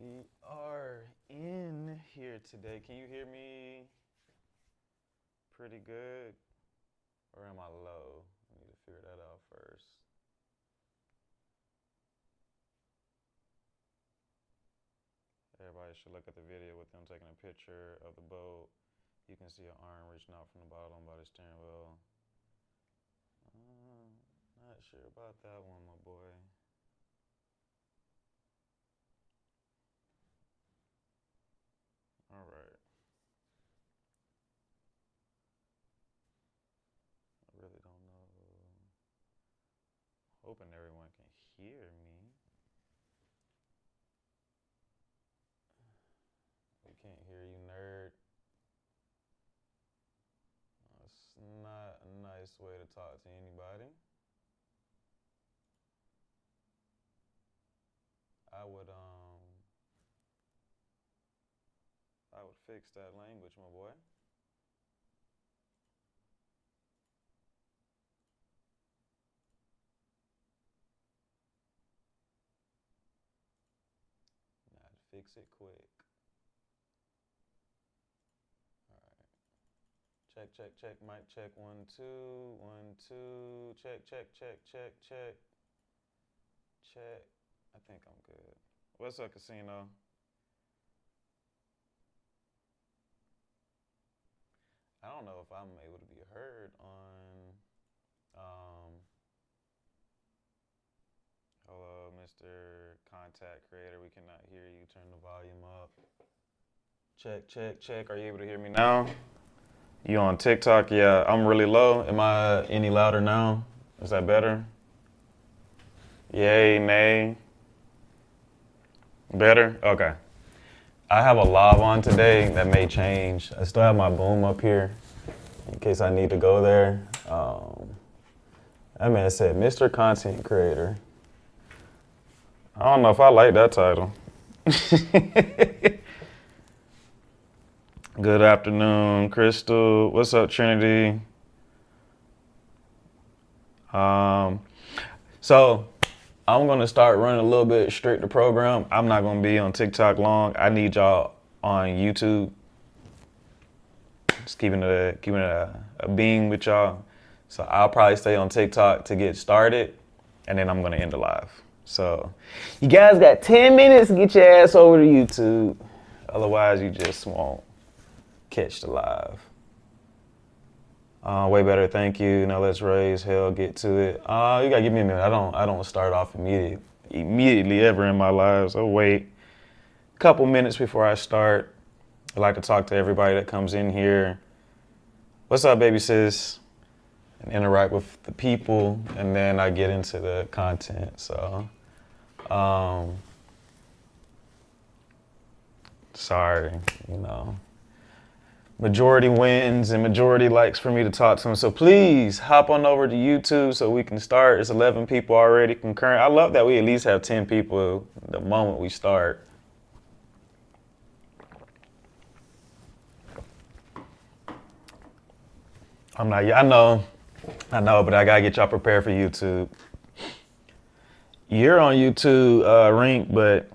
We are in here today. Can you hear me pretty good? Or am I low? I need to figure that out first. Everybody should look at the video with them taking a picture of the boat. You can see an arm reaching out from the bottom by the steering wheel. Not sure about that one, my boy. All right. I really don't know. Hoping everyone can hear me. We can't hear you, nerd. It's not a nice way to talk to anybody. I would I would fix that language, my boy. I'd fix it quick. All right. Check, check, check. Mic check. 1, 2, 1, 2. Check, check, check, check, check. Check. I think I'm good. What's up, Casino? I don't know if I'm able to be heard on. Hello, Mr. Contact Creator. We cannot hear you. Turn the volume up. Check, check, check. Are you able to hear me now? You on TikTok? Yeah, I'm really low. Am I any louder now? Is that better? Yay, nay. Better? Okay. I have a live on today that may change. I still have my boom up here in case I need to go there. That man said Mr. Content Creator. I don't know if I like that title. Good afternoon, Crystal. What's up, Trinity? So I'm gonna start running a little bit stricter program. I'm not gonna be on TikTok long. I need y'all on YouTube. Just keeping it a being with y'all. So I'll probably stay on TikTok to get started, and then I'm gonna end the live. So you guys got 10 minutes to get your ass over to YouTube. Otherwise, you just won't catch the live. Way better, thank you. Now let's raise hell, get to it. You gotta give me a minute. I don't start off immediately ever in my lives. I'll wait a couple minutes before I start. I like to talk to everybody that comes in here. What's up, baby sis? And interact with the people, and then I get into the content. So, sorry, majority wins and majority likes for me to talk to them. So please hop on over to YouTube so we can start. It's 11 people already concurrent. I love that we at least have 10 people the moment we start. I know, but I gotta get y'all prepared for YouTube. You're on YouTube, Rink, but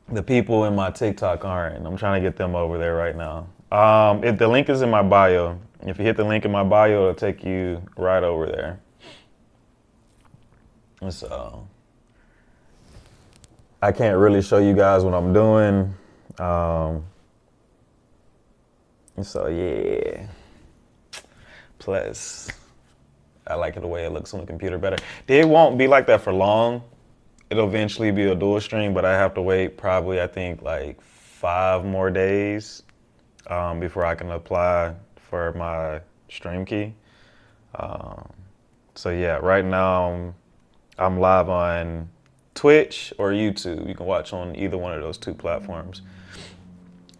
the people in my TikTok aren't, and I'm trying to get them over there right now. If the link is in my bio, if you hit the link in my bio, it'll take you right over there. So I can't really show you guys what I'm doing. So yeah. Plus, I like the way it looks on the computer better. It won't be like that for long. It'll eventually be a dual stream, but I have to wait probably, I think, like 5 more days before I can apply for my stream key. So yeah, right now I'm live on Twitch or YouTube. You can watch on either one of those 2 platforms.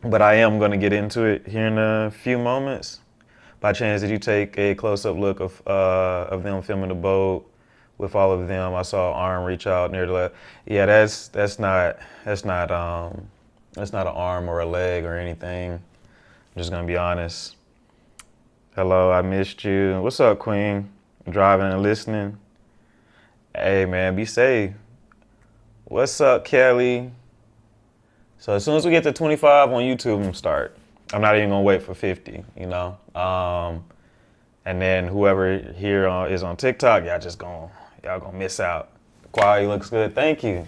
But I am going to get into it here in a few moments. By chance, did you take a close-up look of them filming the boat with all of them? I saw an arm reach out near the left. Yeah, that's not an arm or a leg or anything. I'm just gonna be honest. Hello, I missed you. What's up, Queen? Driving and listening. Hey man, be safe. What's up, Kelly? So as soon as we get to 25 on YouTube, I'm gonna start. I'm not even gonna wait for 50, And then whoever here is on TikTok, y'all gonna miss out. The quality looks good. Thank you.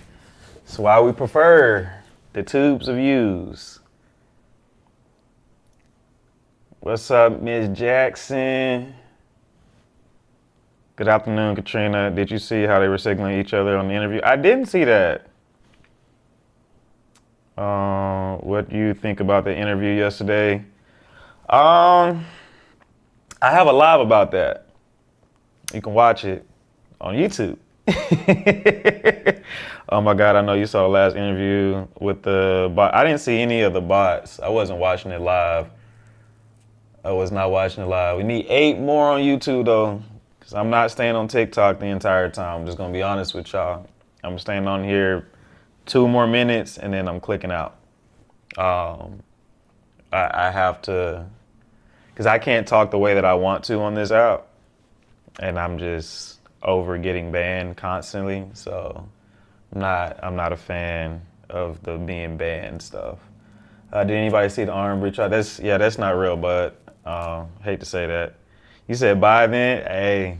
That's why we prefer the tubes of views. What's up, Miss Jackson? Good afternoon, Katrina. Did you see how they were signaling each other on the interview? I didn't see that. What do you think about the interview yesterday? I have a live about that. You can watch it on YouTube. Oh my God, I know you saw the last interview with the bot. I didn't see any of the bots. I wasn't watching it live. I was not watching it live. We need 8 more on YouTube though, because I'm not staying on TikTok the entire time. I'm just gonna be honest with y'all. I'm staying on here 2 more minutes and then I'm clicking out. I have to, because I can't talk the way that I want to on this app, and I'm just over getting banned constantly. So I'm not a fan of the being banned stuff. Did anybody see the arm breach? That's not real, but hate to say that. You said bye then. Hey,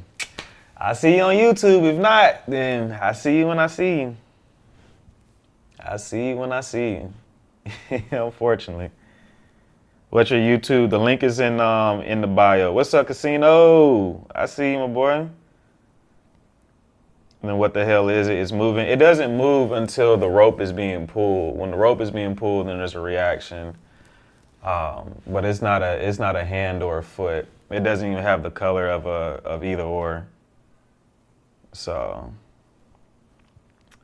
I see you on YouTube. If not, then I see you when I see you. I see you when I see you. Unfortunately. What's your YouTube? The link is in the bio. What's up, Casino? I see you, my boy. And then what the hell is it? It's moving. It doesn't move until the rope is being pulled. When the rope is being pulled, then there's a reaction. But it's not a hand or a foot. It doesn't even have the color of either or. So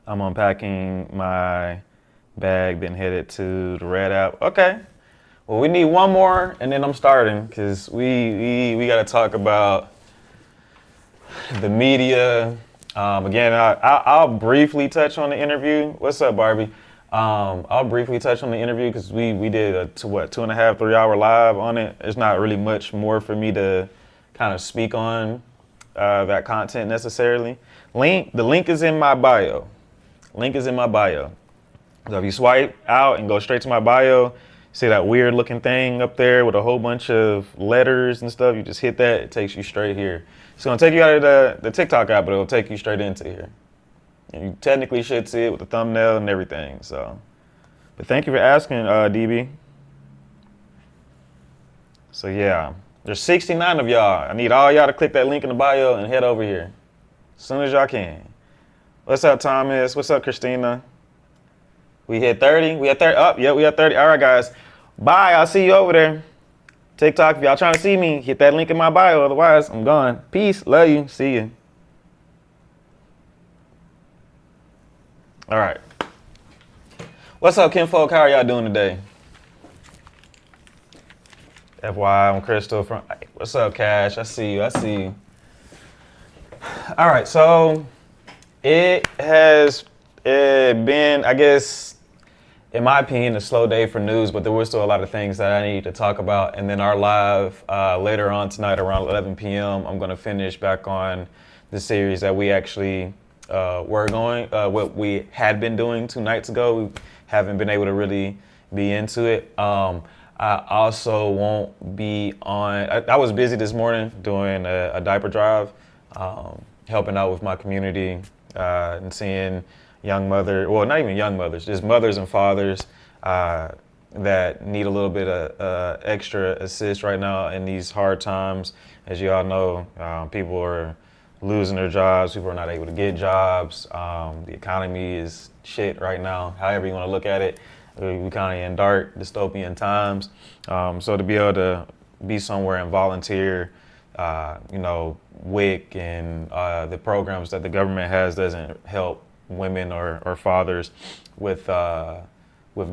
I'm unpacking my bag, then headed to the Red app. Okay. Well, we need 1 more, and then I'm starting, because we got to talk about the media. Again, I'll briefly touch on the interview. What's up, Barbie? I'll briefly touch on the interview because we did a 2.5, 3 hour live on it. There's not really much more for me to kind of speak on that content necessarily. The link is in my bio. Link is in my bio. So if you swipe out and go straight to my bio, see that weird looking thing up there with a whole bunch of letters and stuff. You just hit that, it takes you straight here. It's gonna take you out of the TikTok app, but it'll take you straight into here. And you technically should see it with the thumbnail and everything. So, but thank you for asking, DB. So yeah, there's 69 of y'all. I need all y'all to click that link in the bio and head over here as soon as y'all can. What's up, Thomas? What's up, Christina? We hit 30. We at 30. Oh, yeah, we at 30. All right, guys. Bye. I'll see you over there. TikTok, if y'all trying to see me, hit that link in my bio. Otherwise, I'm gone. Peace. Love you. See you. All right. What's up, kinfolk? How are y'all doing today? FYI, I'm Crystal from. What's up, Cash? I see you. I see you. All right. So it has been, I guess, in my opinion, a slow day for news, but there were still a lot of things that I need to talk about. And then our live later on tonight around 11 p.m., I'm going to finish back on the series that we actually what we had been doing 2 nights ago. We haven't been able to really be into it. I also won't be on. I was busy this morning doing a diaper drive, helping out with my community and seeing young mother, well, not even young mothers, just mothers and fathers that need a little bit of extra assist right now in these hard times. As you all know, people are losing their jobs. People are not able to get jobs. The economy is shit right now. However you want to look at it, we kind of in dark dystopian times. So to be able to be somewhere and volunteer, WIC and the programs that the government has doesn't help women or fathers with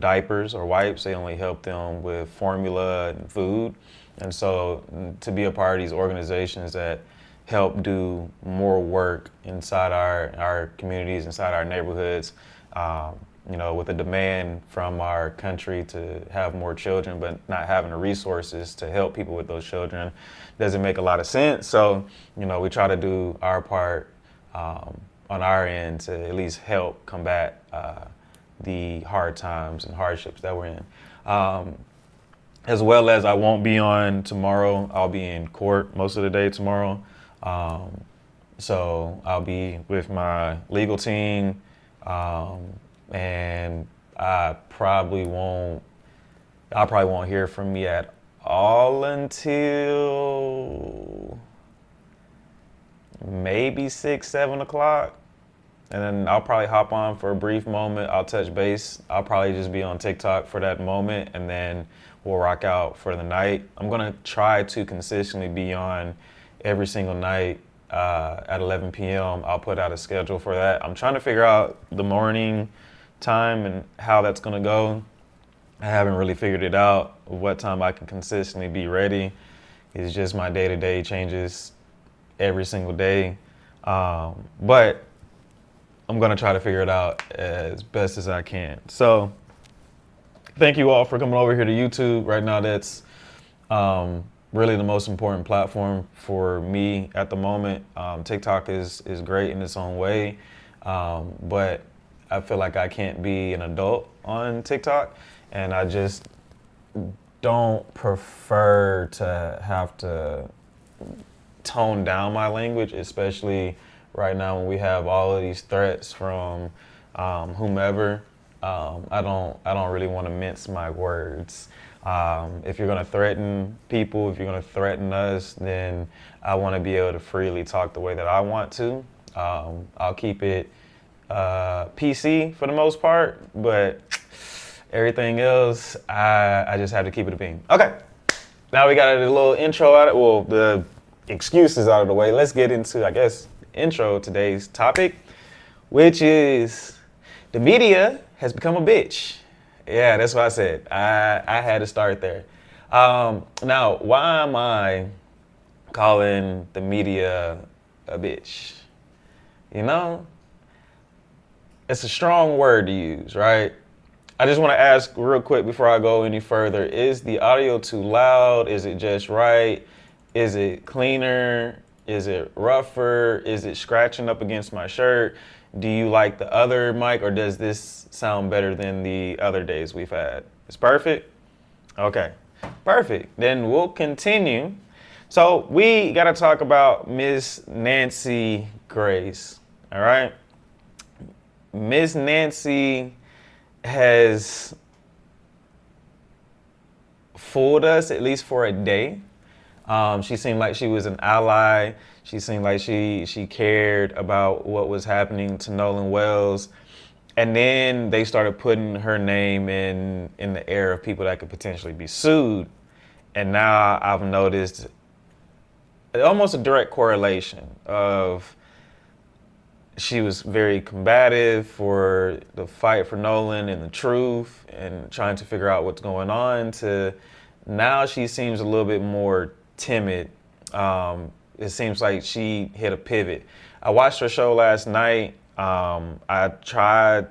diapers or wipes. They only help them with formula and food. And so to be a part of these organizations that help do more work inside our communities, inside our neighborhoods, with a demand from our country to have more children, but not having the resources to help people with those children doesn't make a lot of sense. So, we try to do our part on our end to at least help combat the hard times and hardships that we're in. As well as I won't be on tomorrow. I'll be in court most of the day tomorrow. So I'll be with my legal team, and y'all probably won't hear from me at all until maybe 6, 7 o'clock. And then I'll probably hop on for a brief moment. I'll touch base. I'll probably just be on TikTok for that moment, and then we'll rock out for the night. I'm gonna try to consistently be on every single night at 11 p.m. I'll put out a schedule for that. I'm trying to figure out the morning time and how that's gonna go. I haven't really figured it out, what time I can consistently be ready. It's just my day-to-day changes every single day. But I'm gonna try to figure it out as best as I can. So thank you all for coming over here to YouTube. Right now, that's really the most important platform for me at the moment. TikTok is great in its own way, but I feel like I can't be an adult on TikTok, and I just don't prefer to have to tone down my language, especially right now when we have all of these threats from whomever. I don't really want to mince my words. If you're gonna threaten people, if you're gonna threaten us, then I want to be able to freely talk the way that I want to. I'll keep it PC for the most part, but everything else, I just have to keep it a bean. Okay, now we got a little intro out of it. Well, the excuses out of the way. Let's get into, I guess, intro today's topic, which is the media has become a bitch. Yeah, that's what I said. I had to start there. Now, why am I calling the media a bitch? You know, it's a strong word to use, right? I just want to ask real quick before I go any further, is the audio too loud? Is it just right? Is it cleaner? Is it rougher? Is it scratching up against my shirt? Do you like the other mic, or does this sound better than the other days we've had? It's perfect? Okay, perfect. Then we'll continue. So we got to talk about Miss Nancy Grace, all right? Miss Nancy has fooled us, at least for a day. She seemed like she was an ally. She seemed like she cared about what was happening to Nolan Wells. And then they started putting her name in the air of people that could potentially be sued. And now I've noticed almost a direct correlation of she was very combative for the fight for Nolan and the truth and trying to figure out what's going on, to now she seems a little bit more timid. It seems like she hit a pivot. I watched her show last night. I tried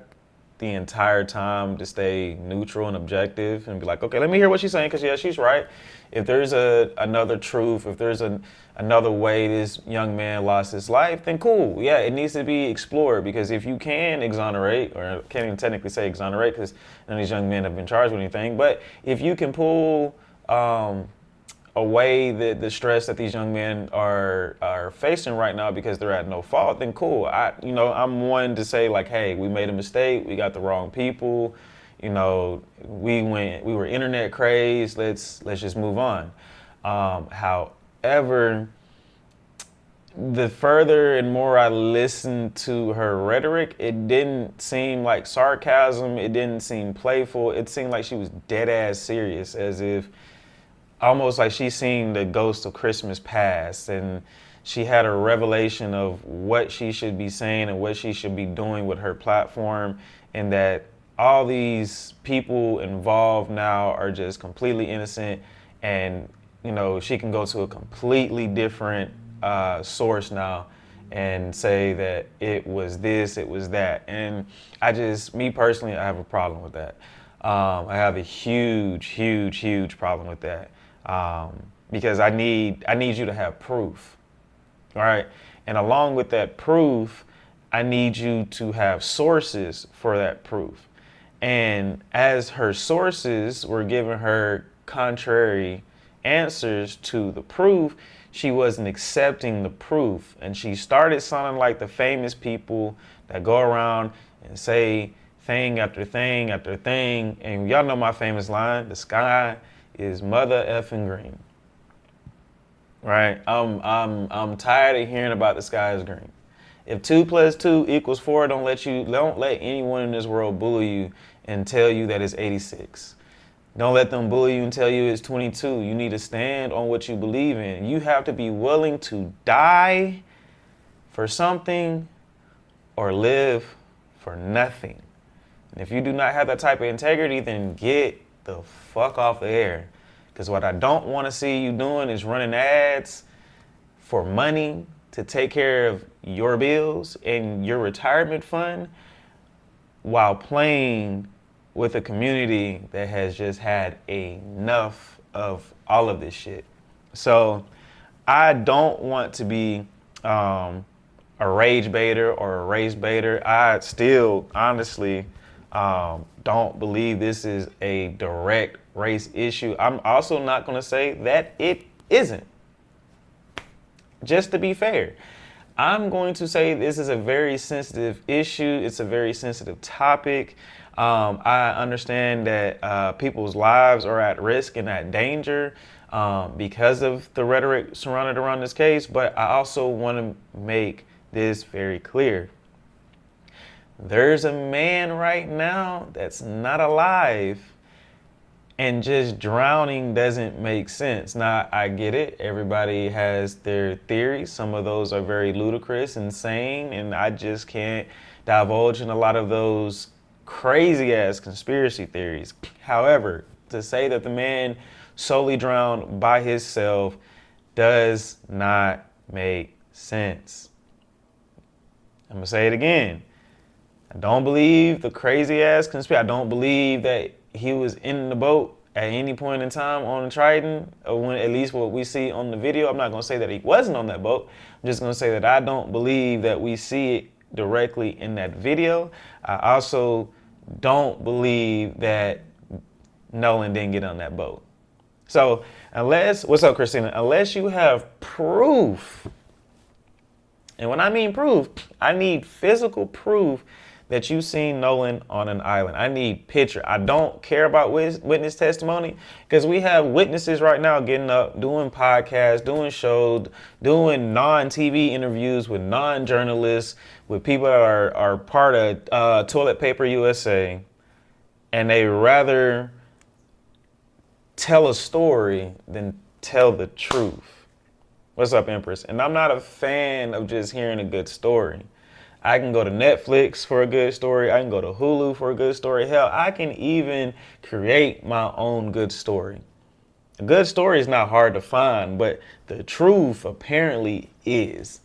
the entire time to stay neutral and objective and be like, okay, let me hear what she's saying, because yeah, she's right. If there's another truth, if there's another way this young man lost his life, then cool. Yeah, it needs to be explored, because if you can exonerate, or can't even technically say exonerate because none of these young men have been charged with anything, but if you can pull away the stress that these young men are facing right now because they're at no fault, then cool. I'm one to say, like, hey, we made a mistake. We got the wrong people. We were internet crazed. Let's just move on. However, the further and more I listened to her rhetoric, it didn't seem like sarcasm. It didn't seem playful. It seemed like she was dead ass serious, as if almost like she's seen the ghost of Christmas past, and she had a revelation of what she should be saying and what she should be doing with her platform, and that all these people involved now are just completely innocent, and she can go to a completely different source now and say that it was this, it was that. And me personally, I have a problem with that. I have a huge problem with that. Because I need you to have proof, all right? And along with that proof, I need you to have sources for that proof. And as her sources were giving her contrary answers to the proof, she wasn't accepting the proof. And she started sounding like the famous people that go around and say thing after thing after thing. And y'all know my famous line, the sky is mother effing green. Right? I'm tired of hearing about the sky is green. If 2 + 2 = 4, don't let anyone in this world bully you and tell you that it's 86. Don't let them bully you and tell you it's 22. You need to stand on what you believe in. You have to be willing to die for something or live for nothing. And if you do not have that type of integrity, then get the fuck off the air. Because what I don't want to see you doing is running ads for money to take care of your bills and your retirement fund while playing with a community that has just had enough of all of this shit. So I don't want to be a rage baiter or a race baiter. I still honestly don't believe this is a direct race issue. I'm also not going to say that it isn't. Just to be fair, I'm going to say this is a very sensitive issue. It's a very sensitive topic. I understand that people's lives are at risk and at danger because of the rhetoric surrounded around this case, but I also want to make this very clear. There's a man right now that's not alive, and just drowning doesn't make sense. Now, I get it. Everybody has their theories. Some of those are very ludicrous, insane, and I just can't divulge in a lot of those crazy-ass conspiracy theories. However, to say that the man solely drowned by himself does not make sense. I'm going to say it again. I don't believe the crazy-ass conspiracy. I don't believe that he was in the boat at any point in time on Triton, or when, at least what we see on the video. I'm not going to say that he wasn't on that boat. I'm just going to say that I don't believe that we see it directly in that video. I also don't believe that Nolan didn't get on that boat. So what's up, Christina? Unless you have proof, and when I mean proof, I need physical proof that you've seen Nolan on an island. I need picture. I don't care about witness testimony, because we have witnesses right now getting up, doing podcasts, doing shows, doing non-TV interviews with non-journalists, with people that are part of Toilet Paper USA, and they rather tell a story than tell the truth. What's up, Empress? And I'm not a fan of just hearing a good story. I can go to Netflix for a good story. I can go to Hulu for a good story. Hell, I can even create my own good story. A good story is not hard to find, but the truth apparently is.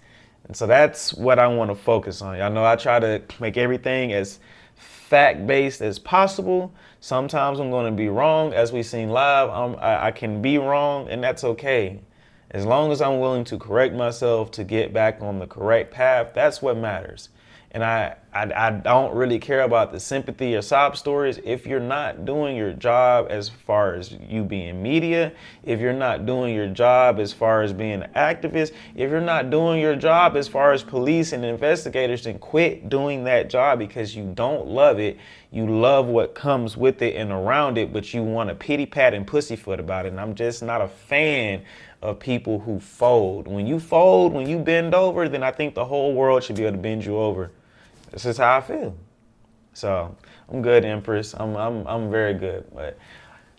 And so that's what I want to focus on. Y'all know I try to make everything as fact-based as possible. Sometimes I'm going to be wrong. As we've seen live, I can be wrong, and that's okay. As long as I'm willing to correct myself to get back on the correct path, that's what matters. And I don't really care about the sympathy or sob stories. If you're not doing your job as far as you being media, if you're not doing your job as far as being an activist, if you're not doing your job as far as police and investigators, then quit doing that job, because you don't love it. You love what comes with it and around it, but you want to pity pat and pussyfoot about it. And I'm just not a fan of people who fold. When you fold, when you bend over, then I think the whole world should be able to bend you over. This is how I feel. So I'm good, Empress. I'm very good. But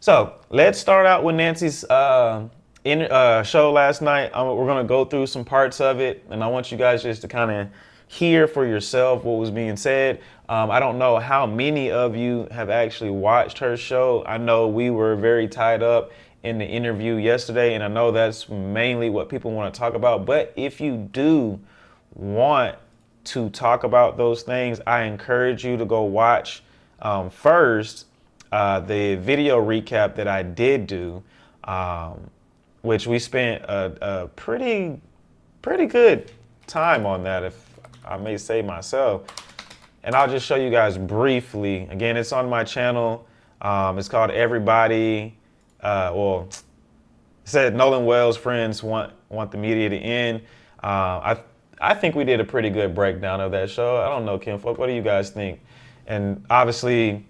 so let's start out with Nancy's show last night. We're gonna go through some parts of it, and I want you guys just to kind of hear for yourself what was being said. I don't know how many of you have actually watched her show. I know we were very tied up in the interview yesterday, and I know that's mainly what people want to talk about. But if you do want to talk about those things, I encourage you to go watch first the video recap that I did do, which we spent a pretty good time on that, if I may say myself. And I'll just show you guys briefly. Again, it's on my channel. It's called Everybody, well, it said Nolan Wells friends want the media to end. I think we did a pretty good breakdown of that show. I don't know, Kinfolk, what do you guys think? And obviously,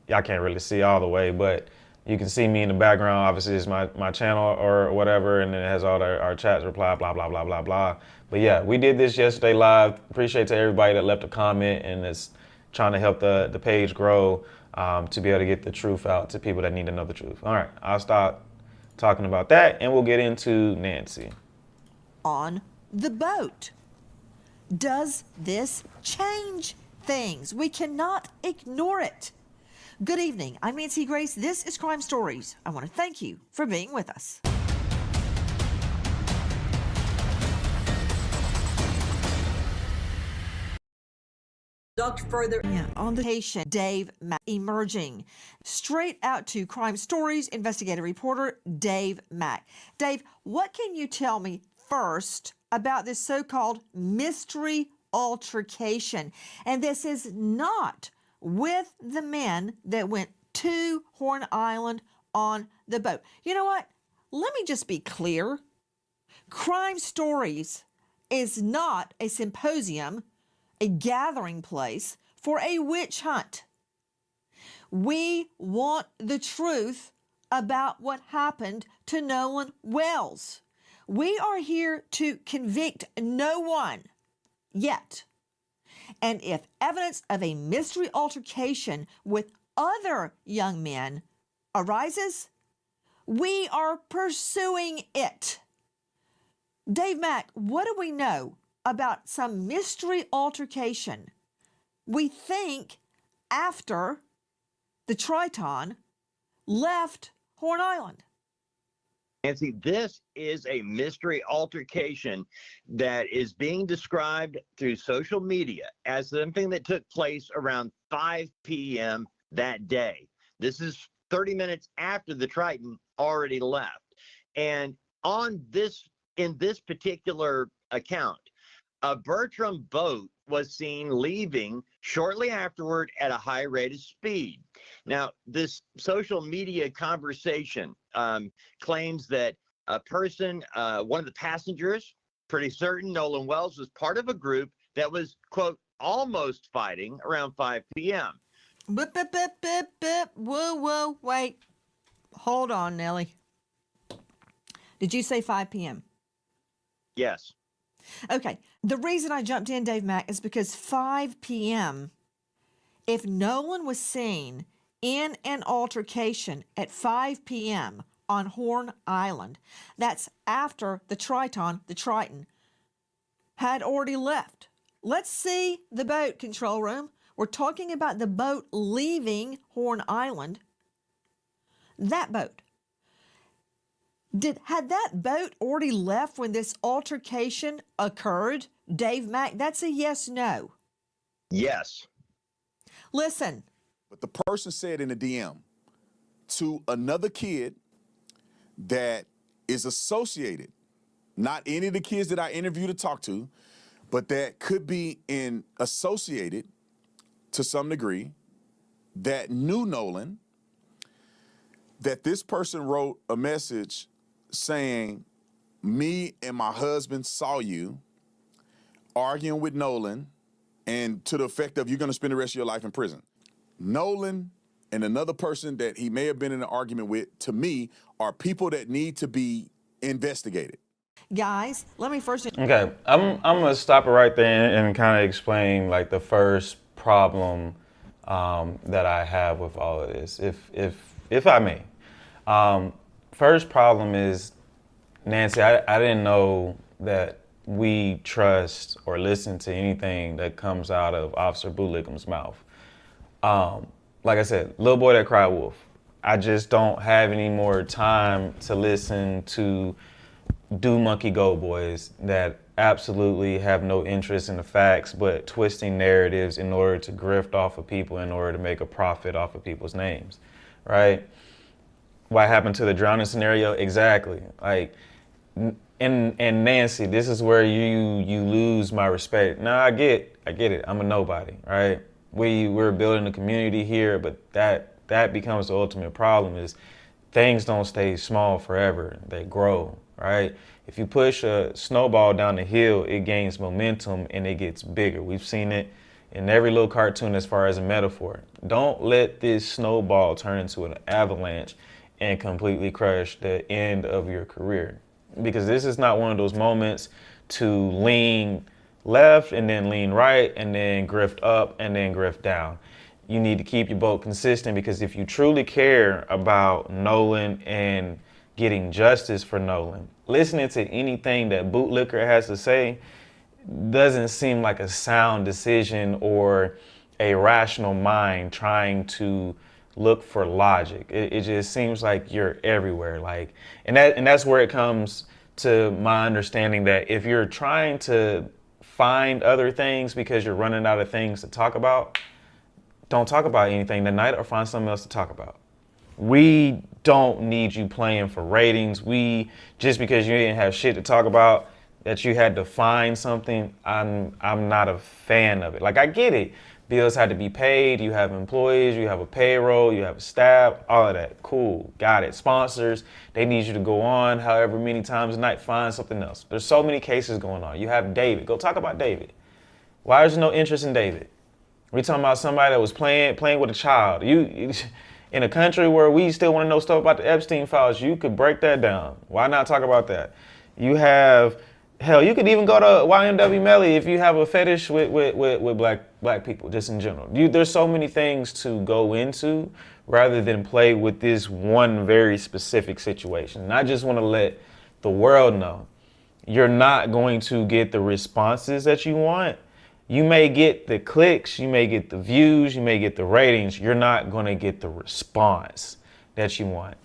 y'all can't really see all the way, but you can see me in the background. Obviously, it's my channel or whatever, and then it has all our chats, reply, blah, blah, blah, blah, blah. But yeah, we did this yesterday live. Appreciate to everybody that left a comment and is trying to help the page grow to be able to get the truth out to people that need to know the truth. All right, I'll stop talking about that, and we'll get into Nancy. On the boat. Does this change things? We cannot ignore it. Good evening. I'm Nancy Grace. This is Crime Stories. I want to thank you for being with us. Further on the patient, Dave Mack emerging straight out to Crime Stories investigative reporter Dave Mack. Dave, what can you tell me first about this so-called mystery altercation? And this is not with the men that went to Horn Island on the boat. You know what? Let me just be clear. Crime Stories is not a symposium, a gathering place for a witch hunt. We want the truth about what happened to Nolan Wells. We are here to convict no one yet. And if evidence of a mystery altercation with other young men arises, we are pursuing it. Dave Mack, what do we know about some mystery altercation? We think after the Triton left Horn Island. Nancy, this is a mystery altercation that is being described through social media as something that took place around 5 p.m. that day. This is 30 minutes after the Triton already left. And in this particular account, a Bertram boat was seen leaving shortly afterward at a high rate of speed. Now, this social media conversation claims that a person, one of the passengers, pretty certain Nolan Wells, was part of a group that was, quote, almost fighting around 5 p.m. Bip, bip, bip, bip, bip. Whoa, wait. Hold on, Nellie. Did you say 5 p.m.? Yes. Okay. The reason I jumped in, Dave Mack, is because 5 p.m., if Nolan was seen in an altercation at 5 p.m. on Horn Island, that's after the Triton, had already left. Let's see the boat, control room. We're talking about the boat leaving Horn Island. That boat. Had that boat already left when this altercation occurred? Dave Mack, that's a yes, no. Yes. Listen. But the person said in the DM to another kid that is associated, not any of the kids that I interviewed or talked to, but that could be associated to some degree, that knew Nolan, that this person wrote a message saying, me and my husband saw you arguing with Nolan, and to the effect of you're going to spend the rest of your life in prison. Nolan and another person that he may have been in an argument with, to me, are people that need to be investigated. Guys, let me first... Okay, I'm going to stop it right there and kind of explain like the first problem that I have with all of this, if I may. First problem is, Nancy, I didn't know that we trust or listen to anything that comes out of Officer Bootlickham's mouth. Like I said, little boy that cried wolf. I just don't have any more time to listen to do monkey go boys that absolutely have no interest in the facts, but twisting narratives in order to grift off of people, in order to make a profit off of people's names, right? What happened to the drowning scenario? Exactly. Like, And Nancy, this is where you lose my respect. No, I get it. I'm a nobody, right? We're building a community here, but that becomes the ultimate problem is things don't stay small forever. They grow, right? If you push a snowball down the hill, it gains momentum and it gets bigger. We've seen it in every little cartoon as far as a metaphor. Don't let this snowball turn into an avalanche and completely crush the end of your career. Because this is not one of those moments to lean left and then lean right and then grift up and then grift down. You need to keep your boat consistent, because if you truly care about Nolan and getting justice for Nolan, listening to anything that Bootlicker has to say doesn't seem like a sound decision or a rational mind trying to look for logic. It just seems like you're everywhere. Like, and that's where it comes to my understanding that if you're trying to find other things because you're running out of things to talk about, don't talk about anything tonight or find something else to talk about. We don't need you playing for ratings. Just because you didn't have shit to talk about, that you had to find something, I'm not a fan of it. Like, I get it. Bills had to be paid. You have employees, you have a payroll, you have a staff, all of that. Cool, got it. Sponsors, they need you to go on however many times a night, find something else. There's so many cases going on. You have David. Go talk about David. Why is there no interest in David? We're talking about somebody that was playing with a child. You in a country where we still want to know stuff about the Epstein files, you could break that down. Why not talk about that? You have, hell, you could even go to YMW Melly if you have a fetish with black people, just in general. There's so many things to go into rather than play with this one very specific situation. And I just want to let the world know, you're not going to get the responses that you want. You may get the clicks, you may get the views, you may get the ratings. You're not going to get the response that you want.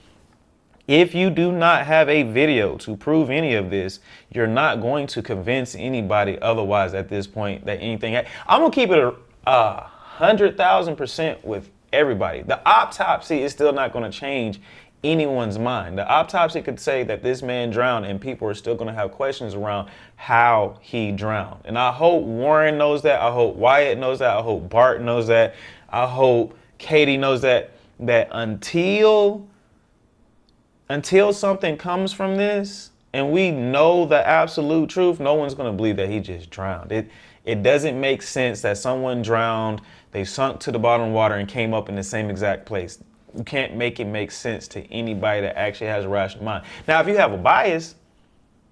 If you do not have a video to prove any of this, you're not going to convince anybody otherwise at this point that anything. I'm going to keep it 100,000% with everybody. The autopsy is still not going to change anyone's mind. The autopsy could say that this man drowned and people are still going to have questions around how he drowned. And I hope Warren knows that. I hope Wyatt knows that. I hope Bart knows that. I hope Katie knows that until something comes from this and we know the absolute truth, no one's going to believe that he just drowned. It doesn't make sense that someone drowned, they sunk to the bottom of the water and came up in the same exact place. You can't make it make sense to anybody that actually has a rational mind. Now, if you have a bias,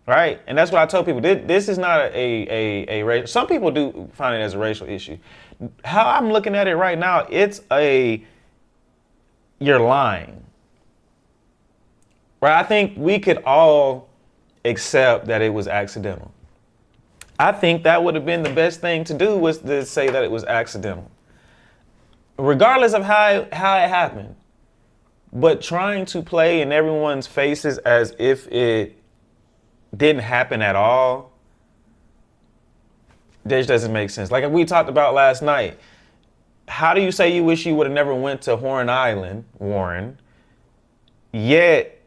right, and that's what I tell people, this is not a racial, some people do find it as a racial issue. How I'm looking at it right now, you're lying. Right, I think we could all accept that it was accidental. I think that would have been the best thing to do, was to say that it was accidental. Regardless of how it happened. But trying to play in everyone's faces as if it didn't happen at all, this doesn't make sense. Like we talked about last night, how do you say you wish you would have never went to Horn Island, Warren, yet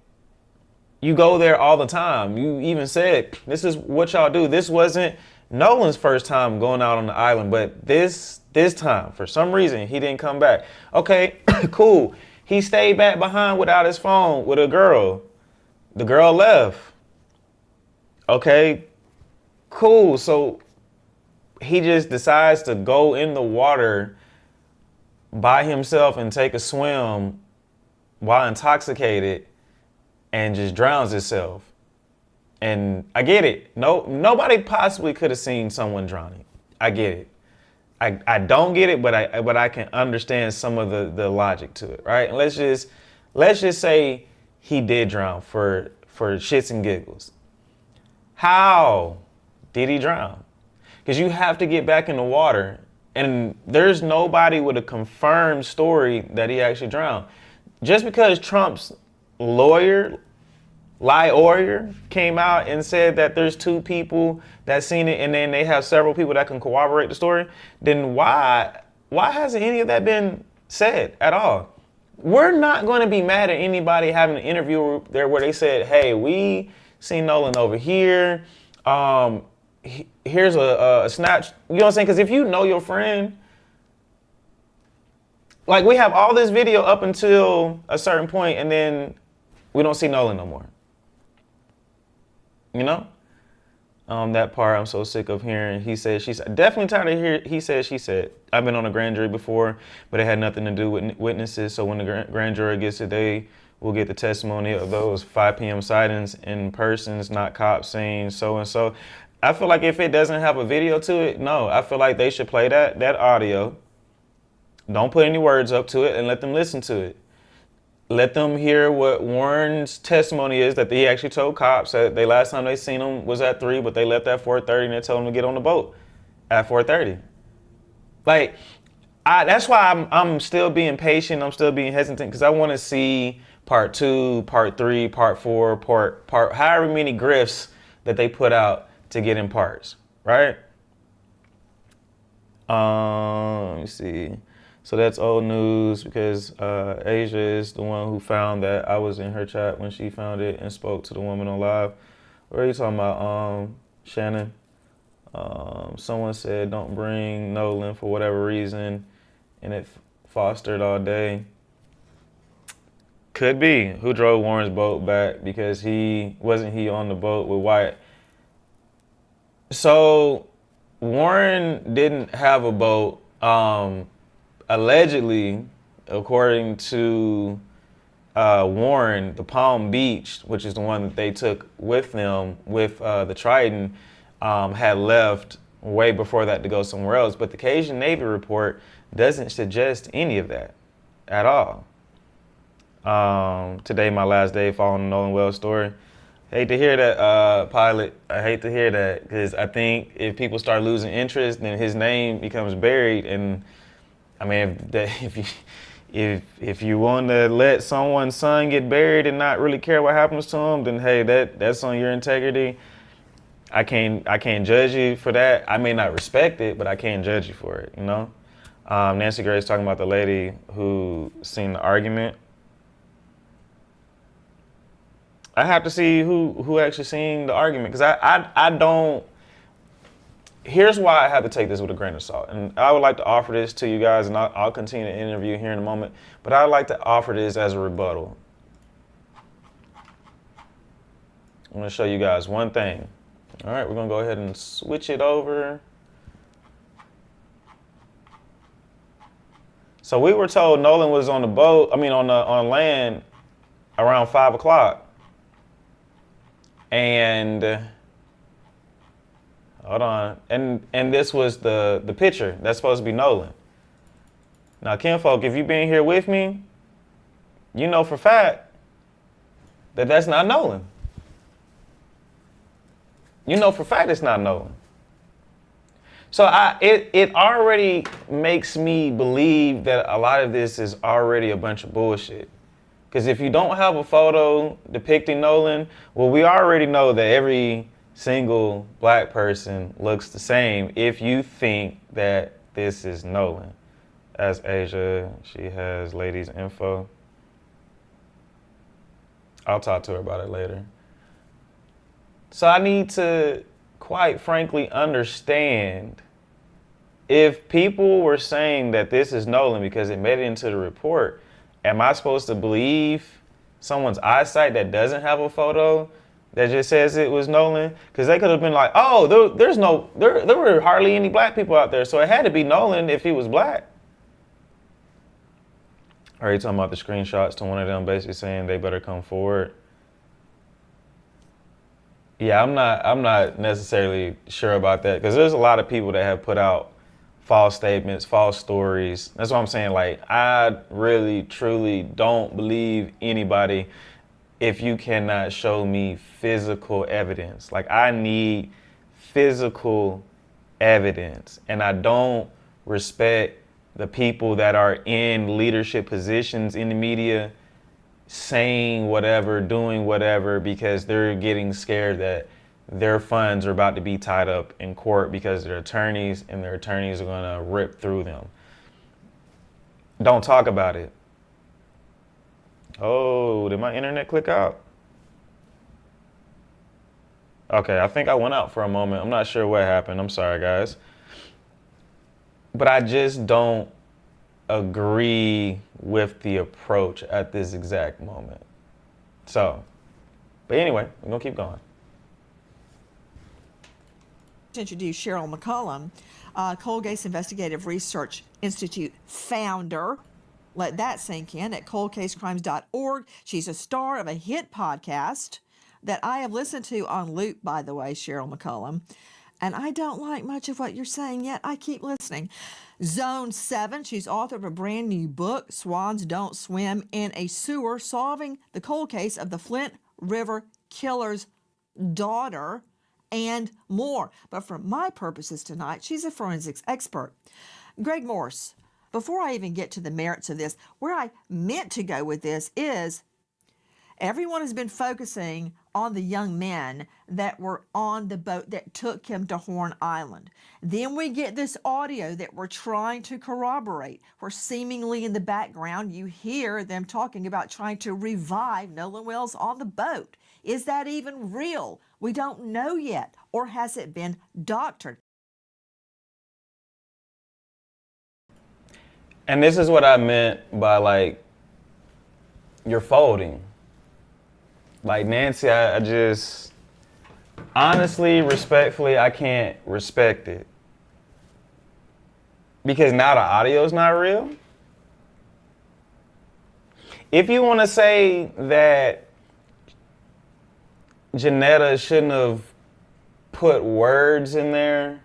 you go there all the time? You even said, this is what y'all do. This wasn't Nolan's first time going out on the island, but this time, for some reason, he didn't come back. Okay, cool. He stayed back behind without his phone with a girl. The girl left. Okay, cool. So he just decides to go in the water by himself and take a swim while intoxicated and just drowns himself. And I get it. Nobody possibly could have seen someone drowning. I get it. I don't get it, but I can understand some of the logic to it, right? And let's just say he did drown for shits and giggles. How did he drown? Because you have to get back in the water, and there's nobody with a confirmed story that he actually drowned. Just because Trump's lawyer came out and said that there's 2 people that seen it, and then they have several people that can corroborate the story, then why hasn't any of that been said at all? We're not going to be mad at anybody having an interview there where they said, hey, we seen Nolan over here. Here's a snap. You know what I'm saying? Because if you know your friend, like we have all this video up until a certain point, and then we don't see Nolan no more. You know? That part I'm so sick of hearing. He said, she said. Definitely tired of hearing he said, she said. I've been on a grand jury before, but it had nothing to do with witnesses. So when the grand jury gets it, they will get the testimony of those 5 p.m. sightings in persons, not cops saying so and so. I feel like if it doesn't have a video to it, no. I feel like they should play that audio. Don't put any words up to it and let them listen to it. Let them hear what Warren's testimony is, that he actually told cops that they last time they seen him was at 3, but they left at 4:30 and they told him to get on the boat at 4:30. Like, that's why I'm still being patient. I'm still being hesitant because I want to see part 2, part 3, part 4, part however many grifts that they put out to get in parts, right? Let me see. So that's old news because Asia is the one who found that I was in her chat when she found it and spoke to the woman on live. What are you talking about, Shannon? Someone said don't bring Nolan for whatever reason, and it fostered all day. Could be. Who drove Warren's boat back because he on the boat with Wyatt? So Warren didn't have a boat. Allegedly, according to Warren, the Palm Beach, which is the one that they took with them with the Trident, had left way before that to go somewhere else. But the Cajun Navy report doesn't suggest any of that at all. Today, my last day following the Nolan Wells story. Hate to hear that, Pilot. I hate to hear that because I think if people start losing interest, then his name becomes buried. And I mean, if you want to let someone's son get buried and not really care what happens to him, then hey, that's on your integrity. I can't judge you for that. I may not respect it, but I can't judge you for it. You know. Nancy Grace talking about the lady who seen the argument. I have to see who actually seen the argument because I don't. Here's why I have to take this with a grain of salt. And I would like to offer this to you guys, and I'll continue the interview here in a moment. But I'd like to offer this as a rebuttal. I'm going to show you guys one thing. All right, we're going to go ahead and switch it over. So we were told Nolan was on the boat, on land around 5 o'clock. And hold on. And this was the picture. That's supposed to be Nolan. Now, kinfolk, if you've been here with me, you know for a fact that that's not Nolan. You know for a fact it's not Nolan. So it already makes me believe that a lot of this is already a bunch of bullshit. Because if you don't have a photo depicting Nolan, well, we already know that every single black person looks the same if you think that this is Nolan. As Asia, she has ladies' info. I'll talk to her about it later. So I need to, quite frankly, understand if people were saying that this is Nolan because it made it into the report, am I supposed to believe someone's eyesight that doesn't have a photo that just says it was Nolan? Because they could have been like, oh, there were hardly any black people out there, so it had to be Nolan if he was black. Are you talking about the screenshots to one of them basically saying they better come forward? Yeah, I'm not necessarily sure about that because there's a lot of people that have put out false statements, false stories. That's what I'm saying. Like, I really, truly don't believe anybody if you cannot show me physical evidence. Like, I need physical evidence. And I don't respect the people that are in leadership positions in the media saying whatever, doing whatever, because they're getting scared that their funds are about to be tied up in court because their attorneys and their attorneys are going to rip through them. Don't talk about it. Oh, did my internet click out? Okay, I think I went out for a moment. I'm not sure what happened. I'm sorry, guys. But I just don't agree with the approach at this exact moment. So, but anyway, we're going to keep going. Introduce Cheryl McCollum, Cold-Case Investigative Research Institute founder. Let that sink in at coldcasecrimes.org. She's a star of a hit podcast that I have listened to on loop, by the way, Cheryl McCollum. And I don't like much of what you're saying, yet I keep listening. Zone 7, she's author of a brand new book, Swans Don't Swim in a Sewer, solving the cold case of the Flint River Killer's daughter, and more. But for my purposes tonight, she's a forensics expert. Greg Morse, before I even get to the merits of this, where I meant to go with this is everyone has been focusing on the young men that were on the boat that took him to Horn Island. Then we get this audio that we're trying to corroborate, where seemingly in the background you hear them talking about trying to revive Nolan Wells on the boat. Is that even real? We don't know yet. Or has it been doctored? And this is what I meant by, like, you're folding. Like, Nancy, I just, honestly, respectfully, I can't respect it. Because now the audio's not real. If you want to say that Janetta shouldn't have put words in there,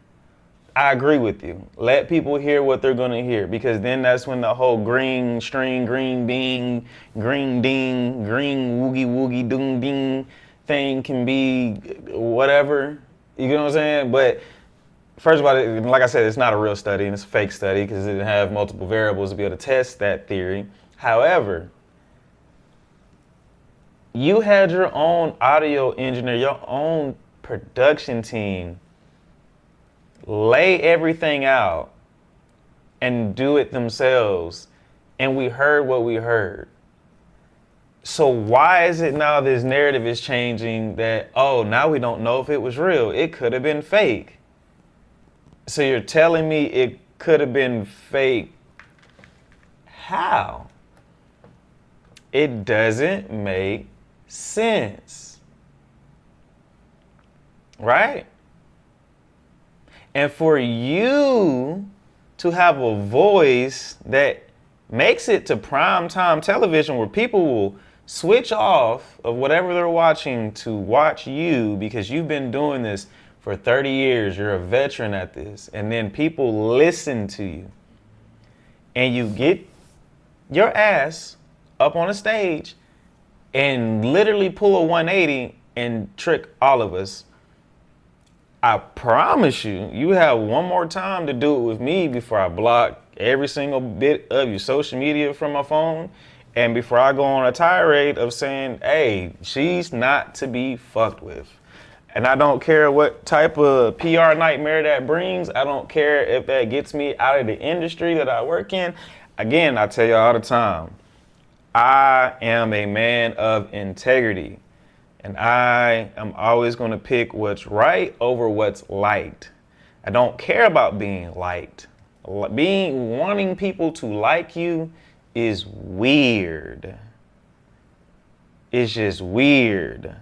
I agree with you. Let people hear what they're going to hear, because then that's when the whole green string, green bean, green ding, green woogie woogie doom ding thing can be whatever. You know what I'm saying? But first of all, like I said, it's not a real study, and it's a fake study because it didn't have multiple variables to be able to test that theory. However, you had your own audio engineer, your own production team lay everything out and do it themselves, and we heard what we heard. So why is it now this narrative is changing that, oh, now we don't know if it was real? It could have been fake. So you're telling me it could have been fake. How? It doesn't make sense. Right? And for you to have a voice that makes it to primetime television where people will switch off of whatever they're watching to watch you because you've been doing this for 30 years, you're a veteran at this, and then people listen to you, and you get your ass up on a stage and literally pull a 180 and trick all of us. I promise you, you have one more time to do it with me before I block every single bit of your social media from my phone, and before I go on a tirade of saying, hey, she's not to be fucked with. And I don't care what type of PR nightmare that brings. I don't care if that gets me out of the industry that I work in. Again, I tell you all the time, I am a man of integrity. And I am always going to pick what's right over what's liked. I don't care about being liked. Wanting people to like you is weird. It's just weird.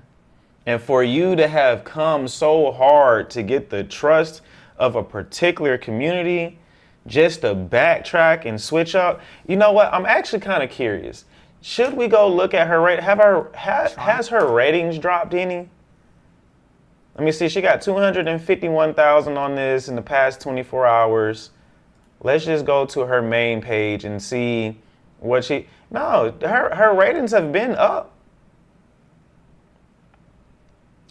And for you to have come so hard to get the trust of a particular community, just to backtrack and switch up, you know what? I'm actually kind of curious. Should we go look at her rate? Has her ratings dropped any? Let me see. She got 251,000 on this in the past 24 hours. Let's just go to her main page and see what she. No, her ratings have been up.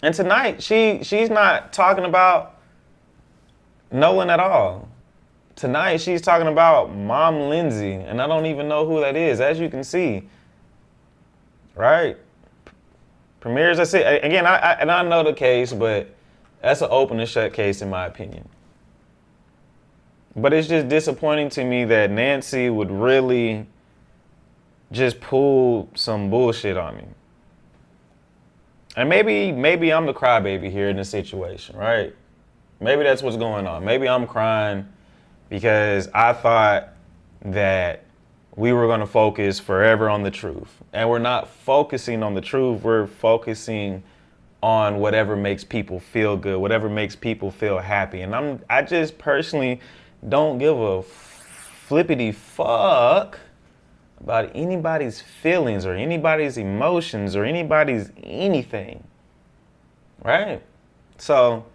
And tonight she's not talking about Nolan at all. Tonight she's talking about Mom Lindsay, and I don't even know who that is, as you can see. Right? Premieres, I say again, I know the case, but that's an open and shut case in my opinion. But it's just disappointing to me that Nancy would really just pull some bullshit on me. And maybe I'm the crybaby here in this situation, right? Maybe that's what's going on. Maybe I'm crying because I thought that we were going to focus forever on the truth. And we're not focusing on the truth. We're focusing on whatever makes people feel good, whatever makes people feel happy. And I just personally don't give a flippity fuck about anybody's feelings or anybody's emotions or anybody's anything, right? So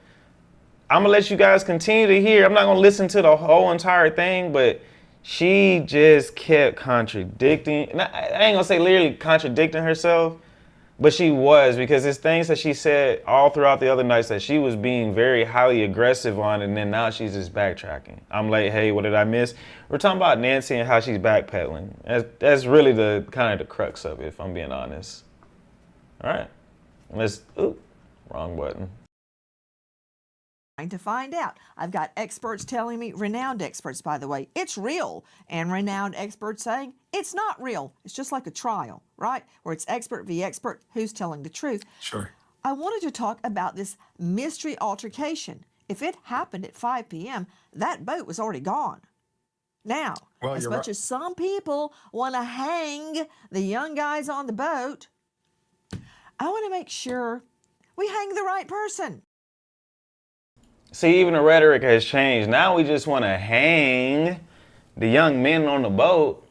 I'm gonna let you guys continue to hear. I'm not gonna listen to the whole entire thing, but she just kept contradicting. And I ain't gonna say literally contradicting herself, but she was, because it's things that she said all throughout the other nights that she was being very highly aggressive on, and then now she's just backtracking. I'm like, hey, what did I miss? We're talking about Nancy and how she's backpedaling. That's really the kind of the crux of it, if I'm being honest. All right, wrong button. To find out. I've got experts telling me, renowned experts, by the way, it's real, and renowned experts saying it's not real. It's just like a trial, right? Where it's expert v. expert, who's telling the truth. Sure. I wanted to talk about this mystery altercation. If it happened at 5 p.m., that boat was already gone. Now, Well, as you're much right. as some people want to hang the young guys on the boat, I want to make sure we hang the right person. See, even the rhetoric has changed. Now we just want to hang the young men on the boat.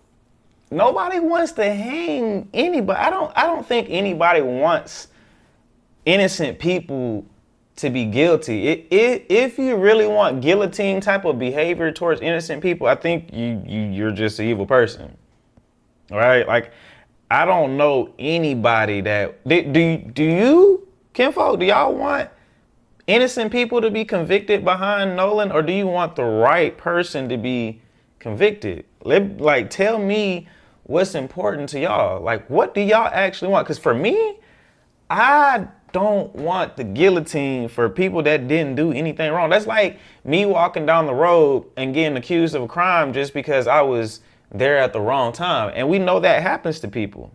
Nobody wants to hang anybody. I don't think anybody wants innocent people to be guilty. If you really want guillotine type of behavior towards innocent people, I think you're just an evil person. All right? Like, I don't know anybody that do you, Kinfolk, do y'all want innocent people to be convicted behind Nolan, or do you want the right person to be convicted? Tell me what's important to y'all. Like, what do y'all actually want? Because for me, I don't want the guillotine for people that didn't do anything wrong. That's like me walking down the road and getting accused of a crime just because I was there at the wrong time. And we know that happens to people.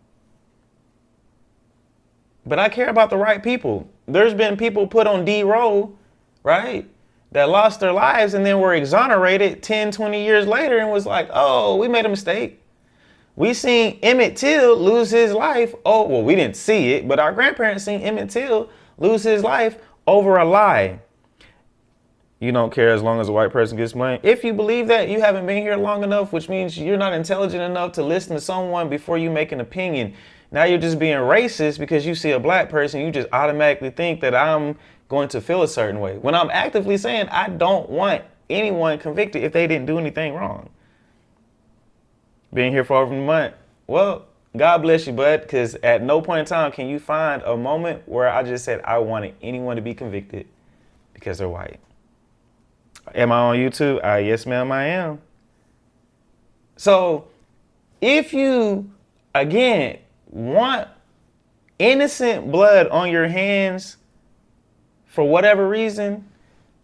But I care about the right people. There's been people put on D-roll, right, that lost their lives and then were exonerated 10, 20 years later and was like, oh, we made a mistake. We seen Emmett Till lose his life. Oh, well, we didn't see it, but our grandparents seen Emmett Till lose his life over a lie. You don't care as long as a white person gets blamed. If you believe that, you haven't been here long enough, which means you're not intelligent enough to listen to someone before you make an opinion. Now you're just being racist because you see a black person, you just automatically think that I'm going to feel a certain way. When I'm actively saying I don't want anyone convicted if they didn't do anything wrong. Being here for over a month. Well, God bless you, bud, because at no point in time can you find a moment where I just said I wanted anyone to be convicted because they're white. Am I on YouTube? Yes, ma'am, I am. So if you, again, want innocent blood on your hands for whatever reason,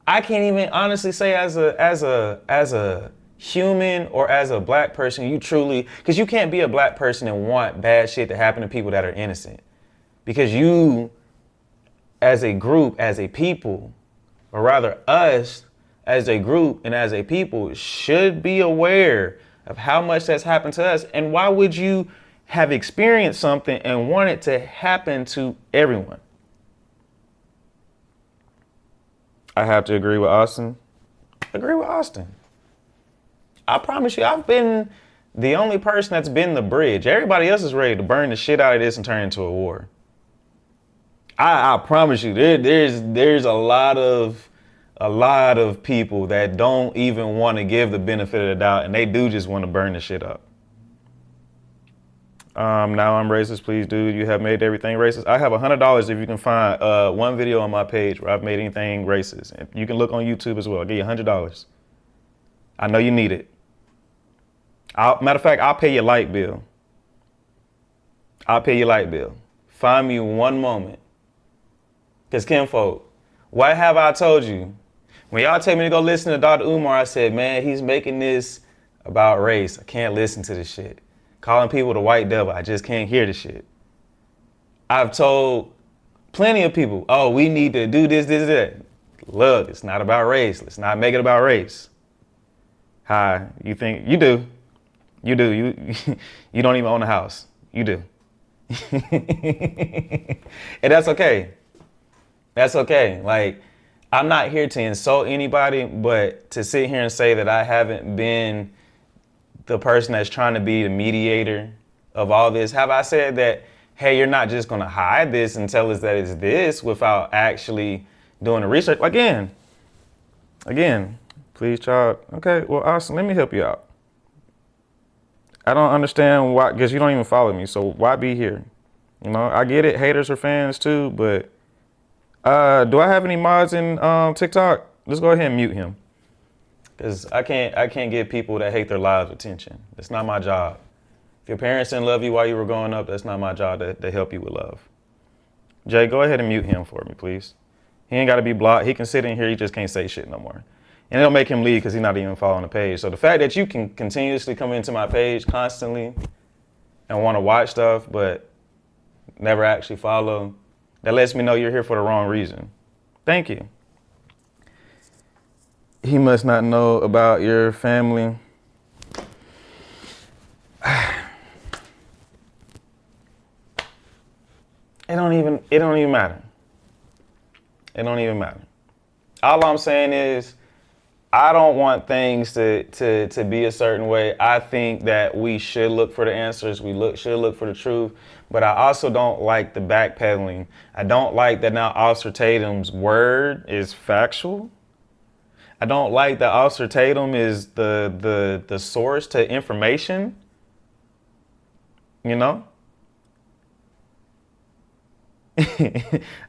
I can't even honestly say as a human or as a black person, you truly, because you can't be a black person and want bad shit to happen to people that are innocent. Because you, as a group, as a people, or rather us as a group and as a people, should be aware of how much that's happened to us. And why would you have experienced something and want it to happen to everyone? I have to agree with Austin. Agree with Austin. I promise you, I've been the only person that's been the bridge. Everybody else is ready to burn the shit out of this and turn it into a war. I promise you, there's a lot of people that don't even want to give the benefit of the doubt, and they do just want to burn the shit up. Now I'm racist, please, dude. You have made everything racist. I have $100 if you can find one video on my page where I've made anything racist. And you can look on YouTube as well. I'll give you $100. I know you need it. Matter of fact, I'll pay your light bill. I'll pay your light bill. Find me one moment. Because Kinfolk, what have I told you? When y'all tell me to go listen to Dr. Umar, I said, man, he's making this about race. I can't listen to this shit. Calling people the white devil, I just can't hear the shit. I've told Plenty of people. Oh, we need to do this, this, that. Look, it's not about race. Let's not make it about race. Hi, you think you do? You do. You don't even own a house. You do. And that's okay. That's okay. Like, I'm not here to insult anybody, but to sit here and say that I haven't been the person that's trying to be the mediator of all this. Have I said that, hey, you're not just going to hide this and tell us that it's this without actually doing the research? Again, please, child. Okay, well, awesome. Let me help you out. I don't understand why, because you don't even follow me. So why be here? You know, I get it. Haters are fans too, but do I have any mods in TikTok? Let's go ahead and mute him. Because I can't give people that hate their lives attention. It's not my job. If your parents didn't love you while you were growing up, that's not my job to help you with love. Jay, go ahead and mute him for me, please. He ain't got to be blocked. He can sit in here. He just can't say shit no more. And it'll make him leave because he's not even following the page. So the fact that you can continuously come into my page constantly and want to watch stuff, but never actually follow, that lets me know you're here for the wrong reason. Thank you. He must not know about your family. It don't even matter. It don't even matter. All I'm saying is, I don't want things to be a certain way. I think that we should look for the answers. Should look for the truth. But I also don't like the backpedaling. I don't like that now Officer Tatum's word is factual. I don't like that Officer Tatum is the source to information. You know?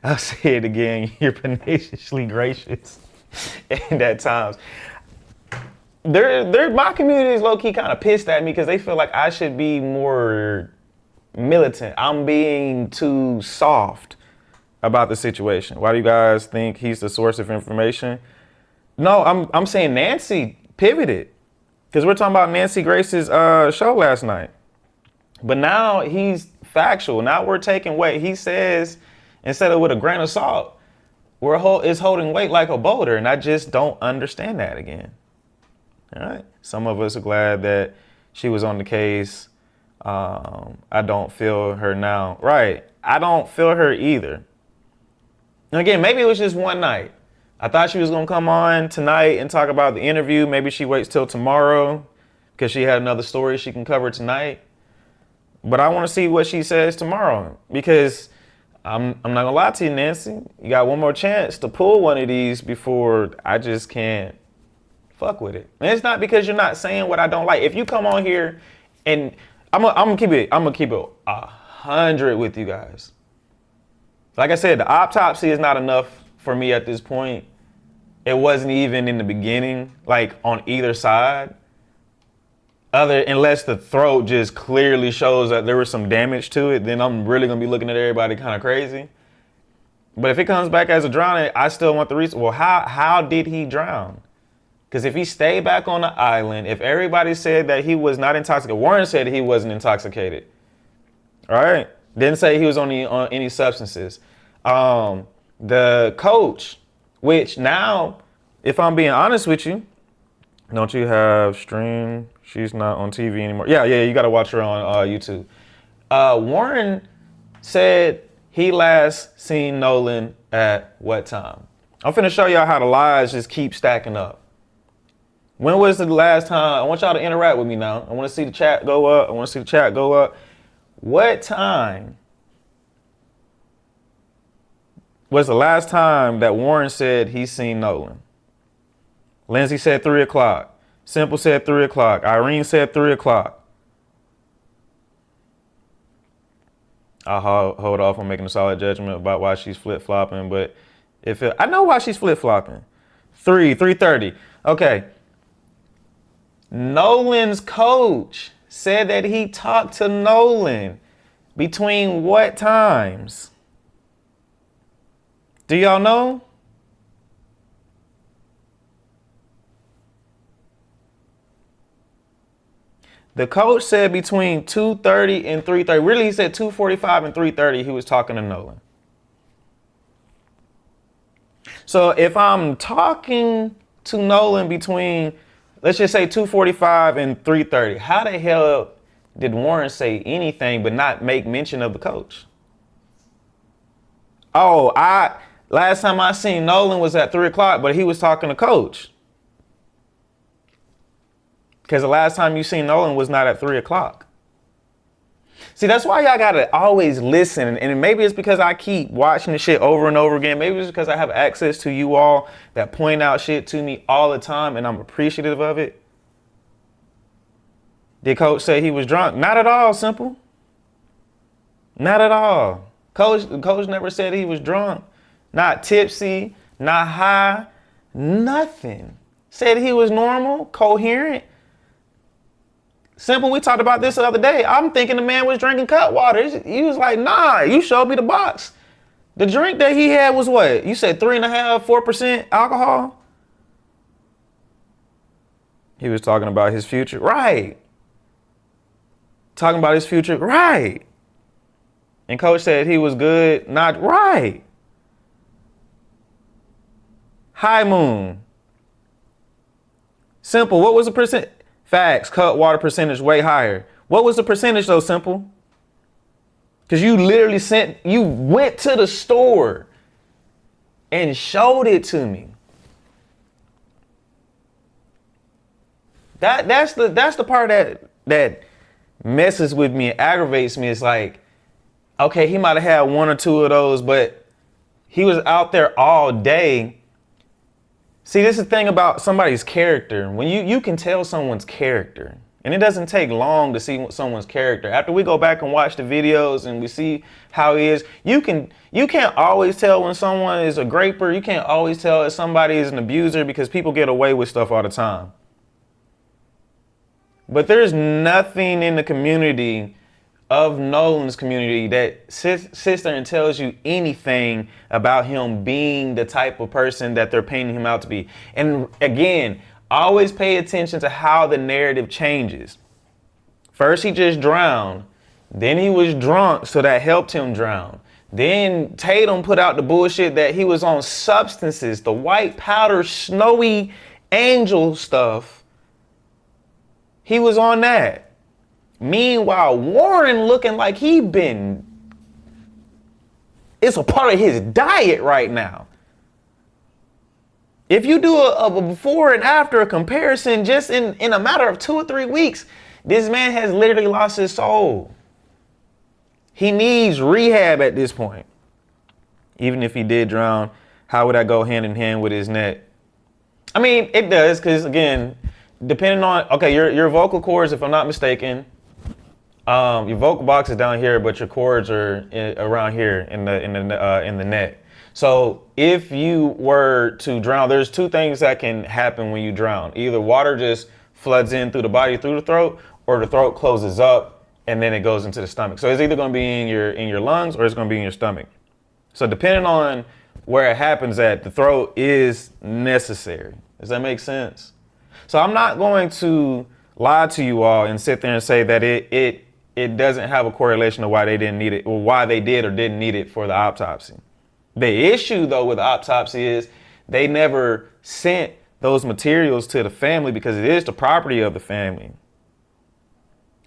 I'll say it again. You're tenaciously gracious. And at times, my community is low-key kind of pissed at me because they feel like I should be more militant. I'm being too soft about the situation. Why do you guys think he's the source of information? No, I'm saying Nancy pivoted because we're talking about Nancy Grace's show last night. But now he's factual. Now we're taking weight. He says, instead of with a grain of salt, it's holding weight like a boulder, and I just don't understand that again. All right. Some of us are glad that she was on the case. I don't feel her now. Right. I don't feel her either. And again, maybe it was just one night. I thought she was going to come on tonight and talk about the interview. Maybe she waits till tomorrow because she had another story she can cover tonight. But I want to see what she says tomorrow because I'm not going to lie to you, Nancy. You got one more chance to pull one of these before I just can't fuck with it. And it's not because you're not saying what I don't like. If you come on here and I'm gonna keep it 100 with you guys. Like I said, the autopsy is not enough for me at this point. It wasn't even in the beginning, like on either side. Unless the throat just clearly shows that there was some damage to it, then I'm really gonna be looking at everybody kind of crazy. But if it comes back as a drowning, I still want the reason. Well, how did he drown? Because if he stayed back on the island, if everybody said that he was not intoxicated, Warren said he wasn't intoxicated. All right, didn't say he was on any substances. The coach, which now, if I'm being honest with you, don't you have stream? She's not on TV anymore. Yeah, you got to watch her on YouTube. Warren said he last seen Nolan at what time? I'm finna show y'all how the lies just keep stacking up. When was the last time? I want y'all to interact with me now. I want to see the chat go up. What time was the last time that Warren said he seen Nolan? Lindsay said 3 o'clock. Simple said 3 o'clock. Irene said 3 o'clock. I'll hold off on making a solid judgment about why she's flip-flopping, but I know why she's flip-flopping. 3:30. Okay. Nolan's coach said that he talked to Nolan between what times? Do y'all know? The coach said between 2:30 and 3:30. Really, he said 2:45 and 3:30 he was talking to Nolan. So if I'm talking to Nolan between, let's just say 2:45 and 3:30, how the hell did Warren say anything but not make mention of the coach? Oh, last time I seen Nolan was at 3 o'clock, but he was talking to coach. Because the last time you seen Nolan was not at 3 o'clock. See, that's why y'all gotta always listen. And maybe it's because I keep watching the shit over and over again. Maybe it's because I have access to you all that point out shit to me all the time and I'm appreciative of it. Did coach say he was drunk? Not at all, Simple. Not at all. Coach never said he was drunk. Not tipsy, not high, nothing. Said he was normal, coherent. Simple, we talked about this the other day. I'm thinking the man was drinking cut water. He was like, nah, you showed me the box. The drink that he had was what? You said 3.5%, 4% alcohol? He was talking about his future. Right. Talking about his future. Right. And coach said he was good. Not right. High moon. Simple, what was the percent? Facts, cut water percentage way higher. What was the percentage though, Simple? Because you literally you went to the store and showed it to me. That's the part that messes with me and aggravates me. It's like, okay, he might have had 1 or 2 of those, but he was out there all day. See, this is the thing about somebody's character. When you can tell someone's character, and it doesn't take long to see someone's character. After we go back and watch the videos and we see how he is, you can't always tell when someone is a graper. You can't always tell if somebody is an abuser because people get away with stuff all the time. But there's nothing in the community of Nolan's community that sits there and tells you anything about him being the type of person that they're painting him out to be. And again, always pay attention to how the narrative changes. First, he just drowned. Then he was drunk, so that helped him drown. Then Tatum put out the bullshit that he was on substances, the white powder, snowy angel stuff. He was on that. Meanwhile, Warren looking like it's a part of his diet right now. If you do a before and after a comparison, just in a matter of 2 or 3 weeks, this man has literally lost his soul. He needs rehab at this point. Even if he did drown, how would that go hand in hand with his net? I mean, it does, because again, depending on, okay, your vocal cords, if I'm not mistaken, your vocal box is down here, but your cords are around here in the neck. So if you were to drown, there's 2 things that can happen when you drown. Either water just floods in through the body, through the throat, or the throat closes up and then it goes into the stomach. So it's either going to be in your lungs or it's going to be in your stomach. So depending on where it happens at, the throat is necessary. Does that make sense? So I'm not going to lie to you all and sit there and say that it doesn't have a correlation to why they didn't need it, or why they did or didn't need it for the autopsy. The issue, though, with the autopsy is they never sent those materials to the family because it is the property of the family.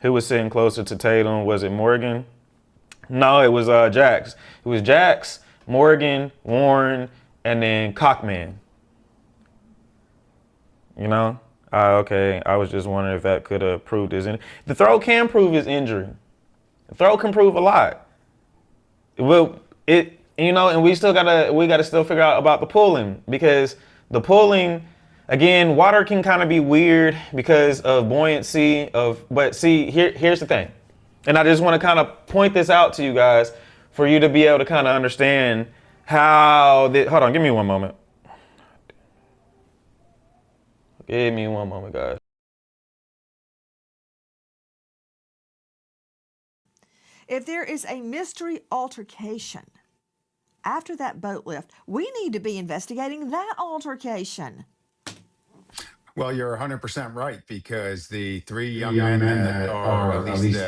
Who was sitting closer to Tatum? Was it Morgan? No, it was Jax. It was Jax, Morgan, Warren, and then Cockman. You know? Okay, I was just wondering if that could have proved his injury. The throat can prove his injury. The throat can prove a lot. Well, and we gotta still figure out about the pulling, because the pulling, again, water can kind of be weird because of buoyancy but see, here's the thing. And I just want to kind of point this out to you guys for you to be able to kind of understand how hold on, give me one moment. Give me one moment, guys. If there is a mystery altercation after that boat lift, we need to be investigating that altercation. Well, you're 100% right, because the 3 young men that are at least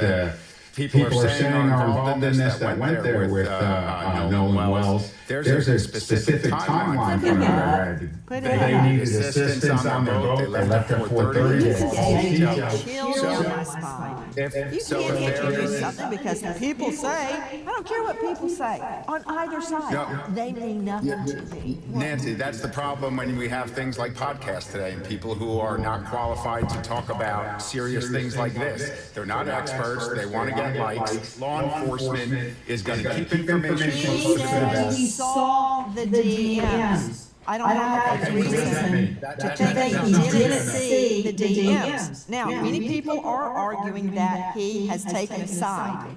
people are saying are involved in this that went there with Nolan Wells. There's a specific timeline from what I read. Put it They up. needed assistance on their boat. They left at 4:30. This They all is detailed. chills down my spine. You can't introduce something because people say, I don't care what people say, on either side. No. They mean nothing to me. Nancy, that's the problem when we have things like podcasts today and people who are not qualified to talk about serious things like this. They're not experts. They want to get likes. Law enforcement is going to keep information He close to the said vest. he saw the DMs. I don't have a reason to think that he didn't see the DMs. Now, many people are arguing that he has taken a side.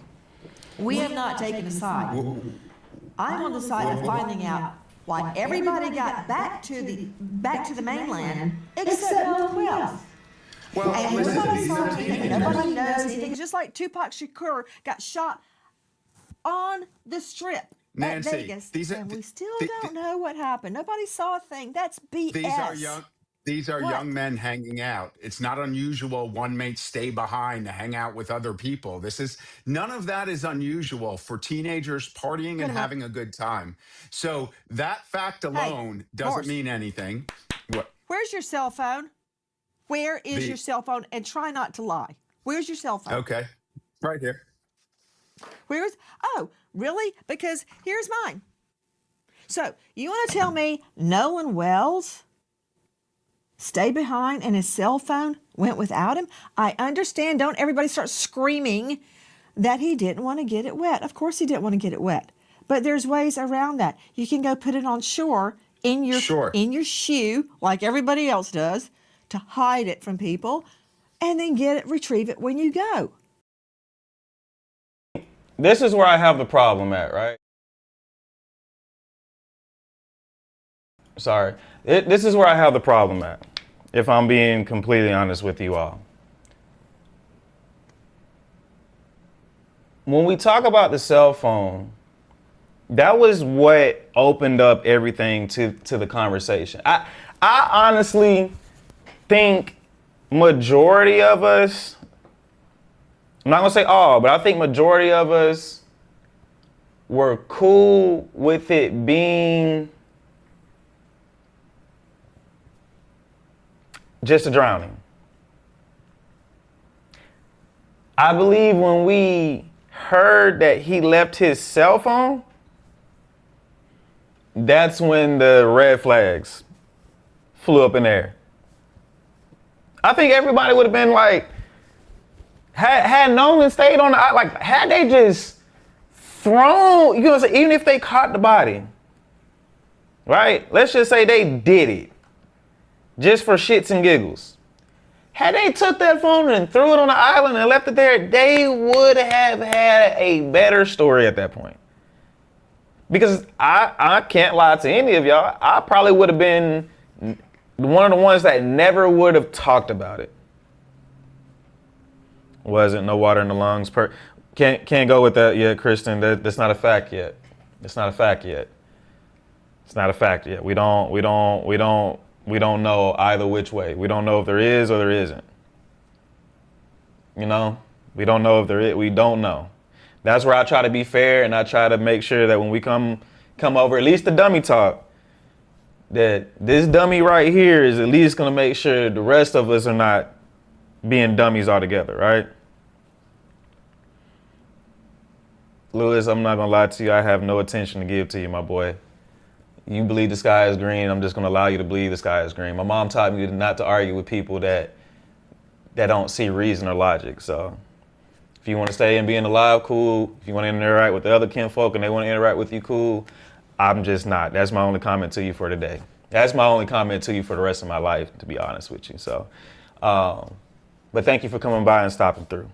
We have not taken a side. I'm on the side of finding out why everybody got back to the mainland except Nolan Wells. Well, And listen, nobody these saw are anything. teenagers. Nobody knows anything. Just like Tupac Shakur got shot on the strip Nancy, at Vegas, these are- and we still the- don't know what happened. Nobody saw a thing. That's BS. These are What? young men hanging out. It's not unusual one may stay behind to hang out with other people. None of that is unusual for teenagers partying and having a good time. So that fact alone doesn't Morse. mean anything. What? Where's your cell phone? Where is The- your cell phone? And try not to lie. Where's your cell phone? Okay. Right here. Where's? Oh, really? Because here's mine. So you want to tell me Nolan Wells stayed behind and his cell phone went without him? I understand. Don't everybody start screaming that he didn't want to get it wet. Of course he didn't want to get it wet. But there's ways around that. You can go put it on shore in your shoe like everybody else does to hide it from people and then retrieve it when you go. This is where I have the problem at, right? Sorry. This is where I have the problem at, if I'm being completely honest with you all. When we talk about the cell phone, that was what opened up everything to the conversation. I honestly think majority of us, I'm not gonna say all, but I think majority of us were cool with it being just a drowning. I believe when we heard that he left his cell phone, that's when the red flags flew up in the air. I think everybody would have been like, had Nolan stayed on the, like, had they just thrown, you know what I'm saying, even if they caught the body, right? Let's just say they did it just for shits and giggles. Had they took that phone and threw it on the island and left it there, they would have had a better story at that point. Because I can't lie to any of y'all, I probably would have been one of the ones that never would have talked about it. Wasn't no water in the lungs. Can't go with that yet, Kristen. That's not a fact yet. It's not a fact yet. It's not a fact yet. We don't know either which way. We don't know if there is or there isn't. You know, we don't know if there is. We don't know. That's where I try to be fair, and I try to make sure that when we come over, at least the dummy talk, that this dummy right here is at least going to make sure the rest of us are not being dummies altogether, right? Lewis, I'm not going to lie to you. I have no attention to give to you, my boy. You believe the sky is green, I'm just going to allow you to believe the sky is green. My mom taught me not to argue with people that don't see reason or logic. So if you want to stay and be in the live, cool. If you want to interact with the other kinfolk and they want to interact with you, cool. I'm just not. That's my only comment to you for today. That's my only comment to you for the rest of my life, to be honest with you. So, but thank you for coming by and stopping through.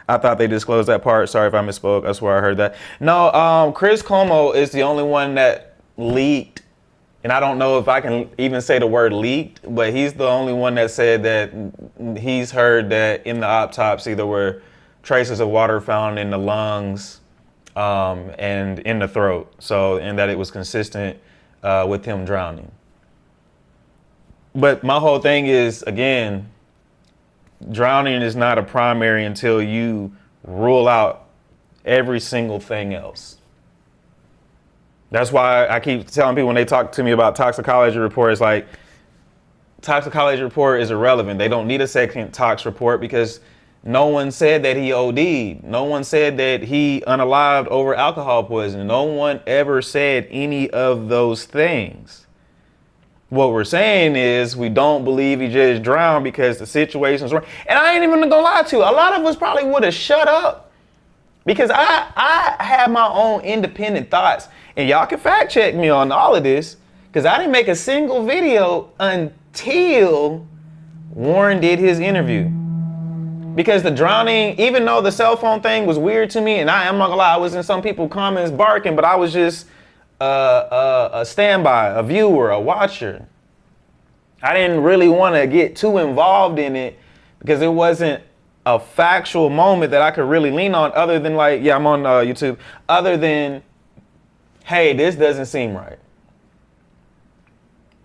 I thought they disclosed that part. Sorry if I misspoke. I swear I heard that. No, Chris Como is the only one that leaked. And I don't know if I can even say the word leaked, but he's the only one that said that he's heard that in the autopsy there were traces of water found in the lungs and in the throat. So, and that it was consistent with him drowning. But my whole thing is, again, drowning is not a primary until you rule out every single thing else. That's why I keep telling people when they talk to me about toxicology reports, like, toxicology report is irrelevant. They don't need a second tox report because no one said that he OD'd. No one said that he unalived over alcohol poisoning. No one ever said any of those things. What we're saying is we don't believe he just drowned because the situations were. And I ain't even gonna lie to you. A lot of us probably would have shut up because I have my own independent thoughts. And y'all can fact check me on all of this because I didn't make a single video until Warren did his interview. Because the drowning, even though the cell phone thing was weird to me, and I'm not gonna lie, I was in some people's comments barking, but I was just a standby, a viewer, a watcher. I didn't really want to get too involved in it because it wasn't a factual moment that I could really lean on other than like, yeah, I'm on YouTube, other than, hey, this doesn't seem right.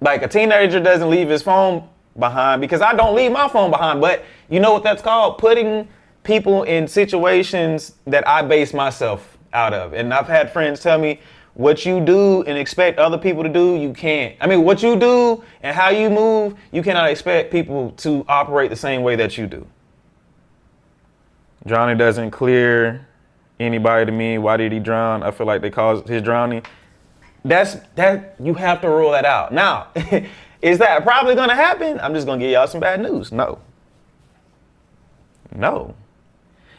Like a teenager doesn't leave his phone behind because I don't leave my phone behind, but you know what that's called? Putting people in situations that I base myself out of. And I've had friends tell me, what you do and expect other people to do, you can't. I mean, what you do and how you move, you cannot expect people to operate the same way that you do. Drowning doesn't clear anybody to me. Why did he drown? I feel like they caused his drowning. That you have to rule that out. Now, is that probably going to happen? I'm just going to give y'all some bad news. No.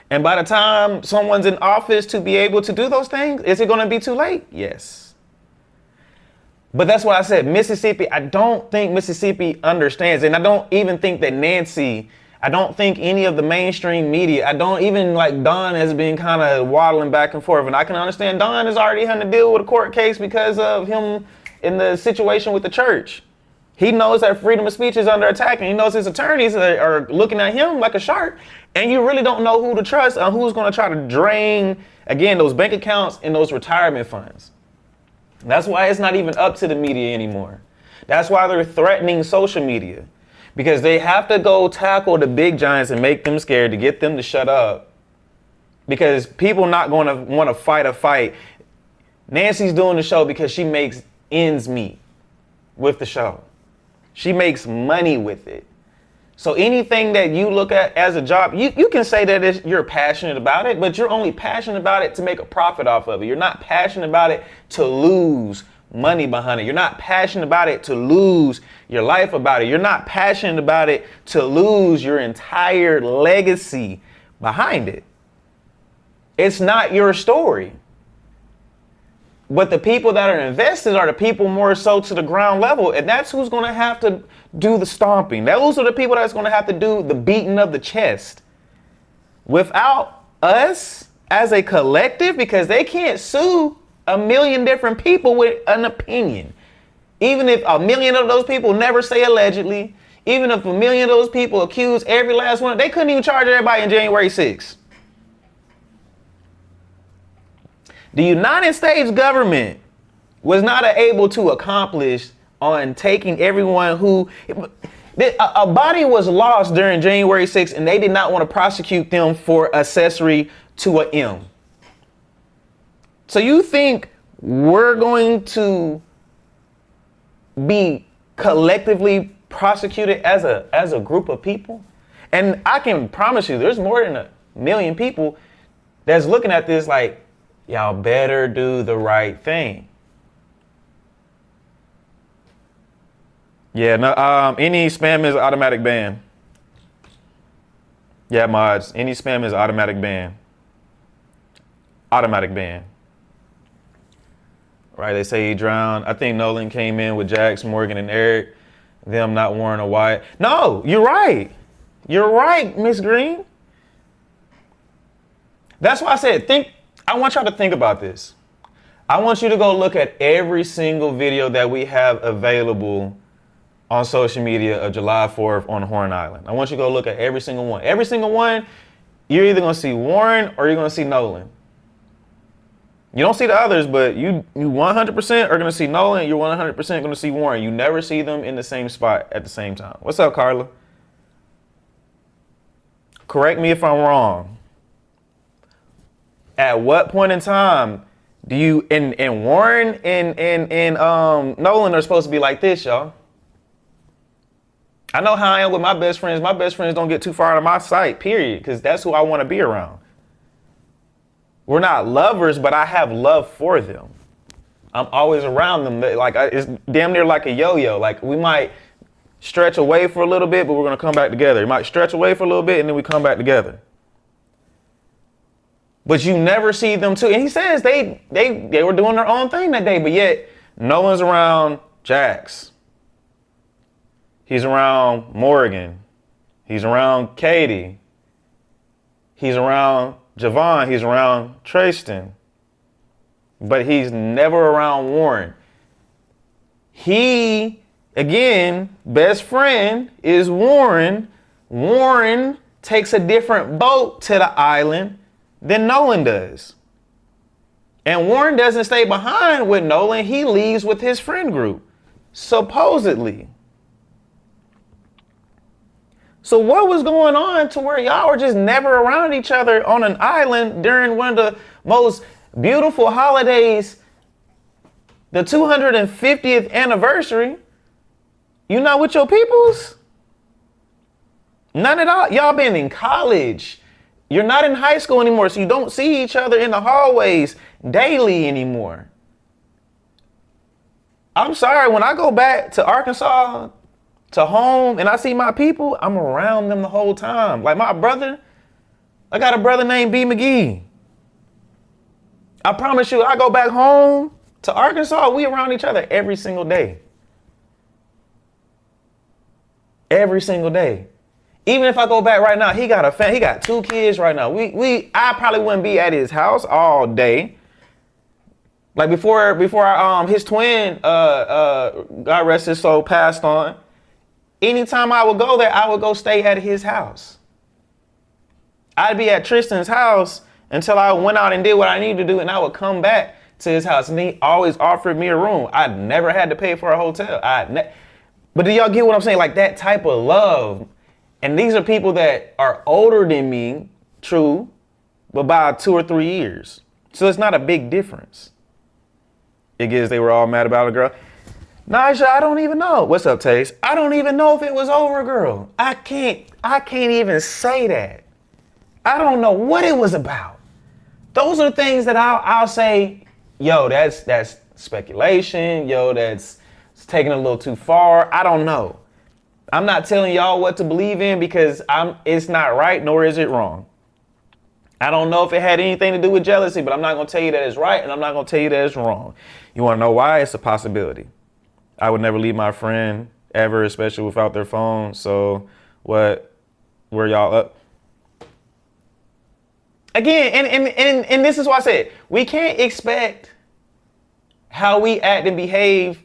And by the time someone's in office to be able to do those things, is it going to be too late? Yes. But that's why I said Mississippi, I don't think Mississippi understands. And I don't even think that Nancy, I don't think any of the mainstream media, I don't even like Don has been kind of waddling back and forth. And I can understand Don has already had to deal with a court case because of him in the situation with the church. He knows that freedom of speech is under attack, and he knows his attorneys are looking at him like a shark. And you really don't know who to trust and who's going to try to drain, again, those bank accounts and those retirement funds. That's why it's not even up to the media anymore. That's why they're threatening social media, because they have to go tackle the big giants and make them scared to get them to shut up. Because people not going to want to fight a fight. Nancy's doing the show because she makes ends meet with the show. She makes money with it. So anything that you look at as a job, you can say that you're passionate about it, but you're only passionate about it to make a profit off of it. You're not passionate about it to lose money behind it. You're not passionate about it to lose your life about it. You're not passionate about it to lose your entire legacy behind it. It's not your story. But the people that are invested are the people more so to the ground level. And that's who's going to have to do the stomping. Those are the people that's going to have to do the beating of the chest. Without us as a collective, because they can't sue a million different people with an opinion. Even if a million of those people never say allegedly, even if a million of those people accuse every last one, they couldn't even charge everybody in January 6th. The United States government was not able to accomplish on taking everyone who, a body was lost during January 6th and they did not want to prosecute them for accessory to an M. So you think we're going to be collectively prosecuted as a group of people? And I can promise you there's more than 1 million people that's looking at this like, y'all better do the right thing. Yeah, no, any spam is automatic ban. Yeah, mods, any spam is automatic ban. Automatic ban. Right, they say he drowned. I think Nolan came in with Jax, Morgan, and Eric. Them not Warren or Wyatt. No, you're right. You're right, Miss Green. That's why I said, I want y'all to think about this. I want you to go look at every single video that we have available on social media of July 4th on Horn Island. I want you to go look at every single one. Every single one, you're either going to see Warren or you're going to see Nolan. You don't see the others, but you 100% are going to see Nolan. You're 100% going to see Warren. You never see them in the same spot at the same time. What's up, Carla? Correct me if I'm wrong. At what point in time do you and Warren and Nolan are supposed to be like this, y'all? I know how I am with my best friends. My best friends don't get too far out of my sight, period, because that's who I want to be around. We're not lovers, but I have love for them. I'm always around them. Like it's damn near like a yo-yo. Like we might stretch away for a little bit, but we're gonna come back together. We might stretch away for a little bit, and then we come back together. But you never see them too. And he says they were doing their own thing that day, but yet no one's around Jax. He's around Morgan. He's around Katie. He's around Javon. He's around Tristan. But he's never around Warren. He, again, best friend is Warren. Warren takes a different boat to the island than Nolan does. And Warren doesn't stay behind with Nolan. He leaves with his friend group, supposedly. So what was going on to where y'all were just never around each other on an island during one of the most beautiful holidays, the 250th anniversary? You not with your peoples? None at all. Y'all been in college. You're not in high school anymore, so you don't see each other in the hallways daily anymore. I'm sorry, when I go back to Arkansas, to home, and I see my people, I'm around them the whole time. Like my brother, I got a brother named B. McGee. I promise you, I go back home to Arkansas, we around each other every single day. Every single day. Even if I go back right now, he got a family, he got 2 kids right now. I probably wouldn't be at his house all day. Like before his twin, God rest his soul, passed on. Anytime I would go there, I would go stay at his house. I'd be at Tristan's house until I went out and did what I needed to do, and I would come back to his house, and he always offered me a room. I never had to pay for a hotel. But do y'all get what I'm saying? Like that type of love. And these are people that are older than me, true, but by 2 or 3 years. So it's not a big difference. It gives they were all mad about a girl. Naja, I don't even know. What's up, Taste? I don't even know if it was over, girl. I can't even say that. I don't know what it was about. Those are things that I'll say, yo, that's speculation. Yo, that's taking a little too far. I don't know. I'm not telling y'all what to believe in because it's not right, nor is it wrong. I don't know if it had anything to do with jealousy, but I'm not going to tell you that it's right, and I'm not going to tell you that it's wrong. You want to know why? It's a possibility. I would never leave my friend ever, especially without their phone. So where y'all up? Again, and this is why I said, we can't expect how we act and behave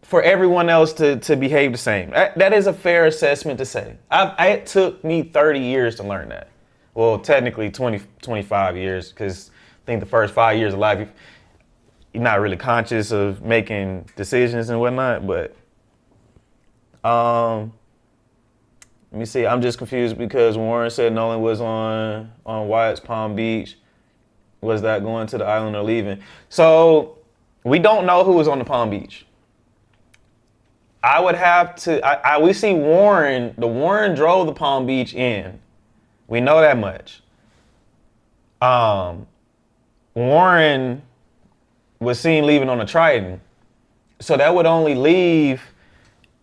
for everyone else to behave the same. That is a fair assessment to say. It took me 30 years to learn that. Well, technically 25 years, because I think the first 5 years of life, you're not really conscious of making decisions and whatnot, but let me see. I'm just confused because Warren said Nolan was on Wyatt's Palm Beach. Was that going to the island or leaving? So we don't know who was on the Palm Beach. I would have to, we see Warren drove the Palm Beach in. We know that much. Warren was seen leaving on a Triton. So that would only leave,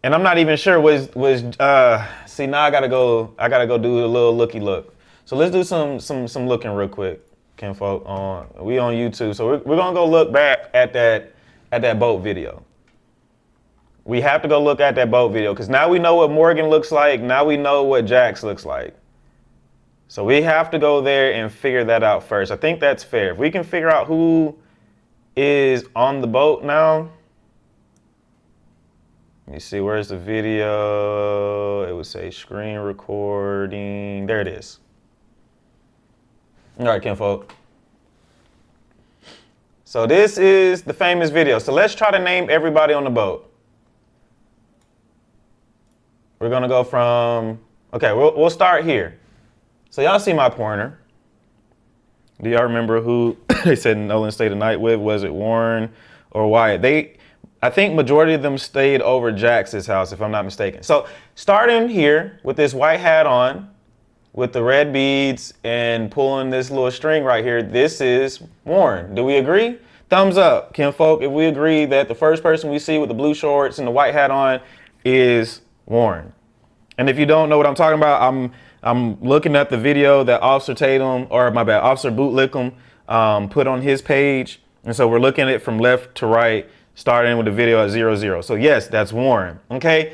and I'm not even sure see, now I gotta go do a little looky look. So let's do some looking real quick, kinfolk. We on YouTube. So we're gonna go look back at that boat video. We have to go look at that boat video because now we know what Morgan looks like. Now we know what Jax looks like. So we have to go there and figure that out first. I think that's fair. If we can figure out who is on the boat now. Let me see, where's the video? It would say screen recording. There it is. All right, kinfolk. So this is the famous video. So let's try to name everybody on the boat. We're gonna go from, okay, we'll start here. So y'all see my pointer. Do y'all remember who they said Nolan stayed the night with? Was it Warren or Wyatt? I think majority of them stayed over Jax's house, if I'm not mistaken. So starting here with this white hat on, with the red beads and pulling this little string right here, this is Warren. Do we agree? Thumbs up, kinfolk, if we agree that the first person we see with the blue shorts and the white hat on is Warren. And if you don't know what I'm talking about, I'm looking at the video that Officer Tatum, or my bad, Officer Bootlickum put on his page. And so we're looking at it from left to right, starting with the video at 00. So yes, that's Warren, okay?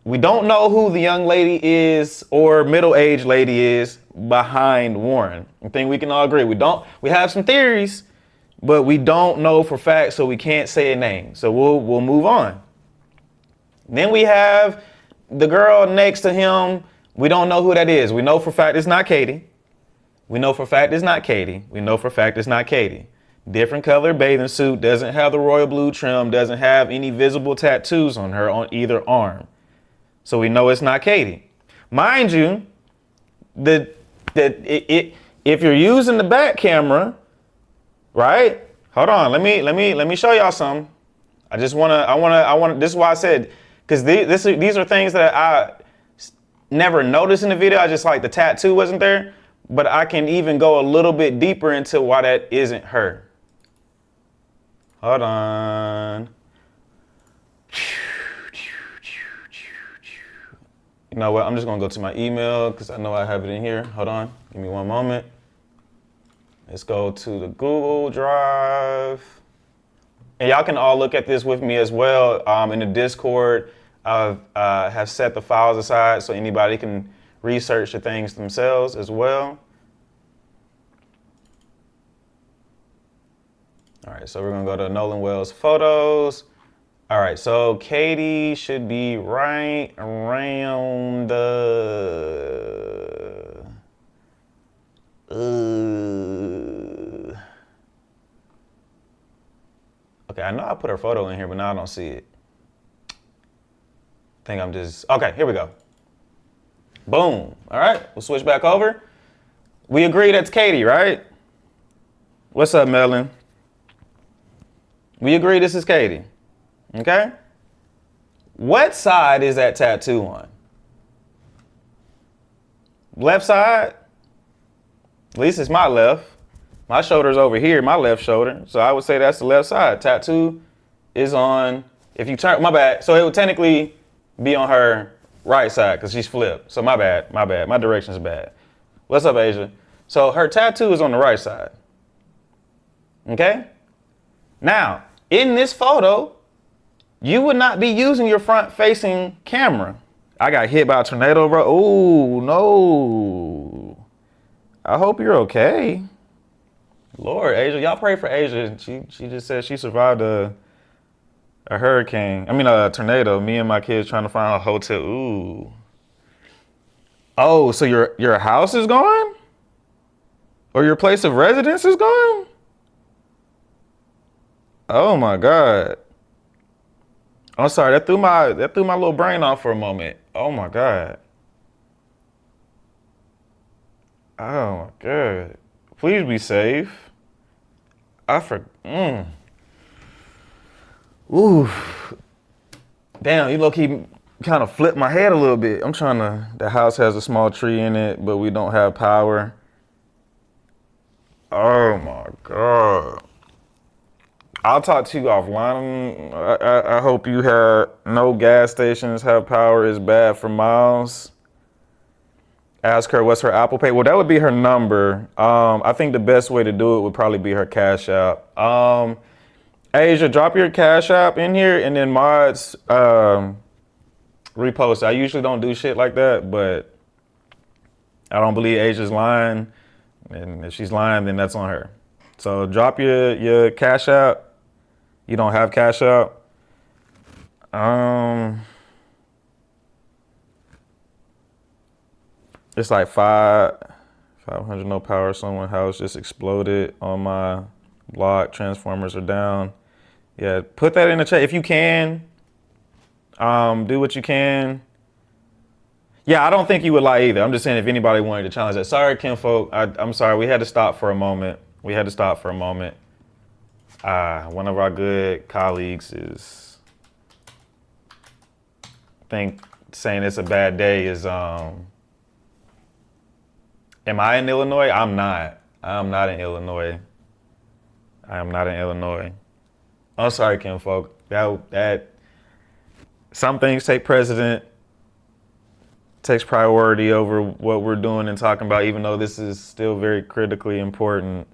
We don't know who the young lady is or middle-aged lady is behind Warren. I think we can all agree. We have some theories, but we don't know for fact, so we can't say a name. So we'll move on. Then we have the girl next to him. We don't know who that is. We know for a fact it's not Katie. We know for a fact it's not Katie. We know for a fact it's not Katie. Different color bathing suit, doesn't have the royal blue trim, doesn't have any visible tattoos on her on either arm. So we know it's not Katie. Mind you, if you're using the back camera, right? Hold on, let me show y'all something. I want. This is why I said, because these are things that I never noticed in the video. I just like the tattoo wasn't there, but I can even go a little bit deeper into why that isn't her. Hold on. You know what? I'm just gonna go to my email because I know I have it in here. Hold on, give me one moment. Let's go to the Google Drive. And y'all can all look at this with me as well. In the Discord, I have set the files aside so anybody can research the things themselves as well. All right, so we're gonna go to Nolan Wells photos. All right, so Katie should be right around okay, I know I put her photo in here, but now I don't see it. I think I'm just, okay, here we go. Boom, all right, we'll switch back over. We agree that's Katie, right? What's up, Melon? We agree this is Katie, okay? What side is that tattoo on? Left side? At least it's my left. My shoulder's over here, my left shoulder. So I would say that's the left side. Tattoo is on, if you turn, my bad. So it would technically be on her right side because she's flipped. So my bad. My direction's bad. What's up, Asia? So her tattoo is on the right side. Okay? Now, in this photo, you would not be using your front-facing camera. I got hit by a tornado, bro. Oh, no. I hope you're okay. Lord, Asia, y'all pray for Asia. She just said she survived a hurricane. I mean, a tornado. Me and my kids trying to find a hotel. Ooh. Oh, so your house is gone? Or your place of residence is gone? Oh my God. I'm sorry, that threw my little brain off for a moment. Oh my God. Oh my God. Please be safe. Ooh. Damn, you low-key kind of flipped my head a little bit. The house has a small tree in it, but we don't have power. Oh my God. I'll talk to you offline. I hope you have no gas stations have power is bad for miles. Ask her what's her Apple Pay. Well, that would be her number. I think the best way to do it would probably be her Cash App. Asia, drop your Cash App in here and then mods repost. I usually don't do shit like that, but I don't believe Asia's lying. And if she's lying, then that's on her. So drop your Cash App. You don't have Cash App. It's like 500 no power. Someone's house just exploded on my block. Transformers are down. Yeah, put that in the chat if you can. Do what you can. Yeah, I don't think you would lie either. I'm just saying if anybody wanted to challenge that. Sorry, kinfolk. I'm sorry. We had to stop for a moment. One of our good colleagues is think saying it's a bad day is am I in Illinois? I'm not. I'm not in Illinois. I am not in Illinois. I'm sorry, kinfolk. That some things take precedent, takes priority over what we're doing and talking about, even though this is still very critically important.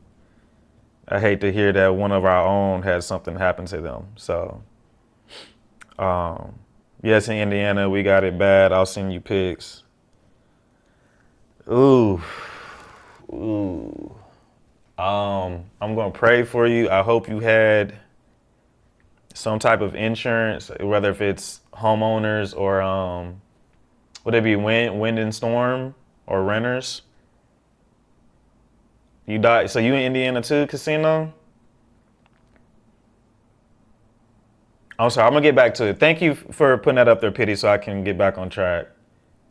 I hate to hear that one of our own had something happen to them. So, yes, in Indiana, we got it bad. I'll send you pics. Ooh. I'm gonna pray for you. I hope you had some type of insurance, whether if it's homeowners or would it be wind and storm or renters? You died. So you in Indiana too, Casino? I'm sorry. I'm gonna get back to it. Thank you for putting that up there, Pity, so I can get back on track.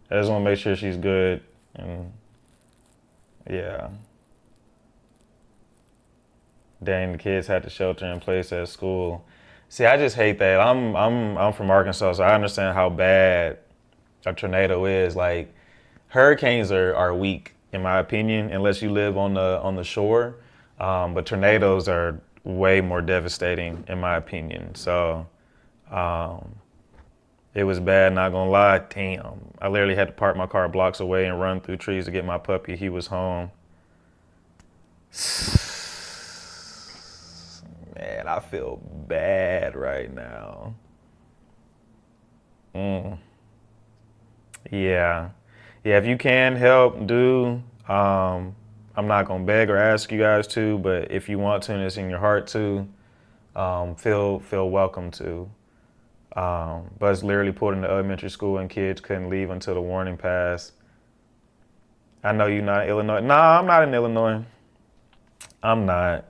I just want to make sure she's good. And yeah. Dang, the kids had to shelter in place at school. See, I just hate that. I'm from Arkansas, so I understand how bad a tornado is. Like, hurricanes are weak, in my opinion, unless you live on the shore. But tornadoes are way more devastating, in my opinion. So it was bad, not gonna lie. Damn, I literally had to park my car blocks away and run through trees to get my puppy. He was home. Man, I feel bad right now. Yeah. Yeah, if you can help, do. I'm not gonna beg or ask you guys to, but if you want to and it's in your heart to, feel welcome to. Bus literally pulled into elementary school and kids couldn't leave until the warning passed. I know you're not in Illinois. Nah, I'm not in Illinois. I'm not.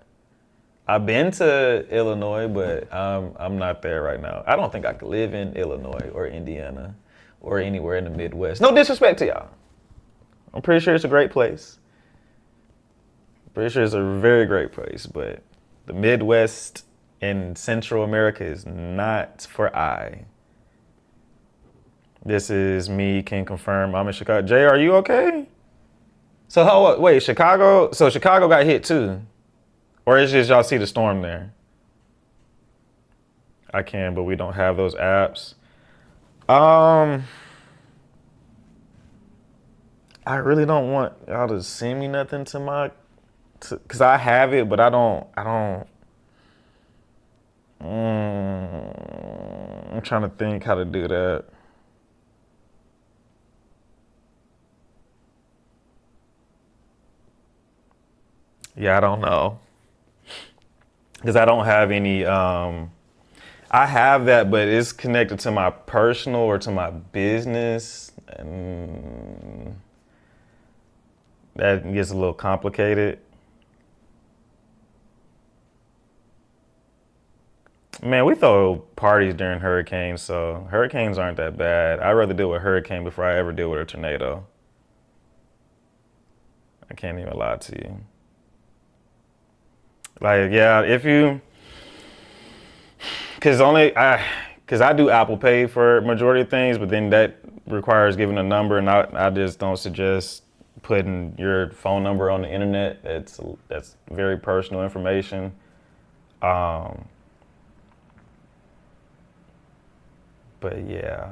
I've been to Illinois, but I'm not there right now. I don't think I could live in Illinois or Indiana or anywhere in the Midwest. No disrespect to y'all. I'm pretty sure it's a great place. Pretty sure it's a very great place, but the Midwest and Central America is not for I. This is me, can confirm. I'm in Chicago. Jay, are you okay? So wait, Chicago? So Chicago got hit too? Or it's just y'all see the storm there? I can, but we don't have those apps. I really don't want y'all to send me nothing to cause I have it, but I don't. I'm trying to think how to do that. Yeah, I don't know. Because I don't have any, I have that, but it's connected to my personal or to my business. And that gets a little complicated. Man, we throw parties during hurricanes, so hurricanes aren't that bad. I'd rather deal with a hurricane before I ever deal with a tornado. I can't even lie to you. Like, yeah, cause I do Apple Pay for majority of things, but then that requires giving a number, and I just don't suggest putting your phone number on the internet. That's very personal information. But yeah.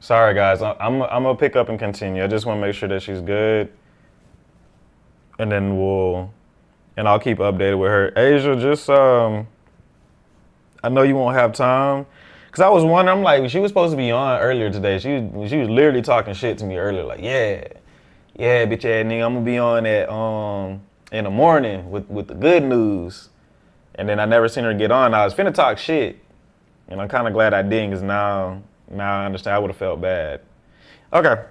Sorry guys, I'm gonna pick up and continue. I just want to make sure that she's good. And then I'll keep updated with her. Asia, just, I know you won't have time. Cause I was wondering, I'm like, she was supposed to be on earlier today. She was literally talking shit to me earlier, like, yeah, bitch ass nigga, I'm gonna be on at, in the morning with the good news. And then I never seen her get on. I was finna talk shit. And I'm kind of glad I didn't, cause now I understand. I would have felt bad. Okay.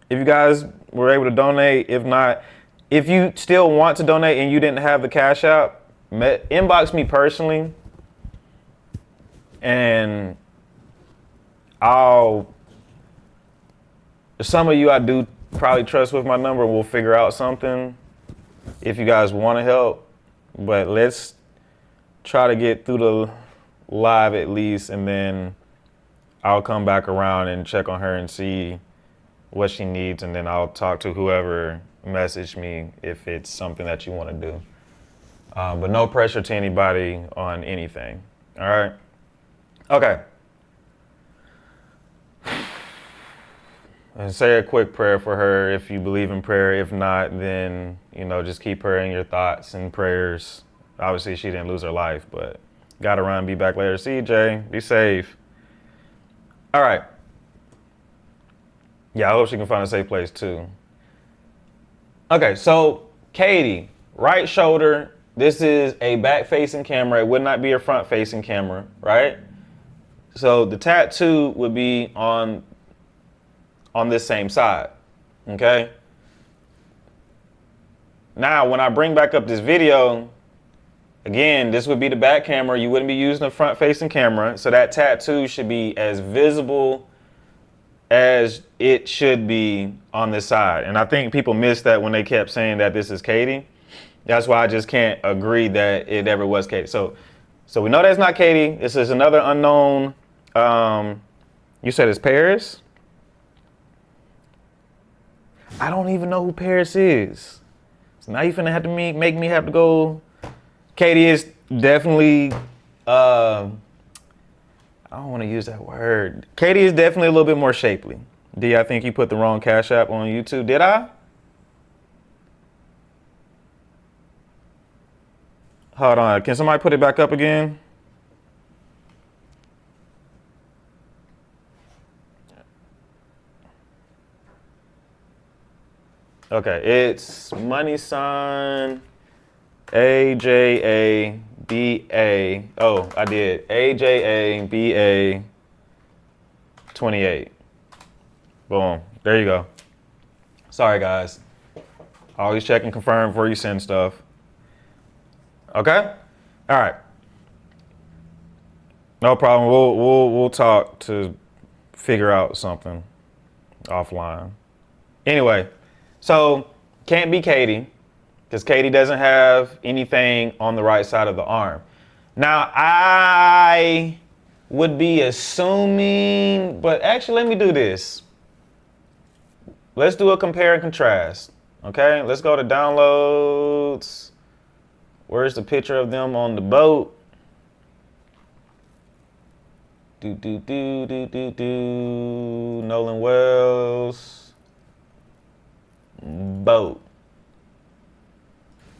If you guys were able to donate, if not, if you still want to donate and you didn't have the Cash App, inbox me personally. And some of you I do probably trust with my number. We'll figure out something if you guys want to help. But let's try to get through the live at least, and then I'll come back around and check on her and see what she needs, and then I'll talk to whoever messaged me if it's something that you want to do. But no pressure to anybody on anything. All right? Okay. And say a quick prayer for her if you believe in prayer. If not, then, just keep her in your thoughts and prayers. Obviously, she didn't lose her life, but gotta run, be back later. See you, Jay. Be safe. All right. Yeah, I hope she can find a safe place, too. Okay, so Katie, right shoulder. This is a back-facing camera. It would not be a front-facing camera, right? So the tattoo would be on this same side, okay? Now, when I bring back up this video, again, this would be the back camera. You wouldn't be using a front-facing camera, so that tattoo should be as visible as it should be on this side. And I think people missed that when they kept saying that this is Katie. That's why I just can't agree that it ever was Katie. So we know that's not Katie. This is another unknown. You said it's Paris? I don't even know who Paris is. So now you're finna have to make me have to go. Katie is definitely, I don't want to use that word. Katie is definitely a little bit more shapely. D, I think you put the wrong Cash App on YouTube. Did I? Hold on. Can somebody put it back up again? Okay, it's money sign AJABA. Oh, I did. AJABA 28. Boom. There you go. Sorry, guys. Always check and confirm before you send stuff. Okay? All right. No problem. We'll talk to figure out something offline. Anyway, so can't be Katie because Katie doesn't have anything on the right side of the arm. Now, I would be assuming, but actually let me do this. Let's do a compare and contrast. Okay, let's go to downloads. Where's the picture of them on the boat? Nolan Wells. Boat.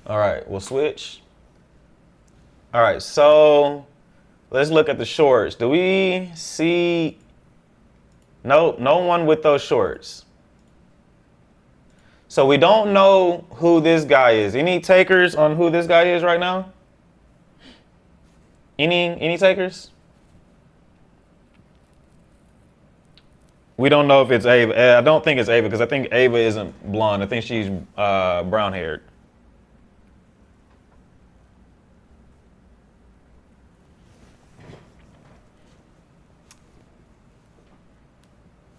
All right, we'll switch. All right, so let's look at the shorts. Do we see? No one with those shorts. So we don't know who this guy is. Any takers on who this guy is right now? Any takers? We don't know if it's Ava. I don't think it's Ava because I think Ava isn't blonde. I think she's brown haired.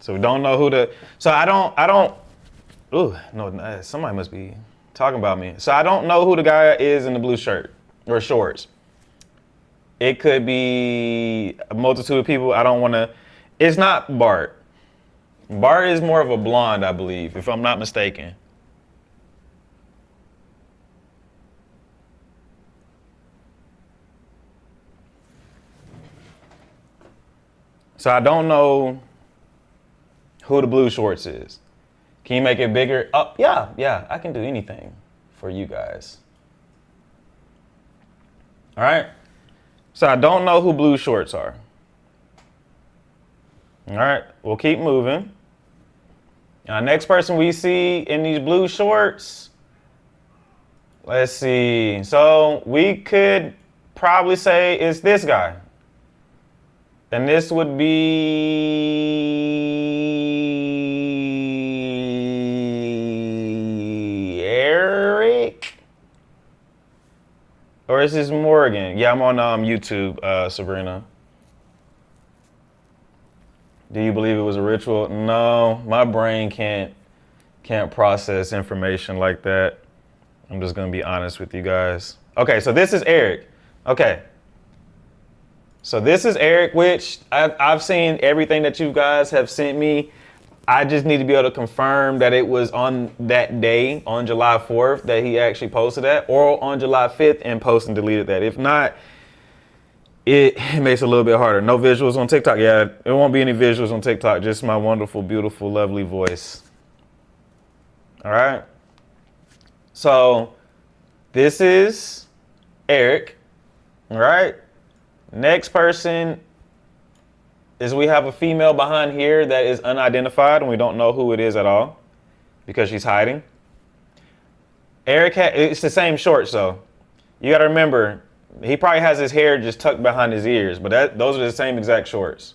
So we don't know who the. So I don't. Ooh, no, somebody must be talking about me. So I don't know who the guy is in the blue shirt or shorts. It could be a multitude of people. I don't want to. It's not Bart. Bart is more of a blonde, I believe, if I'm not mistaken. So I don't know who the blue shorts is. Can you make it bigger? Oh, yeah, I can do anything for you guys. All right. So I don't know who blue shorts are. All right, we'll keep moving. Next person we see in these blue shorts, let's see. So we could probably say it's this guy. And this would be Eric? Or is this Morgan? Yeah, I'm on YouTube, Sabrina. Do you believe it was a ritual? No, my brain can't process information like that. I'm just gonna be honest with you guys. Okay, so this is Eric. Okay. So this is Eric, which I've seen everything that you guys have sent me. I just need to be able to confirm that it was on that day, on July 4th, that he actually posted that, or on July 5th and posted and deleted that. If not, it makes it a little bit harder. No visuals on TikTok. Yeah, there won't be any visuals on TikTok, just my wonderful, beautiful, lovely voice. All right. So this is Eric. All right. Next person is we have a female behind here that is unidentified and we don't know who it is at all because she's hiding. Eric, it's the same shorts though. You got to remember, he probably has his hair just tucked behind his ears, but those are the same exact shorts.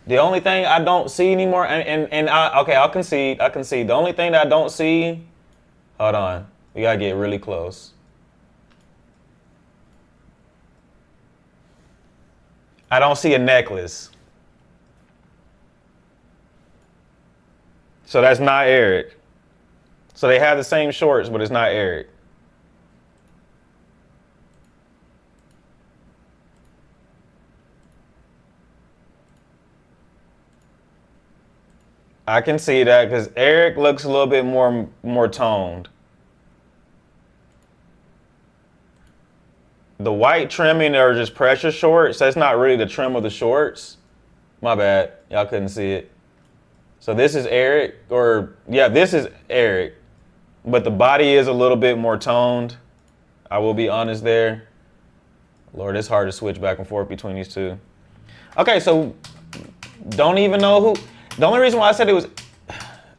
The only thing I don't see anymore, okay, I'll concede. The only thing that I don't see, hold on, we got to get really close. I don't see a necklace. So that's not Eric. So they have the same shorts, but it's not Eric. I can see that because Eric looks a little bit more toned. The white trimming are just pressure shorts. That's not really the trim of the shorts. My bad. Y'all couldn't see it. So this is Eric, this is Eric. But the body is a little bit more toned. I will be honest there. Lord, it's hard to switch back and forth between these two. Okay, so don't even know who. The only reason why I said it was,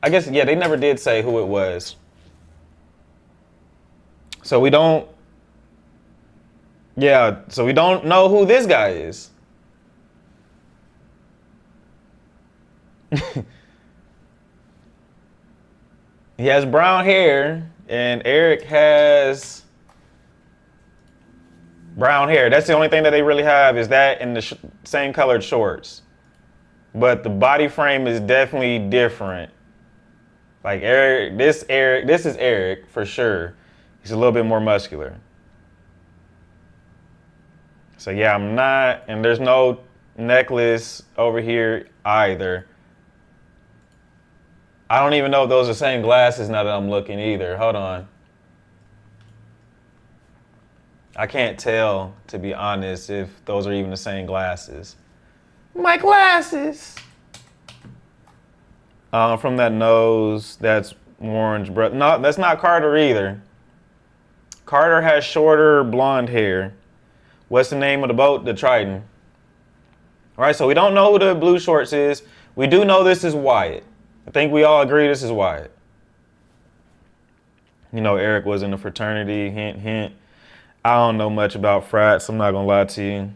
I guess, yeah, they never did say who it was. So we don't know who this guy is. He has brown hair, and Eric has brown hair. That's the only thing that they really have is that and the same colored shorts. But the body frame is definitely different. Like this is Eric for sure. He's a little bit more muscular. So yeah, I'm not, and there's no necklace over here either. I don't even know if those are the same glasses now that I'm looking either. Hold on. I can't tell, to be honest, if those are even the same glasses. My glasses! From that nose, that's orange. No, that's not Carter either. Carter has shorter blonde hair. What's the name of the boat? The Triton. All right, so we don't know who the blue shorts is. We do know this is Wyatt. I think we all agree this is Wyatt. You know, Eric was in a fraternity, hint, hint. I don't know much about frats, I'm not gonna lie to you.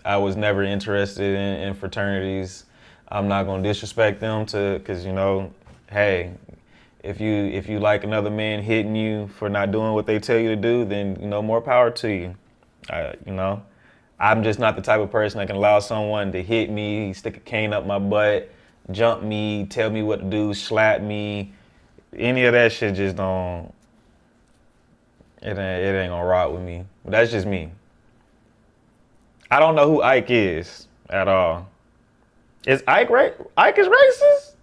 I was never interested in fraternities. I'm not gonna disrespect them cause you know, hey, if you like another man hitting you for not doing what they tell you to do, then, you know, more power to you. You know, I'm just not the type of person that can allow someone to hit me, stick a cane up my butt, jump me, tell me what to do, slap me. Any of that shit just don't, it ain't gonna rock with me. But that's just me. I don't know who Ike is at all. Is Ike is racist?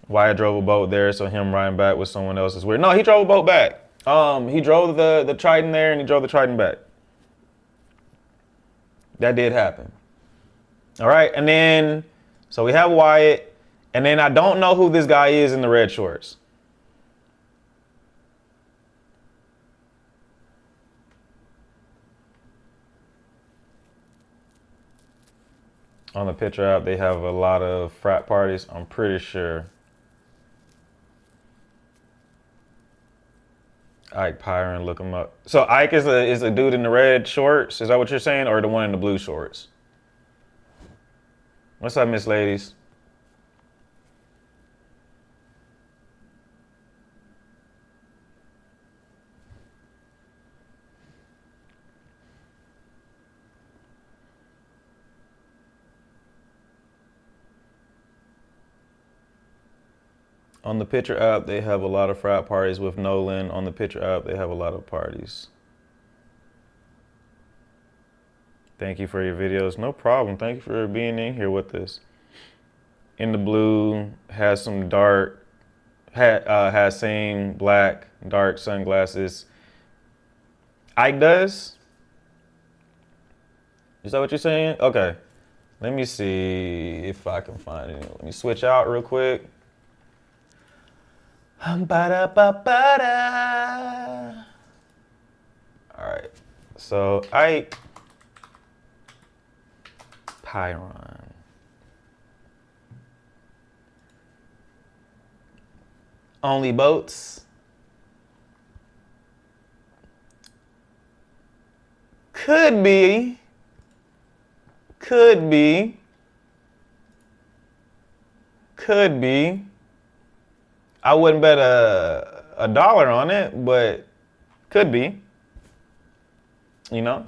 Wyatt drove a boat there, so him riding back with someone else is weird. No, he drove a boat back. He drove the Triton there and he drove the Triton back. That did happen. All right, and then, so we have Wyatt, and then I don't know who this guy is in the red shorts. On the picture app, they have a lot of frat parties, I'm pretty sure. Ike Pyron, look him up. So Ike is a dude in the red shorts, is that what you're saying, or the one in the blue shorts? What's up, Miss Ladies? On the picture app, they have a lot of frat parties with Nolan. On the picture app, they have a lot of parties. Thank you for your videos. No problem. Thank you for being in here with us. In the Blue has some dark, has same black, dark sunglasses. Ike does? Is that what you're saying? Okay. Let me see if I can find it. Let me switch out real quick. Ba-da-ba-ba-da. All right. So Ike Pyron. Only boats. Could be. Could be. Could be. I wouldn't bet a dollar on it, but could be. You know?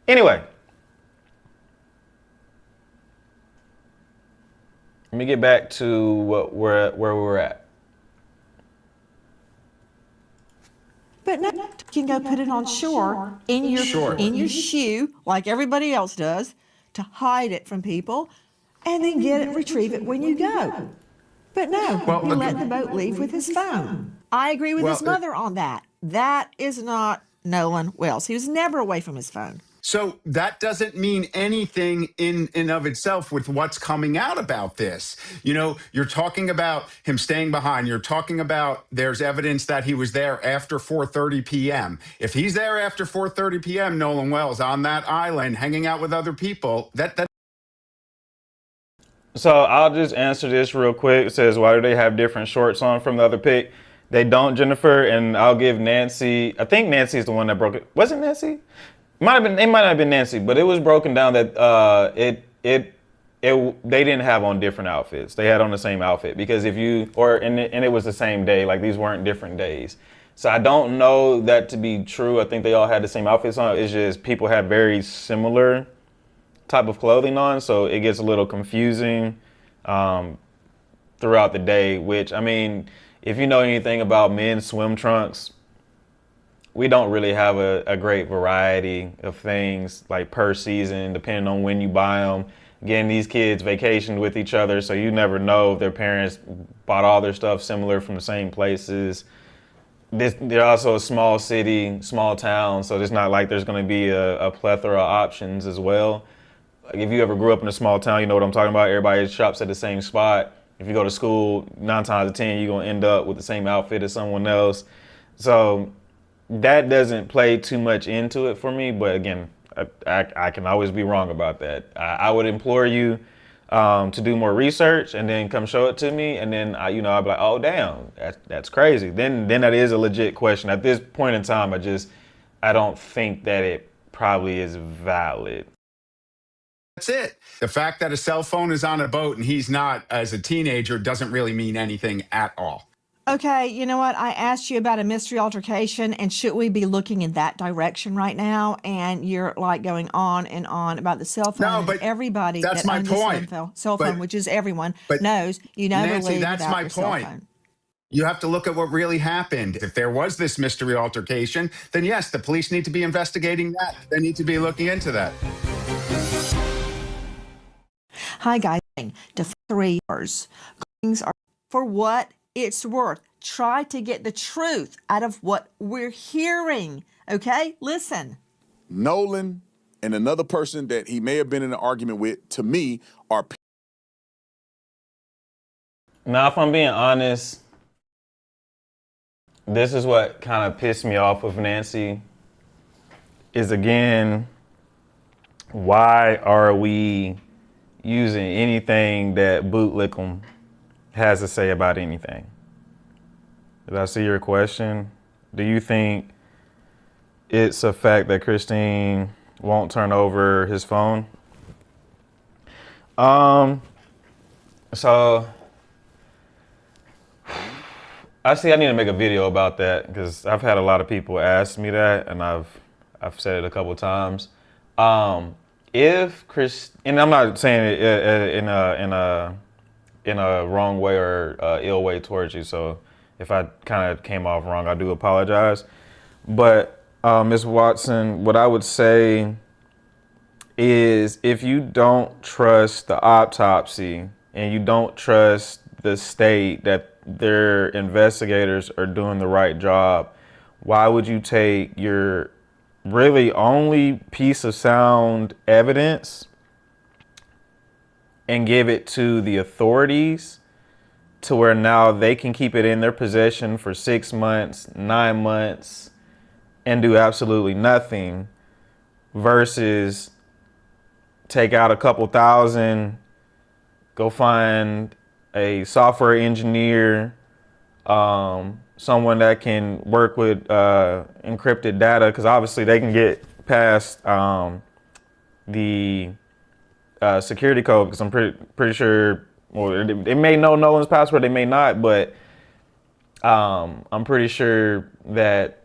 Anyway. Let me get back to where we're at. But no, you can go put it on shore in your shoe, like everybody else does, to hide it from people, and then retrieve it when you go. But no, he let the boat leave with his phone. I agree with his mother on that. That is not Nolan Wells. He was never away from his phone. So that doesn't mean anything in and of itself with what's coming out about this. You know, you're talking about him staying behind. You're talking about there's evidence that he was there after 4:30 p.m. If he's there after 4:30 p.m., Nolan Wells on that island hanging out with other people, that. So I'll just answer this real quick. It says, why do they have different shorts on from the other pic? They don't, Jennifer, and I'll give Nancy, I think Nancy is the one that broke it. Was it Nancy? It might not have been Nancy, but it was broken down that they didn't have on different outfits. They had on the same outfit because and it was the same day. Like these weren't different days. So I don't know that to be true. I think they all had the same outfits on. It's just people had very similar type of clothing on, so it gets a little confusing throughout the day. Which, I mean, if you know anything about men's swim trunks, we don't really have a great variety of things like per season, depending on when you buy them. Again, these kids vacationed with each other, so you never know if their parents bought all their stuff similar from the same places. They're also a small city, small town, so it's not like there's going to be a plethora of options as well. Like if you ever grew up in a small town, you know what I'm talking about. Everybody shops at the same spot. If you go to school, 9 times out of 10, you're going to end up with the same outfit as someone else. So that doesn't play too much into it for me. But again, I can always be wrong about that. I would implore you to do more research and then come show it to me. And then, I'll be like, oh, damn, that's crazy. Then that is a legit question. At this point in time, I don't think that it probably is valid. That's it. The fact that a cell phone is on a boat and he's not as a teenager doesn't really mean anything at all. Okay, you know what? I asked you about a mystery altercation, and should we be looking in that direction right now? And you're like going on and on about the cell phone. No, but everybody that's that my owns point. a cell phone, which is everyone, but knows you never Nancy, leave that's without my your cell point. phone. You have to look at what really happened. If there was this mystery altercation, then yes, the police need to be investigating that. They need to be looking into that. Hi, guys. To 3 years. Things are for what it's worth. Try to get the truth out of what we're hearing. Okay? Listen. Nolan and another person that he may have been in an argument with, to me, are. Now, if I'm being honest, this is what kind of pissed me off with Nancy. Is again, why are we using anything that Bootlickum has to say about anything? Did I see your question? Do you think it's a fact that Christine won't turn over his phone? So I need to make a video about that because I've had a lot of people ask me that, and I've said it a couple of times. And I'm not saying it in a wrong way or ill way towards you. So if I kind of came off wrong, I do apologize. But Ms. Watson, what I would say is if you don't trust the autopsy and you don't trust the state that their investigators are doing the right job, why would you take your really only piece of sound evidence and give it to the authorities to where now they can keep it in their possession for 6 months, 9 months, and do absolutely nothing, versus take out a couple thousand, go find a software engineer, someone that can work with encrypted data, because obviously they can get past the security code, because I'm pretty sure, well, they may know Nolan's password, they may not, but I'm pretty sure that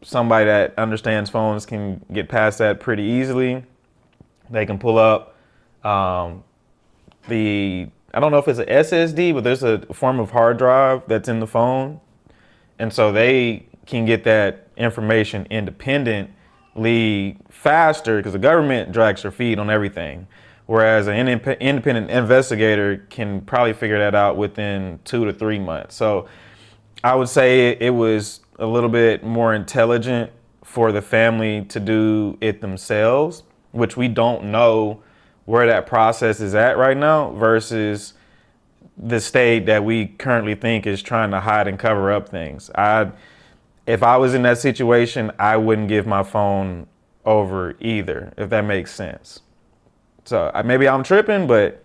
somebody that understands phones can get past that pretty easily. They can pull up I don't know if it's an SSD, but there's a form of hard drive that's in the phone. And so they can get that information independently faster, because the government drags their feet on everything. Whereas an independent investigator can probably figure that out within 2 to 3 months. So I would say it was a little bit more intelligent for the family to do it themselves, which we don't know where that process is at right now, versus the state that we currently think is trying to hide and cover up things. If I was in that situation, I wouldn't give my phone over either, if that makes sense. So maybe I'm tripping, but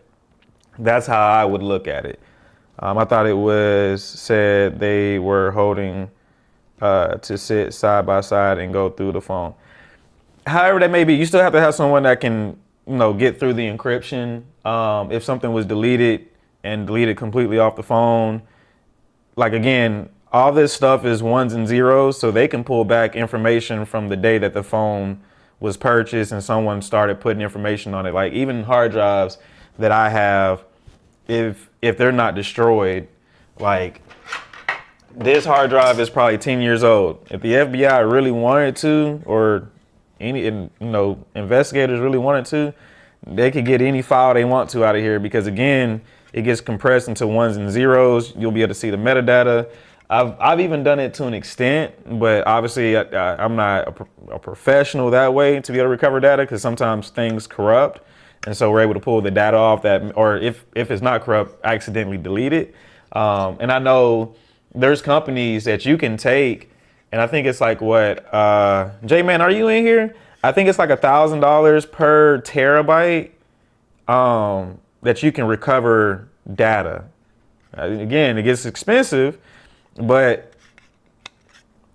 that's how I would look at it. I thought it was said they were holding to sit side by side and go through the phone. However that may be, you still have to have someone that can, get through the encryption. If something was deleted and deleted completely off the phone, like, again, all this stuff is ones and zeros, so they can pull back information from the day that the phone was purchased and someone started putting information on it. Like, even hard drives that I have, if they're not destroyed, like, this hard drive is probably 10 years old. If the FBI really wanted to, or any, investigators really wanted to, they could get any file they want to out of here, because, again, it gets compressed into ones and zeros. You'll be able to see the metadata. I've even done it to an extent, but obviously I'm not a professional that way to be able to recover data, because sometimes things corrupt. And so we're able to pull the data off that, or if it's not corrupt, accidentally delete it. And I know there's companies that you can take, and I think it's like what, J-Man, are you in here? I think it's like $1,000 per terabyte that you can recover data. Again, it gets expensive, but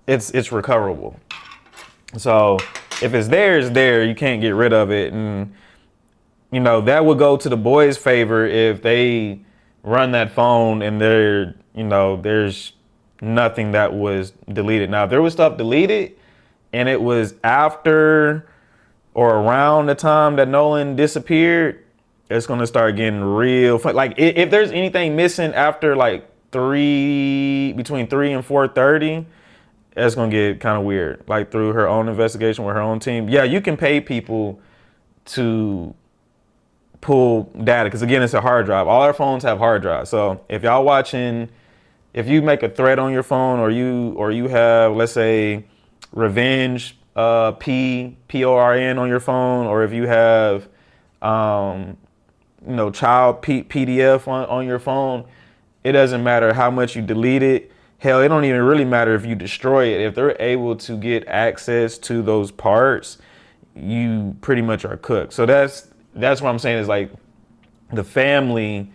it's recoverable. So if it's there, it's there. You can't get rid of it. And, that would go to the boys' favor if they run that phone and there's nothing that was deleted. Now, if there was stuff deleted and it was after or around the time that Nolan disappeared, it's going to start getting real fun. Like, if there's anything missing after like between 3 and 4:30, it's going to get kind of weird. Like, through her own investigation with her own team. Yeah, you can pay people to pull data, because, again, it's a hard drive. All our phones have hard drives. So if y'all watching, if you make a threat on your phone, or you have, let's say, revenge PORN on your phone, or if you have child PDF on your phone, it doesn't matter how much you delete it. Hell, it don't even really matter if you destroy it. If they're able to get access to those parts, you pretty much are cooked. So that's what I'm saying, is like, the family,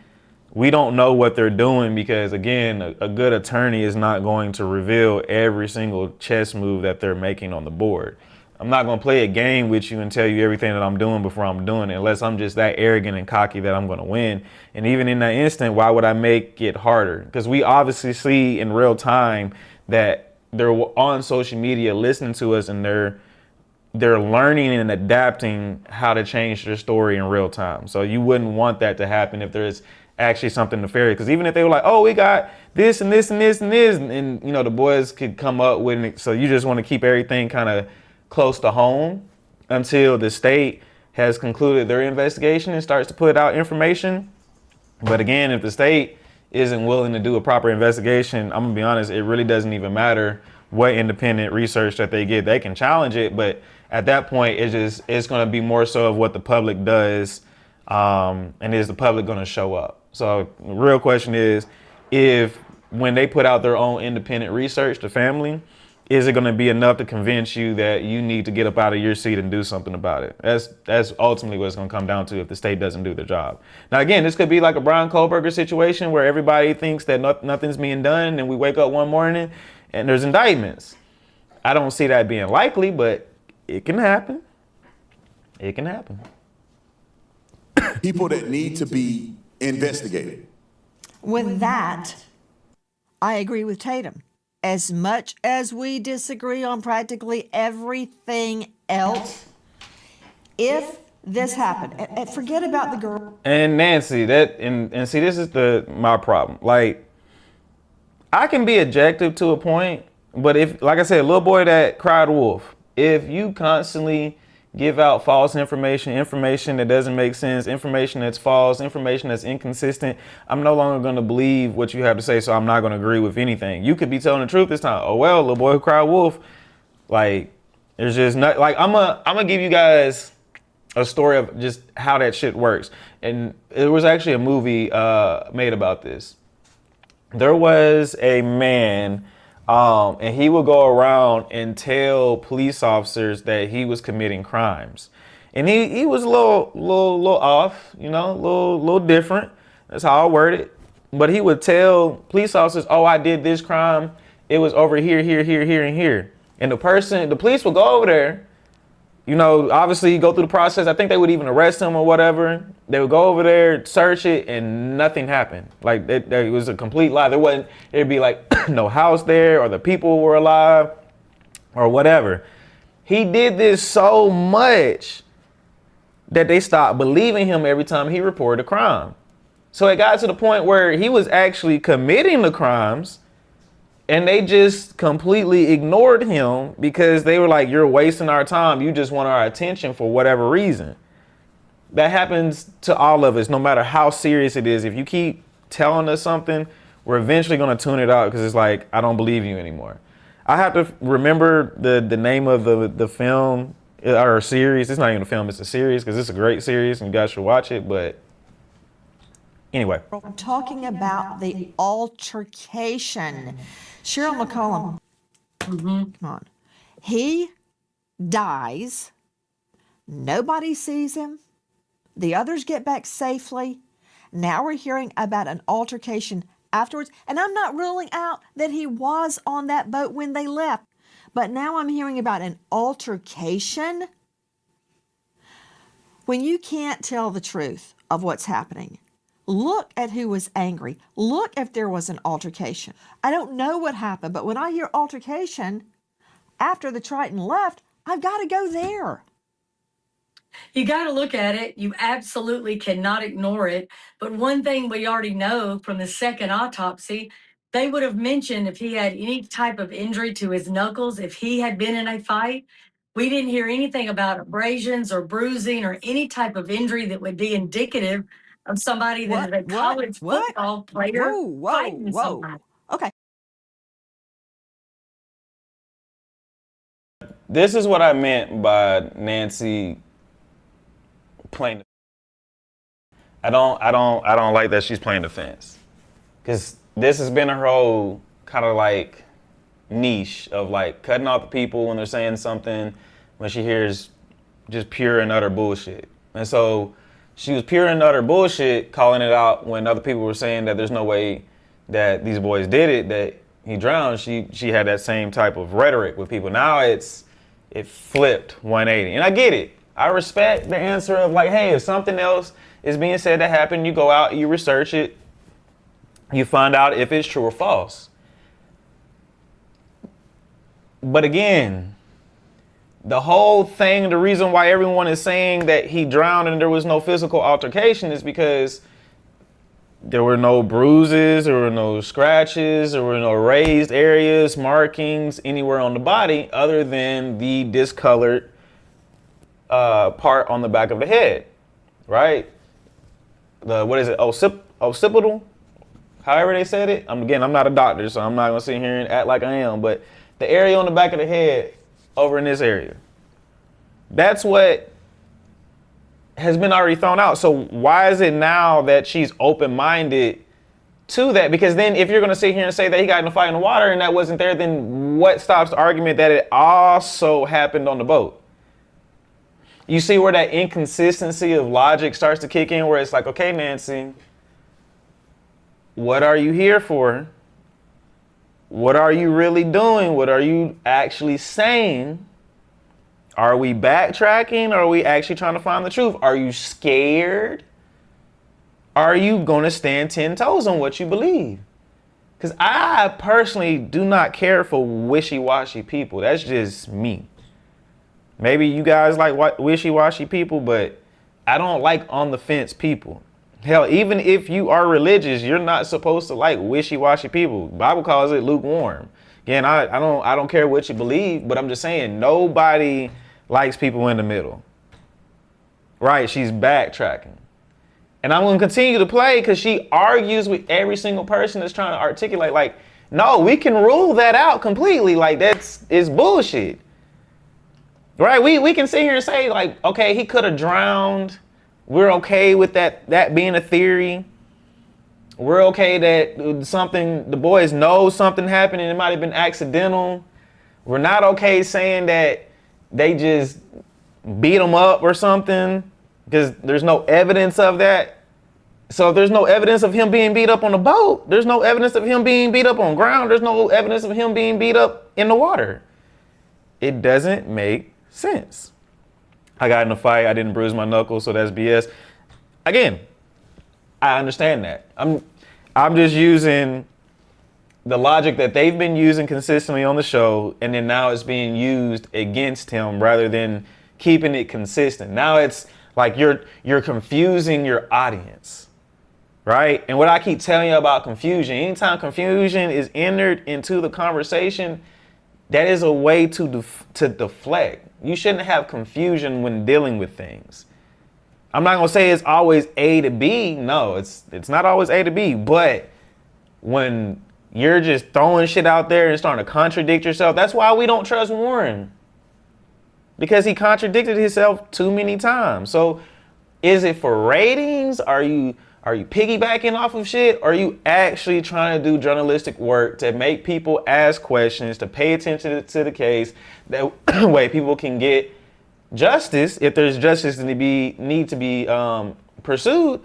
we don't know what they're doing, because, again, a good attorney is not going to reveal every single chess move that they're making on the board. I'm not going to play a game with you and tell you everything that I'm doing before I'm doing it, unless I'm just that arrogant and cocky that I'm going to win. And even in that instant, why would I make it harder? Because we obviously see in real time that they're on social media listening to us, and they're learning and adapting how to change their story in real time. So you wouldn't want that to happen if there's actually something nefarious. Because even if they were like, oh, we got this and this and this and this, and you know, the boys could come up with it. So you just want to keep everything kind of close to home until the state has concluded their investigation and starts to put out information. But again, if the state isn't willing to do a proper investigation, I'm gonna be honest, it really doesn't even matter what independent research that they get. They can challenge it, but at that point, it's gonna be more so of what the public does, and is the public gonna show up? So the real question is, if when they put out their own independent research, the family, is it going to be enough to convince you that you need to get up out of your seat and do something about it? That's ultimately what it's going to come down to if the state doesn't do their job. Now, again, this could be like a Brian Kohlberger situation where everybody thinks that nothing's being done, and we wake up one morning and there's indictments. I don't see that being likely, but it can happen. It can happen. People that need to be investigated. With that, I agree with Tatum. As much as we disagree on practically everything else, if this happened, and forget about the girl. And Nancy, and see, this is my problem. Like, I can be objective to a point, but if, like I said, a little boy that cried wolf, if you constantly give out false information that doesn't make sense, information that's false, information that's inconsistent, I'm no longer going to believe what you have to say, so I'm not going to agree with anything. You could be telling the truth this time. Oh, well, little boy who cried wolf. Like, there's just not, like, I'm gonna give you guys a story of just how that shit works. And there was actually a movie made about this. There was a man, and he would go around and tell police officers that he was committing crimes. And he was a little off, you know, a little different. That's how I word it. But he would tell police officers, oh, I did this crime. It was over here, here, here, here, and here. And the police would go over there, you know, obviously go through the process. I think they would even arrest him or whatever. They would go over there, search it, and nothing happened. Like, it was a complete lie. There'd be like no house there, or the people were alive, or whatever. He did this so much that they stopped believing him every time he reported a crime. So it got to the point where he was actually committing the crimes, and they just completely ignored him because they were like, you're wasting our time. You just want our attention for whatever reason. That happens to all of us, no matter how serious it is. If you keep telling us something, we're eventually going to tune it out because it's like, I don't believe you anymore. I have to remember the name of the film or series. It's not even a film, it's a series, because it's a great series and you guys should watch it. But anyway. I'm talking about the altercation. Cheryl McCollum, come on. He dies. Nobody sees him. The others get back safely. Now we're hearing about an altercation afterwards. And I'm not ruling out that he was on that boat when they left. But now I'm hearing about an altercation. When you can't tell the truth of what's happening, look at who was angry. Look if there was an altercation. I don't know what happened, but when I hear altercation after the Triton left, I've got to go there. You got to look at it. You absolutely cannot ignore it. But one thing we already know from the second autopsy, they would have mentioned if he had any type of injury to his knuckles, if he had been in a fight. We didn't hear anything about abrasions or bruising or any type of injury that would be indicative of somebody that is a college football player fighting somebody. Okay. This is what I meant by Nancy playing. I don't like that she's playing defense, because this has been her whole kind of like niche of like cutting off the people when they're saying something when she hears just pure and utter bullshit. And so she was pure and utter bullshit calling it out when other people were saying that there's no way that these boys did it, that he drowned. She had that same type of rhetoric with people. Now it flipped 180. And I get it. I respect the answer of like, hey, if something else is being said that happened, you go out, you research it, you find out if it's true or false. But again, the whole thing, the reason why everyone is saying that he drowned and there was no physical altercation is because There were no bruises, there were no scratches, there were no raised areas, markings anywhere on the body other than the discolored part on the back of the head, right? What is it? Occipital? However they said it. I'm not a doctor, so I'm not gonna sit here and act like I am, but the area on the back of the head over in this area. That's what has been already thrown out. So why is it now that she's open-minded to that? Because then if you're going to sit here and say that he got in a fight in the water and that wasn't there, then what stops the argument that it also happened on the boat? You see where that inconsistency of logic starts to kick in, where it's like, okay, Nancy, what are you here for? What are you really doing? What are you actually saying? Are we backtracking? Or are we actually trying to find the truth? Are you scared? Are you going to stand 10 toes on what you believe? Because I personally do not care for wishy-washy people. That's just me. Maybe you guys like wishy-washy people, but I don't like on-the-fence people. Hell, even if you are religious, you're not supposed to like wishy-washy people. The Bible calls it lukewarm. Again, I don't care what you believe, but I'm just saying nobody likes people in the middle. Right? She's backtracking. And I'm going to continue to play because she argues with every single person that's trying to articulate, like, no, we can rule that out completely. Like, it's bullshit. Right? We can sit here and say, like, okay, he could have drowned. We're okay with that being a theory. We're okay that the boys know something happened and it might have been accidental. We're not okay saying that they just beat him up or something because there's no evidence of that. So if there's no evidence of him being beat up on the boat, there's no evidence of him being beat up on ground. There's no evidence of him being beat up in the water. It doesn't make sense. I got in a fight. I didn't bruise my knuckles, so that's BS. Again, I understand that. I'm just using the logic that they've been using consistently on the show, and then now it's being used against him rather than keeping it consistent. Now it's like you're confusing your audience, right? And what I keep telling you about confusion, anytime confusion is entered into the conversation, that is a way to deflect. You shouldn't have confusion when dealing with things. I'm not gonna say it's always A to B. No, it's not always A to B. But when you're just throwing shit out there and starting to contradict yourself, that's why we don't trust Warren. Because he contradicted himself too many times. So is it for ratings? Are you piggybacking off of shit? Or are you actually trying to do journalistic work to make people ask questions, to pay attention to the case? That way people can get justice, if there's justice to need to be pursued.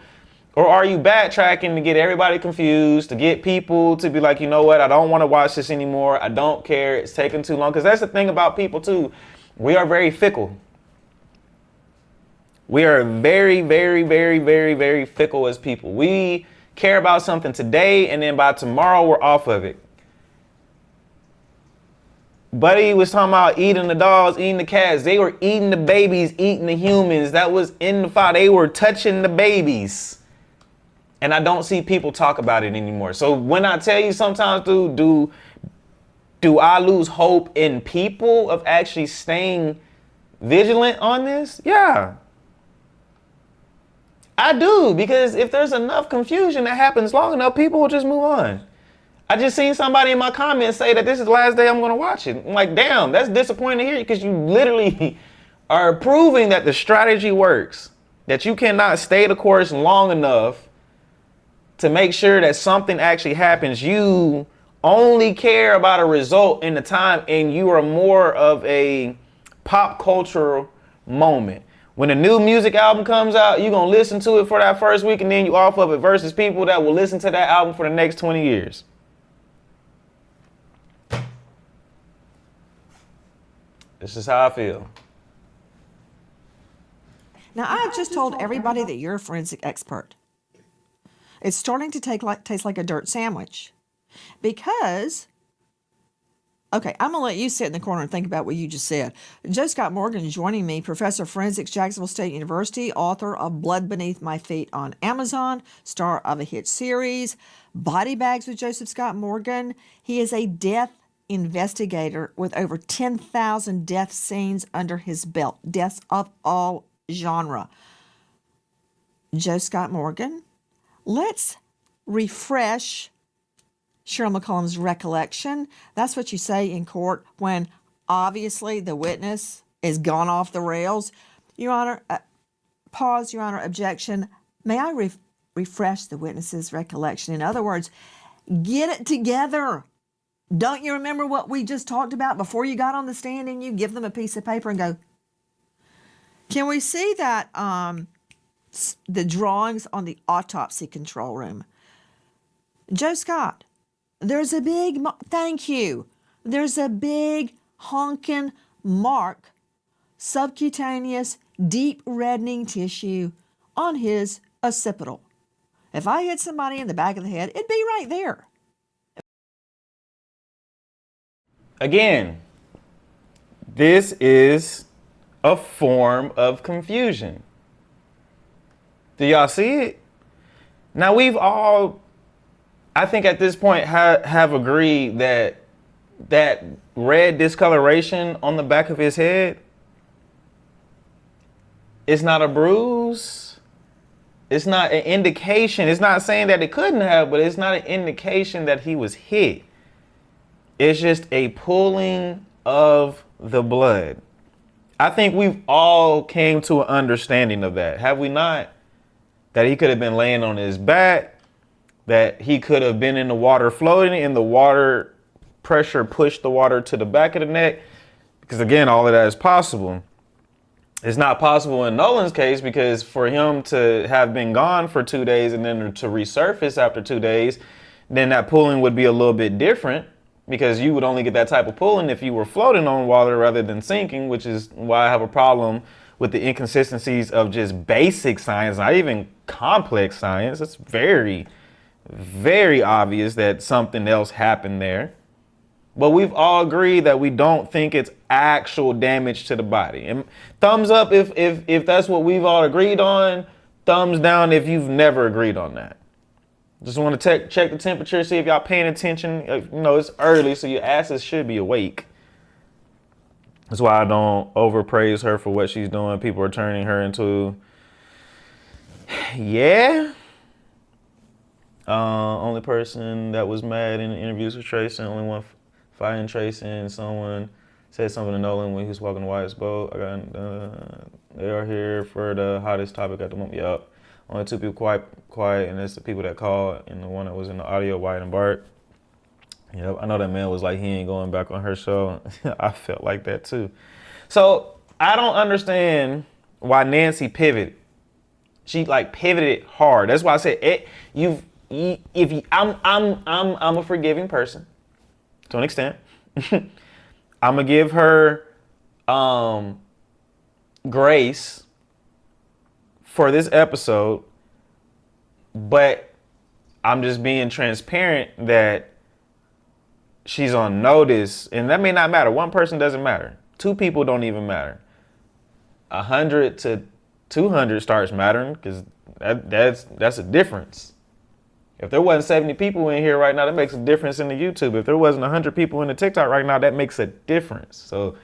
Or are you backtracking to get everybody confused, to get people to be like, you know what, I don't want to watch this anymore. I don't care. It's taking too long. Because that's the thing about people too. We are very fickle. We are very, very, very, very, very fickle as people. We care about something today, and then by tomorrow we're off of it. Buddy was talking about eating the dogs, eating the cats. They were eating the babies, eating the humans. That was in the file. They were touching the babies. And I don't see people talk about it anymore. So when I tell you sometimes, do I lose hope in people of actually staying vigilant on this? Yeah. I do, because if there's enough confusion that happens long enough, people will just move on. I just seen somebody in my comments say that this is the last day I'm going to watch it. I'm like, damn, that's disappointing to hear, because you literally are proving that the strategy works, that you cannot stay the course long enough to make sure that something actually happens. You only care about a result in the time, and you are more of a pop cultural moment. When a new music album comes out, you're going to listen to it for that first week and then you off of it, versus people that will listen to that album for the next 20 years. This is how I feel. Now, I've just told everybody that you're a forensic expert. It's starting to taste like a dirt sandwich, because Okay, I'm going to let you sit in the corner and think about what you just said. Joe Scott Morgan is joining me, professor of forensics, Jacksonville State University, author of Blood Beneath My Feet on Amazon, star of a hit series, Body Bags with Joseph Scott Morgan. He is a death investigator with over 10,000 death scenes under his belt, deaths of all genre. Joe Scott Morgan, let's refresh Cheryl McCollum's recollection. That's what you say in court when obviously the witness is gone off the rails. Your Honor, pause, Your Honor, objection. May I refresh the witness's recollection? In other words, get it together. Don't you remember what we just talked about before you got on the stand, and you give them a piece of paper and go, can we see that the drawings on the autopsy control room? Joe Scott, there's a big, thank you. There's a big honking mark, subcutaneous, deep reddening tissue on his occipital. If I hit somebody in the back of the head, it'd be right there. Again, this is a form of confusion. Do y'all see it? Now we've all, I think at this point have agreed that that red discoloration on the back of his head is not a bruise. It's not an indication. It's not saying that it couldn't have, but it's not an indication that he was hit. It's just a pulling of the blood. I think we've all came to an understanding of that, have we not? That he could have been laying on his back, that he could have been in the water floating, and the water pressure pushed the water to the back of the neck. Because again, all of that is possible. It's not possible in Nolan's case because for him to have been gone for 2 days and then to resurface after 2 days, then that pulling would be a little bit different because you would only get that type of pulling if you were floating on water rather than sinking, which is why I have a problem with the inconsistencies of just basic science, not even complex science. It's very, very obvious that something else happened there. But we've all agreed that we don't think it's actual damage to the body. And thumbs up if that's what we've all agreed on. Thumbs down if you've never agreed on that. Just want to check the temperature, see if y'all paying attention. You know, it's early, so your asses should be awake. That's why I don't overpraise her for what she's doing. People are turning her into, yeah. Only person that was mad in the interviews with Tracy, only one fighting Tracy, and someone said something to Nolan when he was walking the Wyatt's boat. They are here for the hottest topic at the moment. Yup. Only two people quiet, and it's the people that called, and the one that was in the audio, Wyatt and Bart. Yep, I know that man was like, he ain't going back on her show. I felt like that too. So I don't understand why Nancy pivoted. She like pivoted hard. That's why I said I'm a forgiving person to an extent. I'm gonna give her grace for this episode, but I'm just being transparent that she's on notice, and that may not matter. One person doesn't matter. Two people don't even matter. 100 to 200 starts mattering because that's a difference. If there wasn't 70 people in here right now, that makes a difference in the YouTube. If there wasn't 100 people in the TikTok right now, that makes a difference. So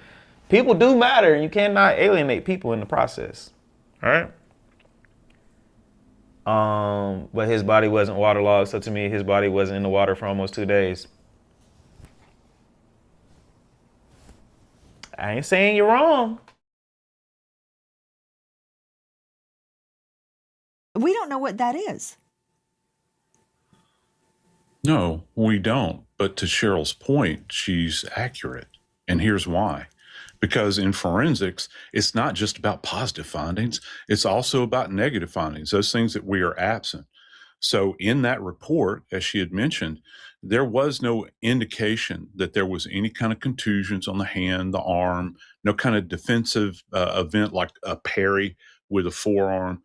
people do matter, and you cannot alienate people in the process. All right. But his body wasn't waterlogged, so to me, his body wasn't in the water for almost 2 days. I ain't saying you're wrong. We don't know what that is. No, we don't. But to Cheryl's point, she's accurate. And here's why. Because in forensics, it's not just about positive findings. It's also about negative findings, those things that we are absent. So in that report, as she had mentioned, there was no indication that there was any kind of contusions on the hand, the arm, no kind of defensive event like a parry with a forearm,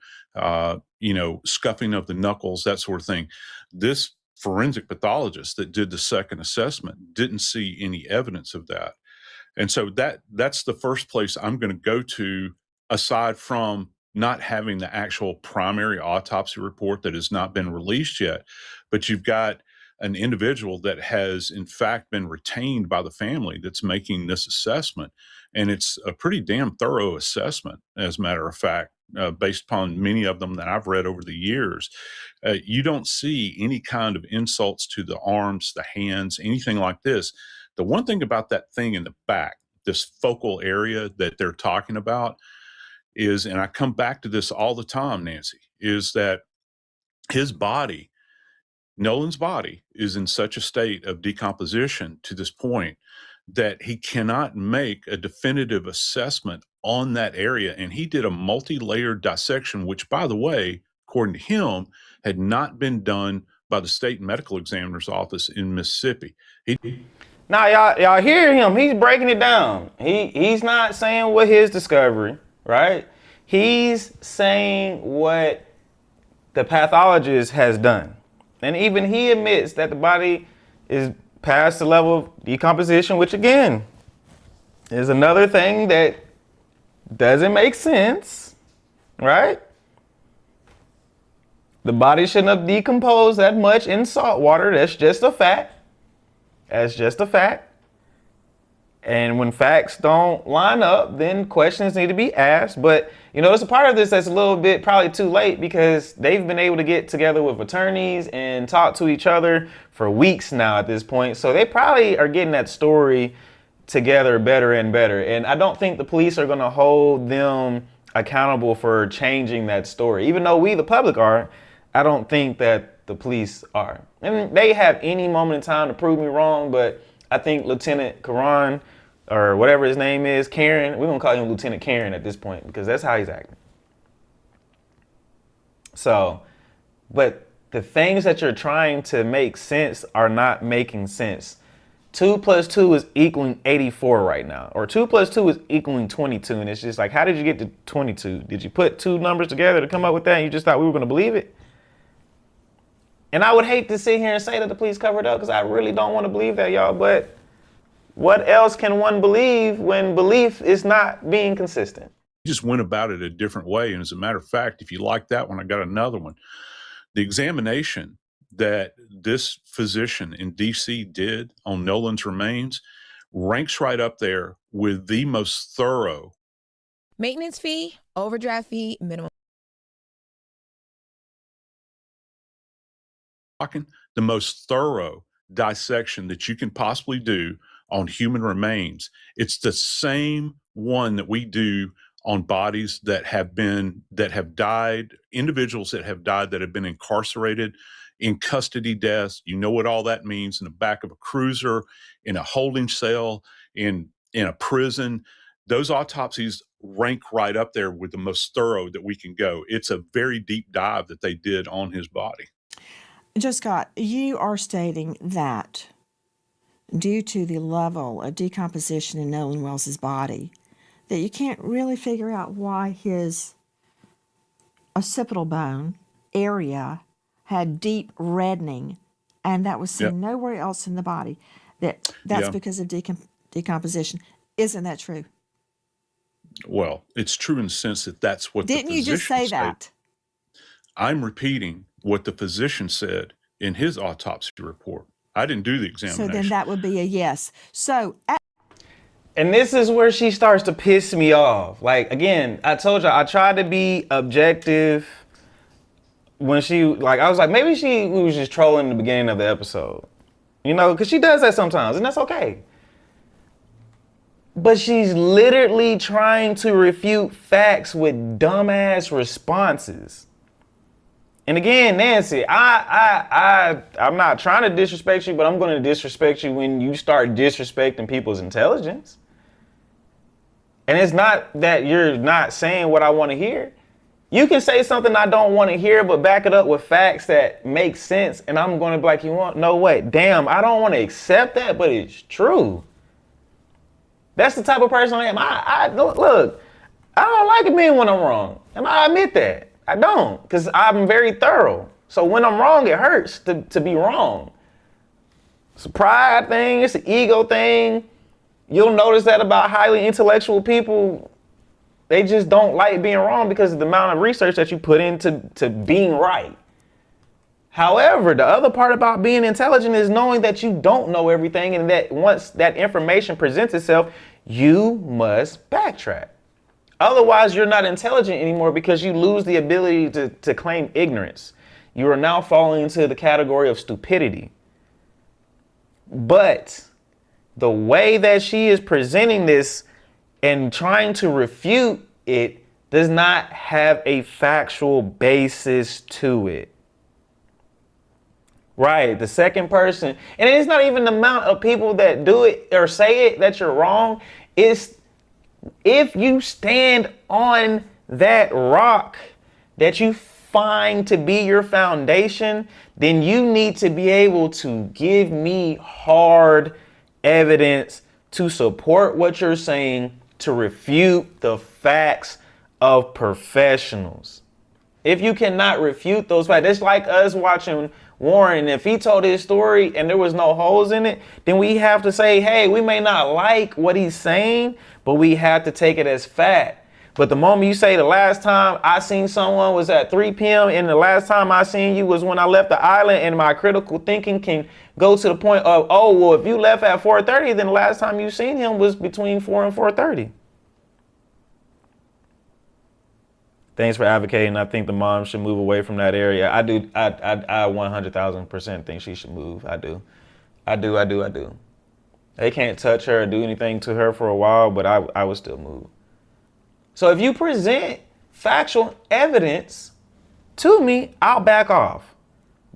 scuffing of the knuckles, that sort of thing. This forensic pathologist that did the second assessment didn't see any evidence of that. And so that's the first place I'm going to go to, aside from not having the actual primary autopsy report that has not been released yet. But you've got an individual that has in fact been retained by the family that's making this assessment. And it's a pretty damn thorough assessment, as a matter of fact, based upon many of them that I've read over the years. You don't see any kind of insults to the arms, the hands, anything like this. The one thing about that thing in the back, this focal area that they're talking about is, and I come back to this all the time, Nancy, is that his body, Nolan's body, is in such a state of decomposition to this point that he cannot make a definitive assessment on that area. And he did a multi-layered dissection, which, by the way, according to him, had not been done by the state medical examiner's office in Mississippi. Now y'all hear him. He's breaking it down. He's not saying what his discovery, right? He's saying what the pathologist has done. And even he admits that the body is past the level of decomposition, which again is another thing that doesn't make sense, right? The body shouldn't have decomposed that much in salt water. That's just a fact. That's just a fact. And when facts don't line up, then questions need to be asked. But, you know, there's a part of this that's a little bit probably too late, because they've been able to get together with attorneys and talk to each other for weeks now at this point. So they probably are getting that story together better and better. And I don't think the police are going to hold them accountable for changing that story. Even though we, the public, are, I don't think that the police are. And they have any moment in time to prove me wrong, but I think Lieutenant Karan, or whatever his name is, Karen, we're going to call him Lieutenant Karen at this point, because that's how he's acting. So, but the things that you're trying to make sense are not making sense. 2 plus 2 is equaling 84 right now, or 2 plus 2 is equaling 22. And it's just like, how did you get to 22? Did you put two numbers together to come up with that and you just thought we were going to believe it? And I would hate to sit here and say that the police covered up, because I really don't want to believe that, y'all. But what else can one believe when belief is not being consistent? He just went about it a different way. And as a matter of fact, if you like that one, I got another one. The examination that this physician in D.C. did on Nolan's remains ranks right up there with the most thorough maintenance fee, overdraft fee, minimum. The most thorough dissection that you can possibly do on human remains. It's the same one that we do on bodies that have died, individuals that have died that have been incarcerated, in custody deaths. You know what all that means: in the back of a cruiser, in a holding cell, in a prison. Those autopsies rank right up there with the most thorough that we can go. It's a very deep dive that they did on his body. Joe Scott, you are stating that due to the level of decomposition in Nolan Wells' body, that you can't really figure out why his occipital bone area had deep reddening, and that was seen nowhere else in the body. That's because of decomposition. Isn't that true? Well, it's true in the sense that that's what Didn't you just say that? I'm repeating what the physician said in his autopsy report. I didn't do the examination. So then that would be a yes. So, and this is where she starts to piss me off. Like, again, I told you, I tried to be objective when she, like, I was like, maybe she was just trolling in the beginning of the episode. You know, because she does that sometimes, and that's okay. But she's literally trying to refute facts with dumbass responses. And again, Nancy, I'm not trying to disrespect you, but I'm going to disrespect you when you start disrespecting people's intelligence. And it's not that you're not saying what I want to hear. You can say something I don't want to hear, but back it up with facts that make sense. And I'm going to be like, you want? No way. Damn, I don't want to accept that, but it's true. That's the type of person I am. Look, I don't like admitting when I'm wrong. And I admit that. I don't, because I'm very thorough. So when I'm wrong, it hurts to be wrong. It's a pride thing, it's an ego thing. You'll notice that about highly intellectual people. They just don't like being wrong because of the amount of research that you put into being right. However, the other part about being intelligent is knowing that you don't know everything, and that once that information presents itself, you must backtrack. Otherwise, you're not intelligent anymore because you lose the ability to claim ignorance. You are now falling into the category of stupidity. But the way that she is presenting this and trying to refute it does not have a factual basis to it. Right, the second person, and it's not even the amount of people that do it or say it that you're wrong. It's if you stand on that rock that you find to be your foundation, then you need to be able to give me hard evidence to support what you're saying, to refute the facts of professionals. If you cannot refute those facts, it's like us watching Warren. If he told his story and there was no holes in it, then we have to say, hey, we may not like what he's saying, but we have to take it as fact. But the moment you say the last time I seen someone was at 3 p.m. and the last time I seen you was when I left the island, and my critical thinking can go to the point of, oh, well, if you left at 4:30, then the last time you seen him was between 4 and 4:30. Thanks for advocating. I think the mom should move away from that area. I do. I 100,000% think she should move. I do. They can't touch her or do anything to her for a while, but I would still move. So if you present factual evidence to me, I'll back off.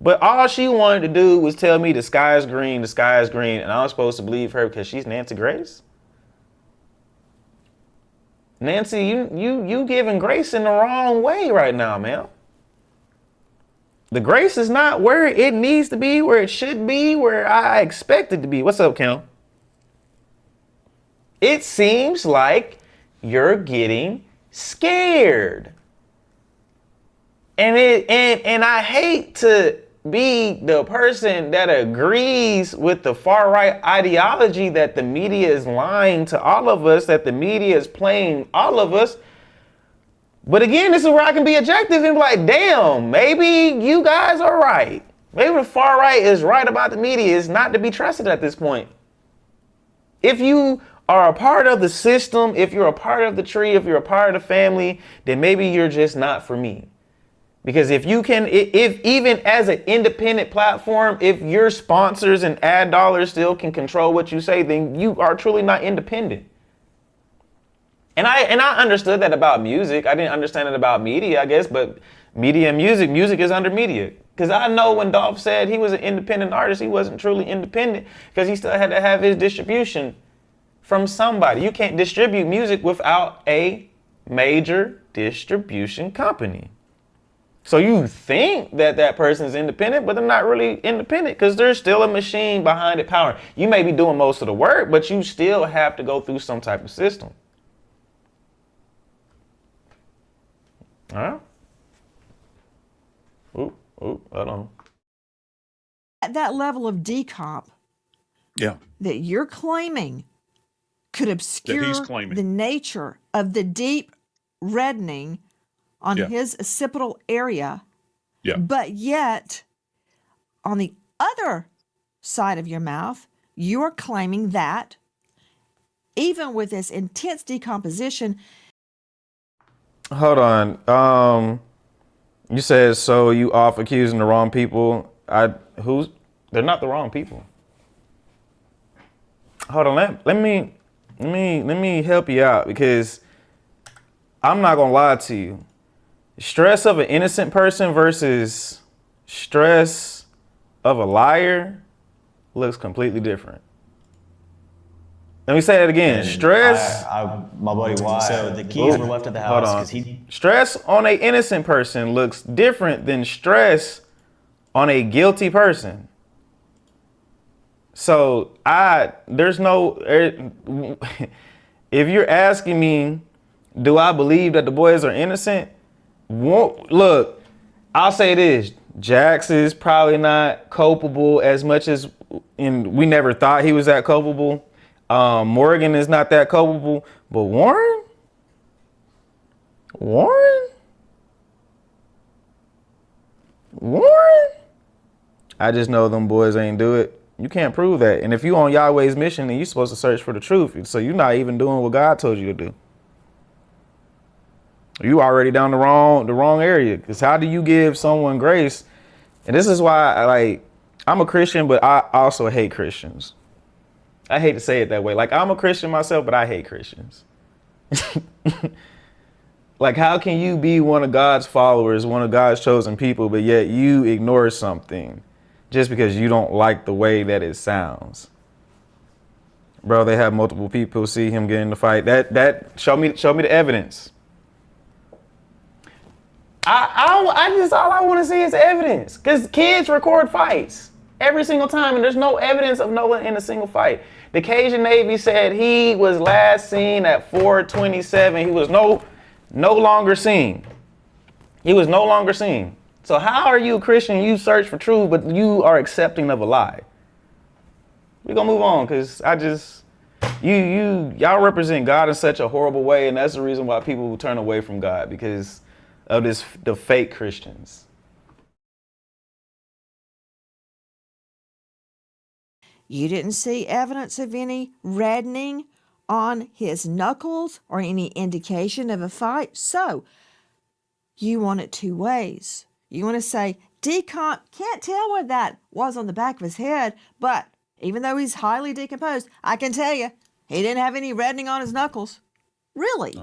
But all she wanted to do was tell me the sky is green, and I was supposed to believe her because she's Nancy Grace? Nancy, you giving grace in the wrong way right now, man. The grace is not where it needs to be, where it should be, where I expect it to be. What's up, Kim? It seems like you're getting scared. And I hate to be the person that agrees with the far right ideology that the media is lying to all of us, that the media is playing all of us. But again, this is where I can be objective and be like, damn, maybe you guys are right. Maybe the far right is right about the media. It's not to be trusted at this point. If you are a part of the system, if you're a part of the tree, if you're a part of the family, then maybe you're just not for me. Because if even as an independent platform, if your sponsors and ad dollars still can control what you say, then you are truly not independent. And I understood that about music. I didn't understand it about media, I guess, but media and music is under media. Because I know when Dolph said he was an independent artist, he wasn't truly independent because he still had to have his distribution from somebody. You can't distribute music without a major distribution company. So you think that that person is independent, but they're not really independent because there's still a machine behind it powering. You may be doing most of the work, but you still have to go through some type of system. All right. Hold on. At that level of decomp that you're claiming could obscure the nature of the deep reddening on his occipital area, but yet on the other side of your mouth, you're claiming that even with this intense decomposition. Hold on. You said, so you off accusing the wrong people. They're not the wrong people. Hold on, let me help you out, because I'm not gonna lie to you. Stress of an innocent person versus stress of a liar looks completely different. Let me say that again. And Stress. my buddy Wyatt. So the keys were left at the house because Stress on an innocent person looks different than stress on a guilty person. So there's no. If you're asking me, do I believe that the boys are innocent? Look, I'll say this: Jax is probably not culpable as much as, and we never thought he was that culpable. Morgan is not that culpable, but Warren, I just know them boys ain't do it. You can't prove that. And if you on Yahweh's mission, then you're supposed to search for the truth. So you're not even doing what God told you to do. You already down the wrong area. Because how do you give someone grace? And this is why I'm a Christian, but I also hate Christians. I hate to say it that way. Like, I'm a Christian myself, but I hate Christians. Like, how can you be one of God's followers, one of God's chosen people, but yet you ignore something just because you don't like the way that it sounds? Bro, they have multiple people see him get in the fight. That show me the evidence. I just, all I want to see is evidence, because kids record fights every single time, and there's no evidence of Nolan in a single fight. The Cajun Navy said he was last seen at 4:27. He was no longer seen. He was no longer seen. So how are you a Christian? You search for truth, but you are accepting of a lie. We're gonna move on, because y'all represent God in such a horrible way, and that's the reason why people turn away from God, because of the fake Christians. You didn't see evidence of any reddening on his knuckles or any indication of a fight. So you want it two ways. You want to say, decomp, can't tell what that was on the back of his head, but even though he's highly decomposed, I can tell you, he didn't have any reddening on his knuckles. Really?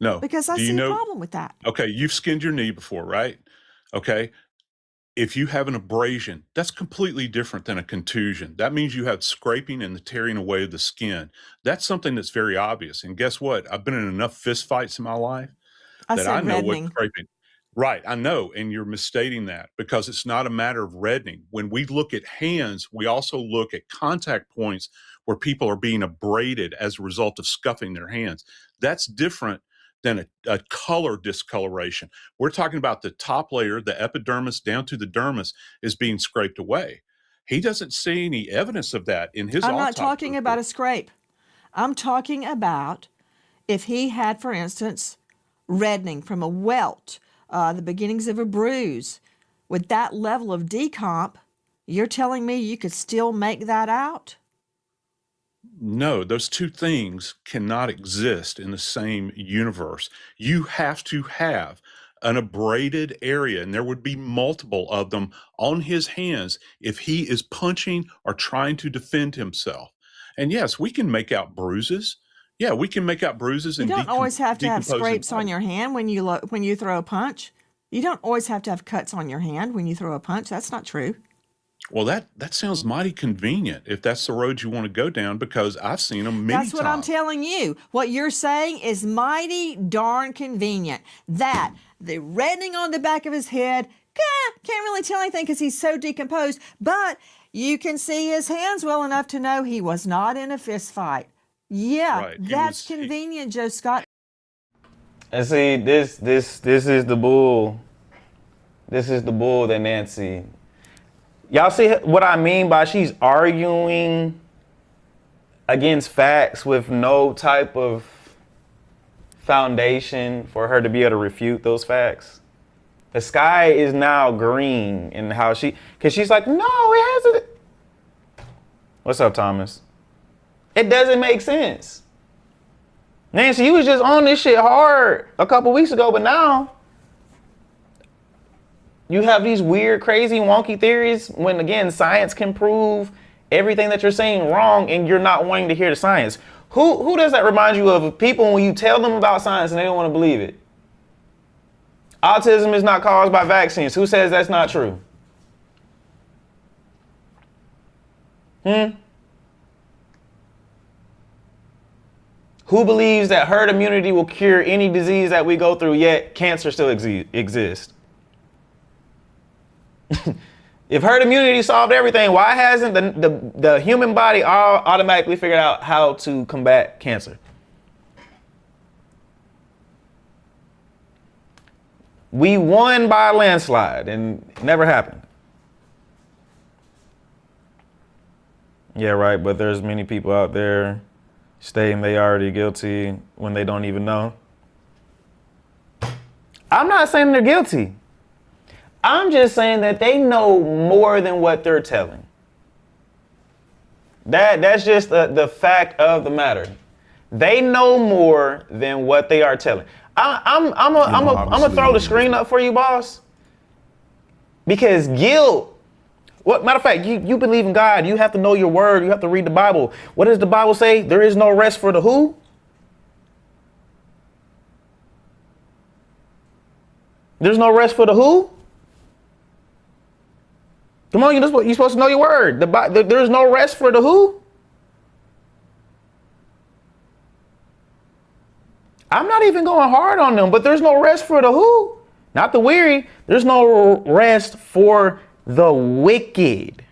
No. Because I see a problem with that. Okay, you've skinned your knee before, right? Okay. If you have an abrasion, that's completely different than a contusion. That means you have scraping and the tearing away of the skin. That's something that's very obvious. And guess what? I've been in enough fist fights in my life that I know what scraping. Right, I know, and you're misstating that, because it's not a matter of reddening. When we look at hands, we also look at contact points where people are being abraded as a result of scuffing their hands. That's different than a color discoloration. We're talking about the top layer, the epidermis down to the dermis, is being scraped away. He doesn't see any evidence of that in his autopsy. I'm not talking about a scrape. I'm talking about if he had, for instance, reddening from a welt, the beginnings of a bruise. With that level of decomp, you're telling me you could still make that out? No, those two things cannot exist in the same universe. You have to have an abraded area, and there would be multiple of them on his hands if he is punching or trying to defend himself. And yes, we can make out bruises. Yeah, we can make out bruises. You don't always have to have scrapes on your hand when you throw a punch. You don't always have to have cuts on your hand when you throw a punch. That's not true. Well, that sounds mighty convenient if that's the road you want to go down, because I've seen them many times. That's what I'm telling you. What you're saying is mighty darn convenient. That the reddening on the back of his head, can't really tell anything because he's so decomposed, but you can see his hands well enough to know he was not in a fist fight. Yeah, right. That's convenient, Joe Scott. And see, this is the bull. This is the bull that Nancy. Y'all see what I mean by she's arguing against facts with no type of foundation for her to be able to refute those facts? The sky is now green in how because she's like, no, it hasn't. What's up, Thomas? It doesn't make sense. Nancy, you was just on this shit hard a couple weeks ago, but now you have these weird, crazy, wonky theories when, again, science can prove everything that you're saying wrong, and you're not wanting to hear the science. Who does that remind you of? People when you tell them about science and they don't want to believe it. Autism is not caused by vaccines. Who says that's not true? Who believes that herd immunity will cure any disease that we go through, yet cancer still exists? If herd immunity solved everything, why hasn't the human body automatically figured out how to combat cancer? We won by a landslide and it never happened. Yeah, right, but there's many people out there stating they already guilty when they don't even know. I'm not saying they're guilty. I'm just saying that they know more than what they're telling. That's just the fact of the matter. They know more than what they are telling. I'm gonna throw the screen up for you, boss. Because guilt. Matter of fact, you believe in God. You have to know your word. You have to read the Bible. What does the Bible say? There is no rest for the who? There's no rest for the who? Come on, you're supposed to know your word. There's no rest for the who? I'm not even going hard on them, but there's no rest for the who? Not the weary. There's no rest for the wicked.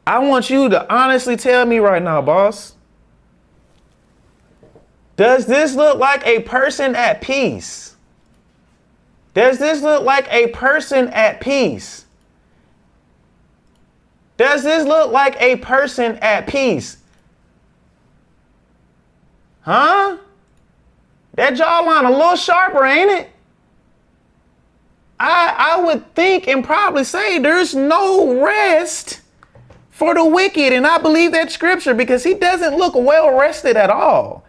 I want you to honestly tell me right now, boss. Does this look like a person at peace? Does this look like a person at peace? Does this look like a person at peace? Huh? That jawline a little sharper, ain't it? I would think and probably say there's no rest for the wicked. And I believe that scripture because he doesn't look well rested at all.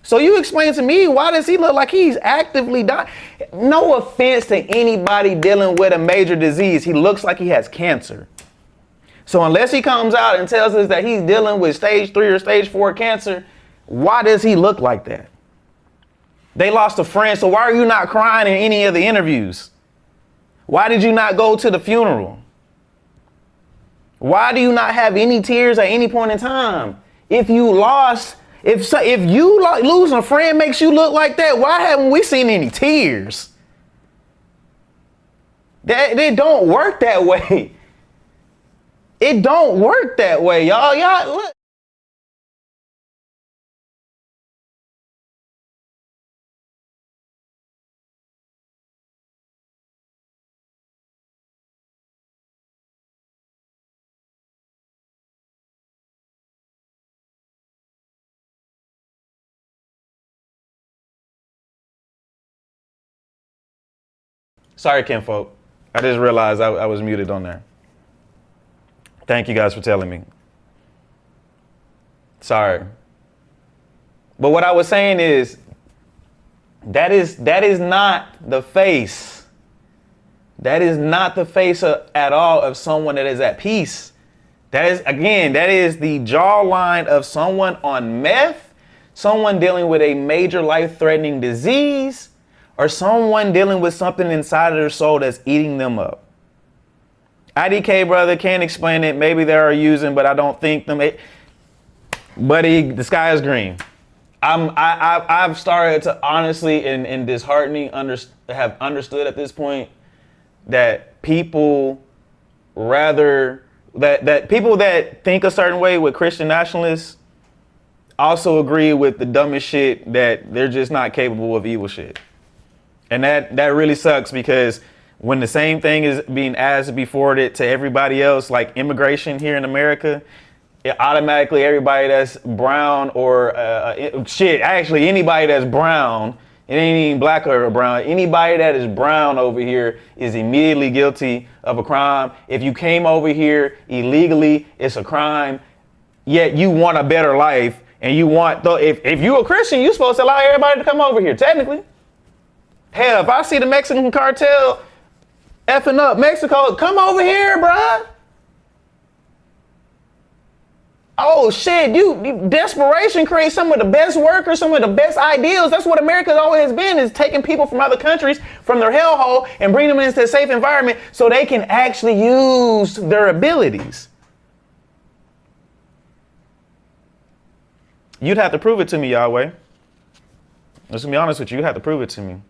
So you explain to me, why does he look like he's actively dying? No offense to anybody dealing with a major disease. He looks like he has cancer. So unless he comes out and tells us that he's dealing with stage 3 or stage 4 cancer, why does he look like that? They lost a friend, so why are you not crying in any of the interviews? Why did you not go to the funeral? Why do you not have any tears at any point in time? If you lose a friend makes you look like that, why haven't we seen any tears? It don't work that way. It don't work that way, y'all. Y'all look. Sorry, kinfolk. I just realized I was muted on there. Thank you guys for telling me. Sorry. But what I was saying is, that is not the face. That is not the face at all of someone that is at peace. That is the jawline of someone on meth, someone dealing with a major life-threatening disease, or someone dealing with something inside of their soul that's eating them up. IDK, brother, can't explain it. Maybe they are using, but I don't think them. Buddy, the sky is green. I've started to honestly and disheartening have understood at this point that people that people that think a certain way with Christian nationalists also agree with the dumbest shit, that they're just not capable of evil shit. And that really sucks, because when the same thing is being asked to be forwarded to everybody else, like immigration here in America, it automatically everybody that's brown or actually anybody that's brown, it ain't even black or brown, anybody that is brown over here is immediately guilty of a crime. If you came over here illegally, it's a crime. Yet you want a better life, and you want if you're a Christian, you're supposed to allow everybody to come over here, technically. Hell, if I see the Mexican cartel effing up Mexico, come over here, bruh. Oh shit, you desperation creates some of the best workers, some of the best ideals. That's what America's always been, is taking people from other countries, from their hellhole, and bring them into a safe environment so they can actually use their abilities. You'd have to prove it to me, Yahweh. Let's be honest with you, you'd have to prove it to me.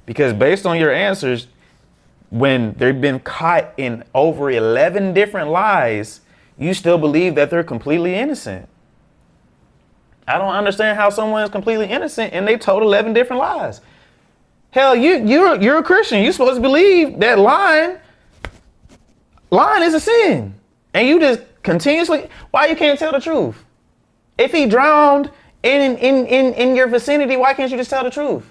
Because based on your answers, when they've been caught in over 11 different lies, you still believe that they're completely innocent. I don't understand how someone is completely innocent and they told 11 different lies. Hell, you're a Christian. You're supposed to believe that lying is a sin. And you just continuously, why you can't tell the truth? If he drowned in your vicinity, why can't you just tell the truth?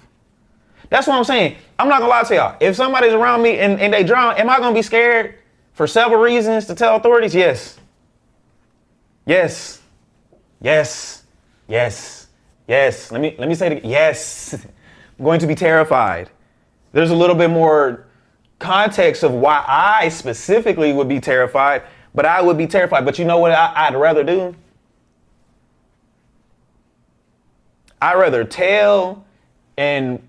That's what I'm saying. I'm not gonna lie to y'all. If somebody's around me and they drown, am I gonna be scared for several reasons to tell authorities? Yes. Yes. Yes. Yes. Yes. Let me say it again. Yes. I'm going to be terrified. There's a little bit more context of why I specifically would be terrified, but I would be terrified. But you know what I'd rather do? I'd rather tell and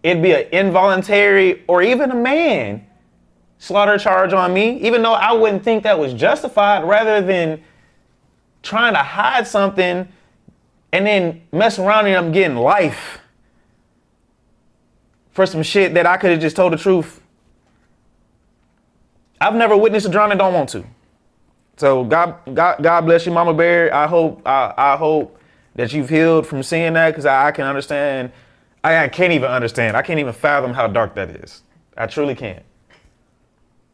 it'd be an involuntary or even a man slaughter charge on me, even though I wouldn't think that was justified, rather than trying to hide something and then mess around and I'm getting life for some shit that I could have just told the truth. I've never witnessed a drowning, don't want to. So God bless you, Mama Bear. I hope that you've healed from seeing that, because I can understand. I can't even understand. I can't even fathom how dark that is. I truly can't.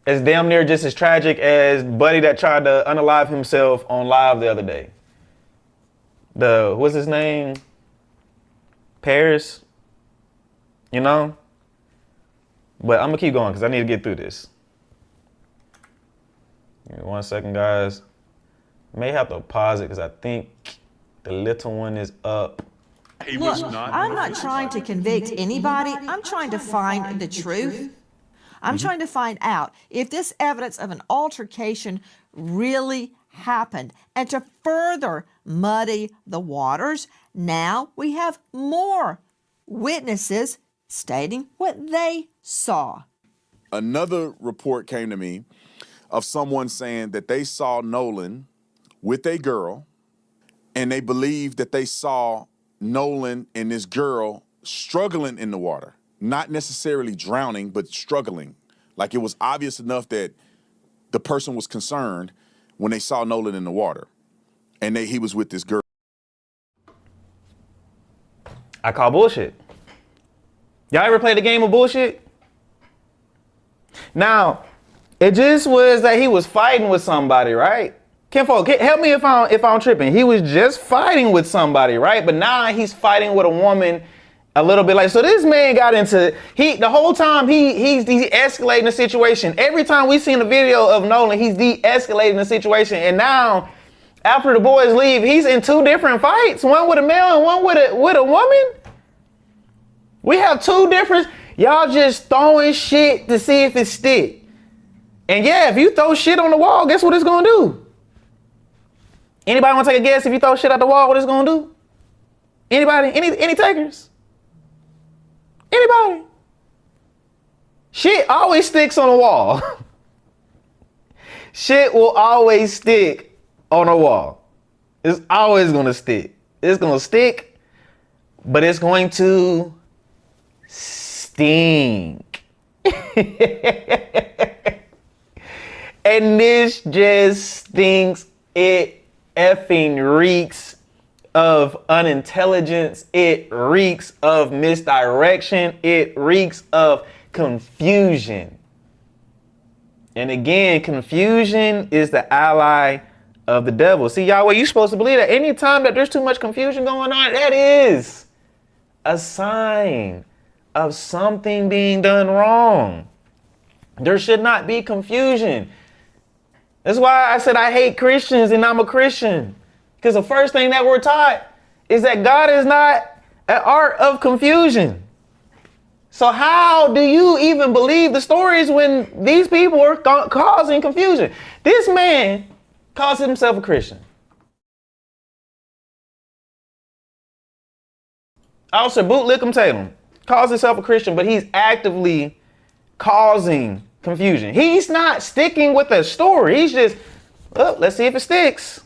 It's damn near just as tragic as Buddy that tried to unalive himself on live the other day. What's his name? Paris. You know? But I'm gonna keep going because I need to get through this. Give me 1 second, guys. May have to pause it because I think the little one is up. Look, I'm not trying to convict anybody. I'm trying to find the truth. I'm trying to find out if this evidence of an altercation really happened. And to further muddy the waters, now we have more witnesses stating what they saw. Another report came to me of someone saying that they saw Nolan with a girl, and they believed that they saw Nolan and this girl struggling in the water, not necessarily drowning, but struggling. Like, it was obvious enough that the person was concerned when they saw Nolan in the water, and he was with this girl. I call bullshit. Y'all ever played a game of bullshit? Now, it just was that he was fighting with somebody, right? Kinfolk, help me if I'm tripping. He was just fighting with somebody, right? But now he's fighting with a woman a little bit like, so this man got into, the whole time he's de-escalating the situation. Every time we seen a video of Nolan, he's de-escalating the situation. And now, after the boys leave, he's in 2 different fights. One with a male and one with a woman. We have 2 different, y'all just throwing shit to see if it stick. And yeah, if you throw shit on the wall, guess what it's gonna do? Anybody want to take a guess if you throw shit at the wall, what it's going to do? Anybody? Any takers? Anybody? Shit always sticks on a wall. Shit will always stick on a wall. It's always going to stick. It's going to stick, but it's going to stink. And this just stinks. It effing reeks of unintelligence. It reeks of misdirection. It reeks of confusion. And again, confusion is the ally of the devil. See, Yahweh, you're supposed to believe that anytime that there's too much confusion going on, that is a sign of something being done wrong. There should not be confusion. That's why I said I hate Christians and I'm a Christian. Because the first thing that we're taught is that God is not an art of confusion. So how do you even believe the stories when these people are causing confusion? This man calls himself a Christian. Officer Tatum calls himself a Christian, but he's actively causing confusion. He's not sticking with the story. He's just, well, let's see if it sticks.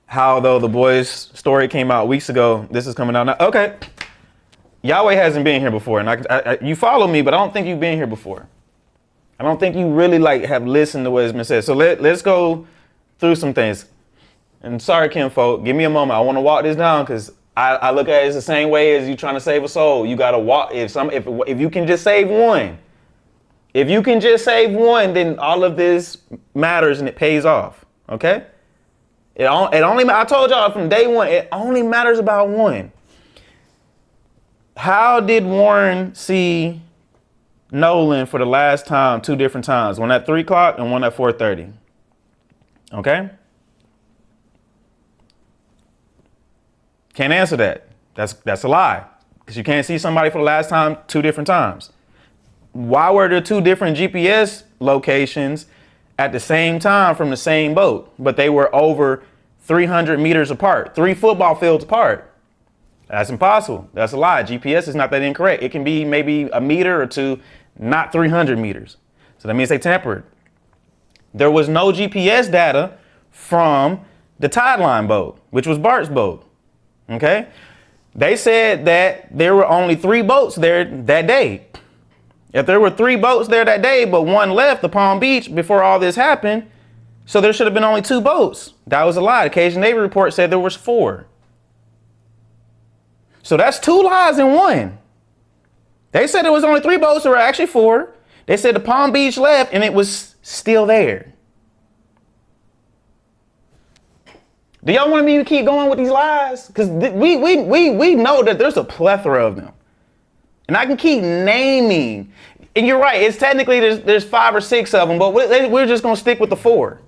How though the boys' story came out weeks ago, this is coming out now. Okay, Yahweh hasn't been here before, and you follow me, but I don't think you've been here before. I don't think you really have listened to what has been said. So let's go through some things. And sorry, kinfolk, give me a moment. I want to walk this down because I look at it as the same way as you trying to save a soul. You gotta walk. If you can just save one, then all of this matters and it pays off. Okay. It only. I told y'all from day one. It only matters about one. How did Warren see Nolan for the last time 2 different times? One at 3 o'clock and one at 4:30. Okay. Can't answer that. That's a lie. Because you can't see somebody for the last time 2 different times. Why were there 2 different GPS locations at the same time from the same boat, but they were over 300 meters apart, 3 football fields apart? That's impossible. That's a lie. GPS is not that incorrect. It can be maybe a meter or 2, not 300 meters. So that means they tampered. There was no GPS data from the Tideline boat, which was Bart's boat. Okay. They said that there were only 3 boats there that day. If there were 3 boats there that day, but one left the Palm Beach before all this happened, so there should have been only 2 boats. That was a lie. The Cajun Navy report said there was 4. So that's 2 lies in one. They said there was only 3 boats, there were actually 4. They said the Palm Beach left and it was still there. Do y'all want me to keep going with these lies? Because we know that there's a plethora of them. And I can keep naming. And you're right, it's technically there's 5 or 6 of them, but we're just going to stick with the 4.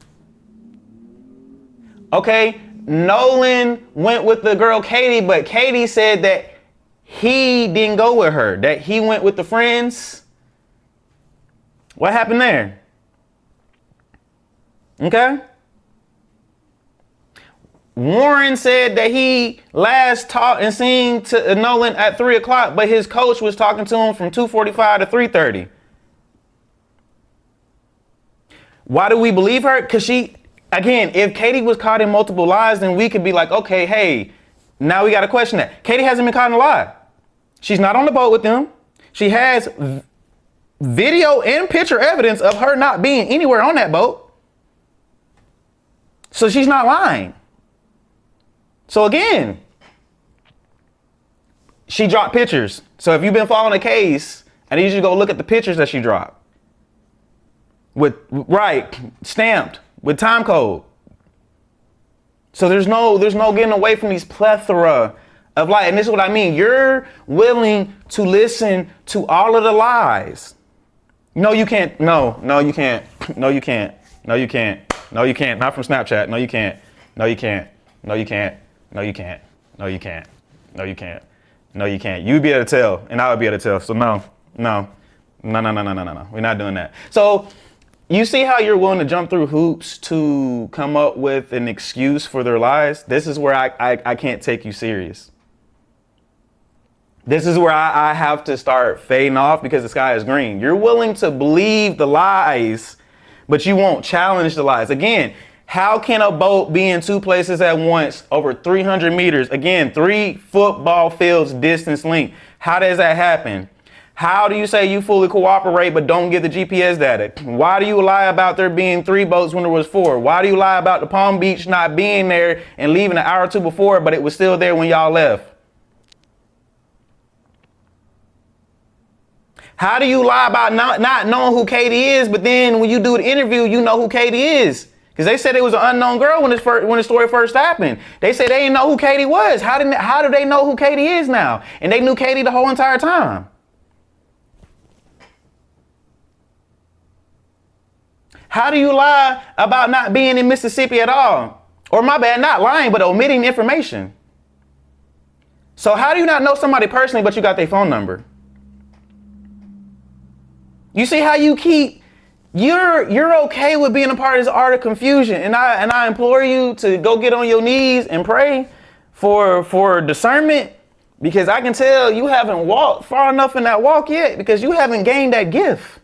Okay, Nolan went with the girl Katie, but Katie said that he didn't go with her, that he went with the friends. What happened there? Okay. Warren said that he last talked and seen to Nolan at 3 o'clock, but his coach was talking to him from 2:45 to 3:30. Why do we believe her? Because if Katie was caught in multiple lies, then we could be like, okay, hey, now we got to question that. Katie hasn't been caught in a lie. She's not on the boat with them. She has video and picture evidence of her not being anywhere on that boat. So she's not lying. So again, she dropped pictures. So if you've been following the case, I need you to go look at the pictures that she dropped. Stamped with time code. So there's no getting away from these plethora of lies. And this is what I mean. You're willing to listen to all of the lies. No, you can't. No, you can't. No, you can't. No, you can't. No, you can't. Not from Snapchat. No, you can't. No, you can't. No, you can't. No, you can't. No, you can't. No, you can't. No, you can't. You'd be able to tell, and I would be able to tell. So no. We're not doing that. So you see how you're willing to jump through hoops to come up with an excuse for their lies? This is where I can't take you serious. This is where I have to start fading off because the sky is green. You're willing to believe the lies, but you won't challenge the lies. Again, how can a boat be in 2 places at once over 300 meters? Again, 3 football fields distance length. How does that happen? How do you say you fully cooperate but don't give the GPS data? Why do you lie about there being 3 boats when there was 4? Why do you lie about the Palm Beach not being there and leaving an hour or 2 before, but it was still there when y'all left? How do you lie about not knowing who Katie is, but then when you do the interview, you know who Katie is? Because they said it was an unknown girl when the story first happened. They said they didn't know who Katie was. How do they know who Katie is now? And they knew Katie the whole entire time. How do you lie about not being in Mississippi at all? Or my bad, not lying, but omitting information. So how do you not know somebody personally, but you got their phone number? You see how you're okay with being a part of this art of confusion. And I implore you to go get on your knees and pray for discernment, because I can tell you haven't walked far enough in that walk yet, because you haven't gained that gift.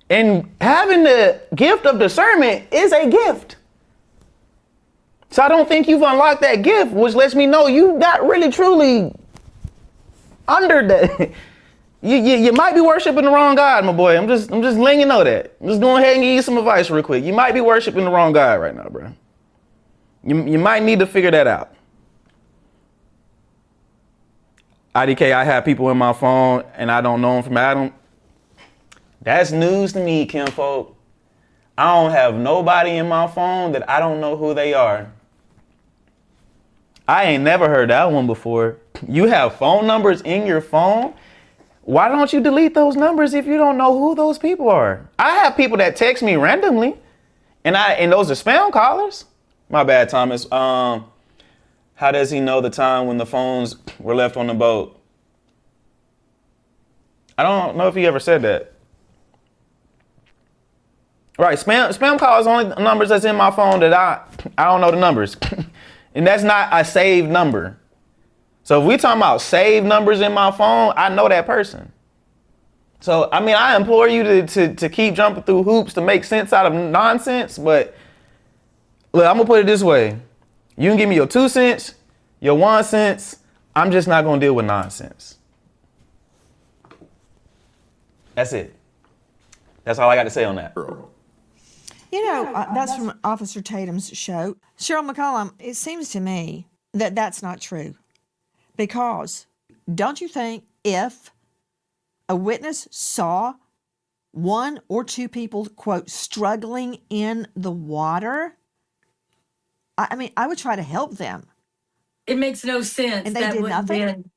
And having the gift of discernment is a gift. So I don't think you've unlocked that gift, which lets me know you not really truly under that. You might be worshiping the wrong God, my boy. I'm just letting you know that. I'm just going ahead and give you some advice real quick. You might be worshiping the wrong God right now, bro. You might need to figure that out. IDK, I have people in my phone and I don't know them from Adam. That's news to me, kinfolk. I don't have nobody in my phone that I don't know who they are. I ain't never heard that one before. You have phone numbers in your phone? Why don't you delete those numbers if you don't know who those people are? I have people that text me randomly, and those are spam callers. My bad, Thomas. How does he know the time when the phones were left on the boat? I don't know if he ever said that. Right, spam calls only numbers that's in my phone that I don't know the numbers. And that's not a saved number. So if we talking about saved numbers in my phone, I know that person. So, I mean, I implore you to keep jumping through hoops to make sense out of nonsense. But look, I'm going to put it this way. You can give me your 2 cents, your 1 cent. I'm just not going to deal with nonsense. That's it. That's all I got to say on that. You know, that's from Officer Tatum's show. Cheryl McCollum, it seems to me that that's not true. Because don't you think if a witness saw 1 or 2 people, quote, struggling in the water, I mean, I would try to help them. It makes no sense. And they that did wouldn't nothing?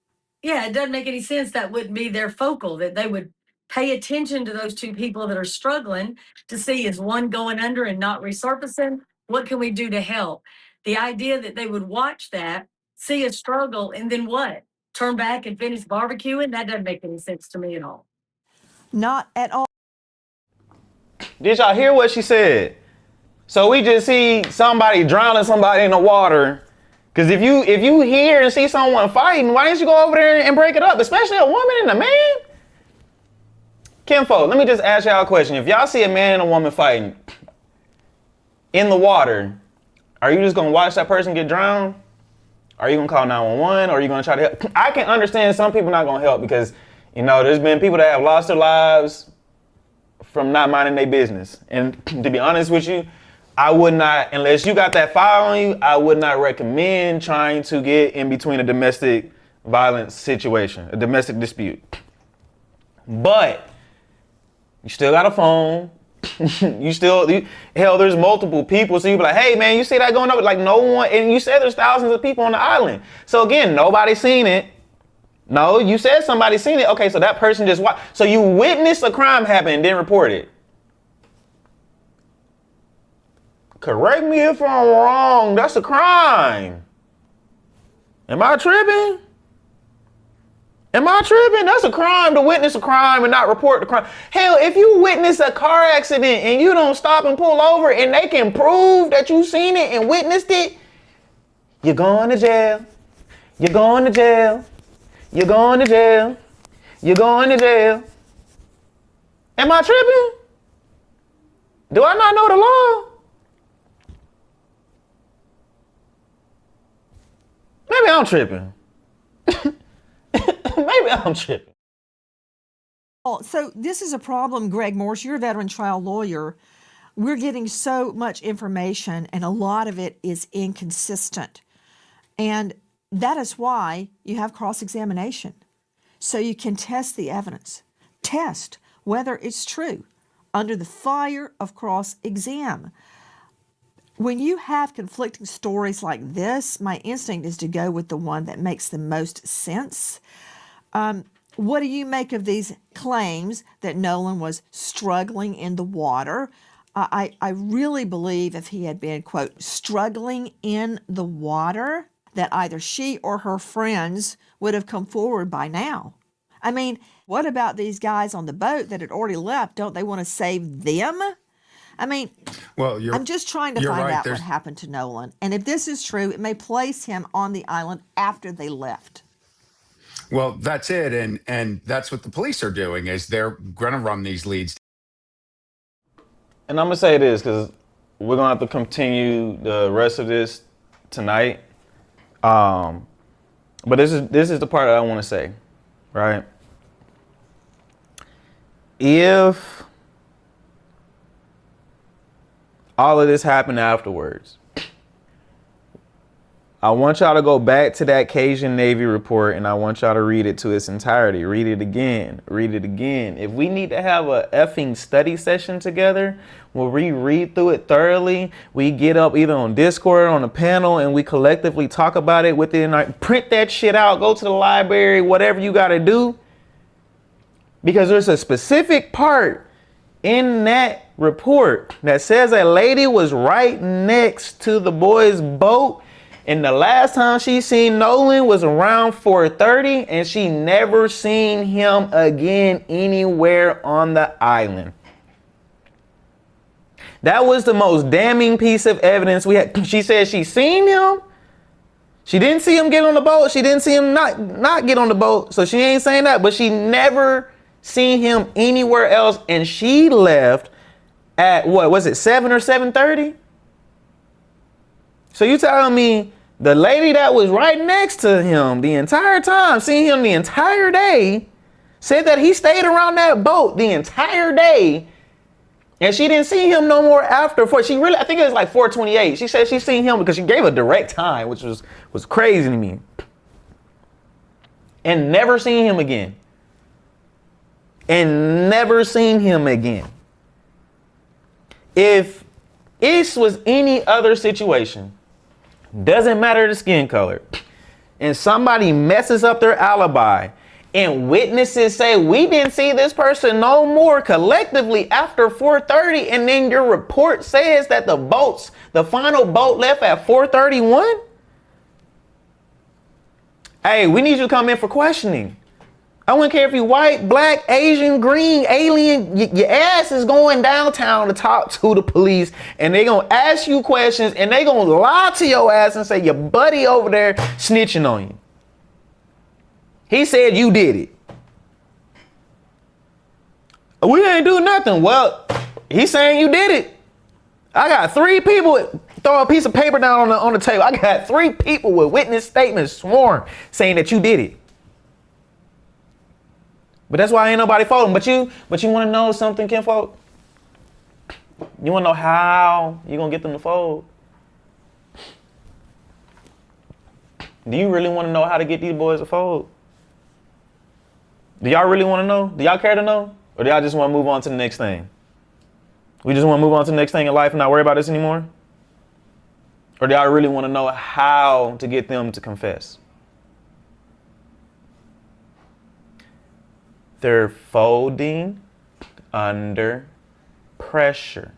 Yeah, it doesn't make any sense. That wouldn't be their focal, that they would pay attention to those 2 people that are struggling to see, is one going under and not resurfacing? What can we do to help? The idea that they would watch that, see a struggle, and then what? Turn back and finish barbecuing? That doesn't make any sense to me at all. Not at all. Did y'all hear what she said? So we just see somebody drowning somebody in the water. Because if you hear and see someone fighting, why didn't you go over there and break it up? Especially a woman and a man. Kinfolk, let me just ask y'all a question. If y'all see a man and a woman fighting in the water, are you just going to watch that person get drowned? Are you going to call 911? Or are you going to try to help? I can understand some people not going to help because, you know, there's been people that have lost their lives from not minding their business. And to be honest with you, I would not, unless you got that file on you, I would not recommend trying to get in between a domestic violence situation, a domestic dispute. But you still got a phone. Hell, there's multiple people. So you be like, hey man, you see that going up? Like no one, and you said there's thousands of people on the island. So again, nobody's seen it. No, you said somebody seen it. Okay, so that person just watched. So you witnessed a crime happen and didn't report it. Correct me if I'm wrong. That's a crime. Am I tripping? That's a crime to witness a crime and not report the crime. Hell, if you witness a car accident and you don't stop and pull over and they can prove that you seen it and witnessed it, you're going to jail. You're going to jail. You're going to jail. You're going to jail. Am I tripping? Do I not know the law? Maybe I'm tripping. Maybe I'm tripping. So this is a problem, Greg Morse. You're a veteran trial lawyer. We're getting so much information, and a lot of it is inconsistent. And that is why you have cross-examination. So you can test the evidence. Test whether it's true under the fire of cross-exam. When you have conflicting stories like this, my instinct is to go with the one that makes the most sense. What do you make of these claims that Nolan was struggling in the water? I really believe if he had been, quote, struggling in the water, that either she or her friends would have come forward by now. I mean, what about these guys on the boat that had already left? Don't they want to save them? I mean, Well, I'm just trying to find out what happened to Nolan. And if this is true, it may place him on the island after they left. Well, that's it. And that's what the police are doing, is they're going to run these leads. And I'm going to say this because we're going to have to continue the rest of this tonight. But this is the part that I want to say, right? If all of this happened afterwards, I want y'all to go back to that Cajun Navy report and I want y'all to read it to its entirety. Read it again. Read it again. If we need to have a effing study session together where we read through it thoroughly, we get up either on Discord or on a panel and we collectively talk about it within, print that shit out, go to the library, whatever you got to do. Because there's a specific part in that report that says a lady was right next to the boy's boat. And the last time she seen Nolan was around 4:30 and she never seen him again anywhere on the island. That was the most damning piece of evidence we had. She said she seen him. She didn't see him get on the boat. She didn't see him not get on the boat. So she ain't saying that, but she never seen him anywhere else. And she left at what was it, 7 or 7:30? So you telling me the lady that was right next to him the entire time, seeing him the entire day, said that he stayed around that boat the entire day, and she didn't see him no more after. I think it was like 4:28. She said she seen him because she gave a direct time, which was crazy to me, and never seen him again. And never seen him again. If this was any other situation, doesn't matter the skin color, and somebody messes up their alibi and witnesses say we didn't see this person no more collectively after 4:30, and then your report says that the final boat left at 4:31, hey, we need you to come in for questioning. I wouldn't care if you white, black, Asian, green, alien, your ass is going downtown to talk to the police, and they gonna ask you questions and they gonna lie to your ass and say your buddy over there snitching on you. He said you did it. We ain't do nothing. Well, he's saying you did it. I got 3 people, throw a piece of paper down on the table. I got 3 people with witness statements sworn saying that you did it. But that's why ain't nobody folding. But you want to know something, kinfolk? You want to know how you gonna get them to fold? Do you really want to know how to get these boys to fold? Do y'all really want to know? Do y'all care to know? Or do y'all just want to move on to the next thing? We just want to move on to the next thing in life and not worry about this anymore? Or do y'all really want to know how to get them to confess? They're folding under pressure.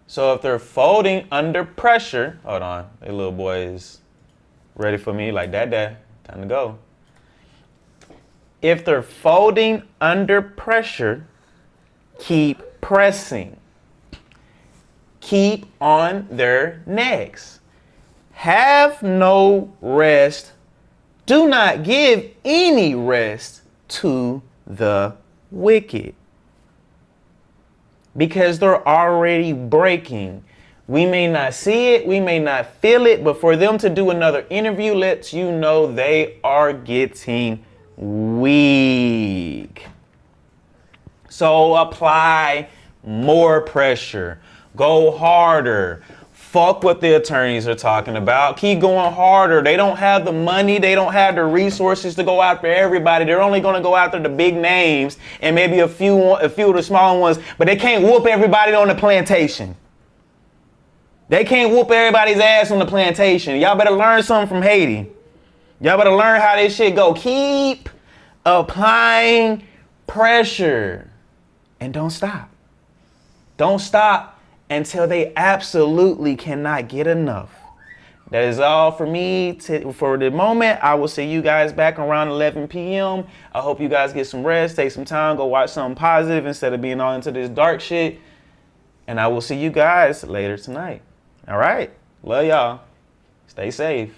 So if they're folding under pressure, hold on, that little boy is ready for me like Dad, time to go. If they're folding under pressure, keep pressing. Keep on their necks. Have no rest. Do not give any rest to the wicked, because they're already breaking. We may not see it, we may not feel it, but for them to do another interview lets you know they are getting weak. So apply more pressure. Go harder. Fuck what the attorneys are talking about. Keep going harder. They don't have the money. They don't have the resources to go after everybody. They're only going to go after the big names and maybe a few of the small ones, but they can't whoop everybody on the plantation. They can't whoop everybody's ass on the plantation. Y'all better learn something from Haiti. Y'all better learn how this shit go. Keep applying pressure and don't stop. Don't stop until they absolutely cannot get enough. That is all for me for the moment. I will see you guys back around 11 p.m. I hope you guys get some rest, take some time, go watch something positive instead of being all into this dark shit. And I will see you guys later tonight. All right. Love y'all. Stay safe.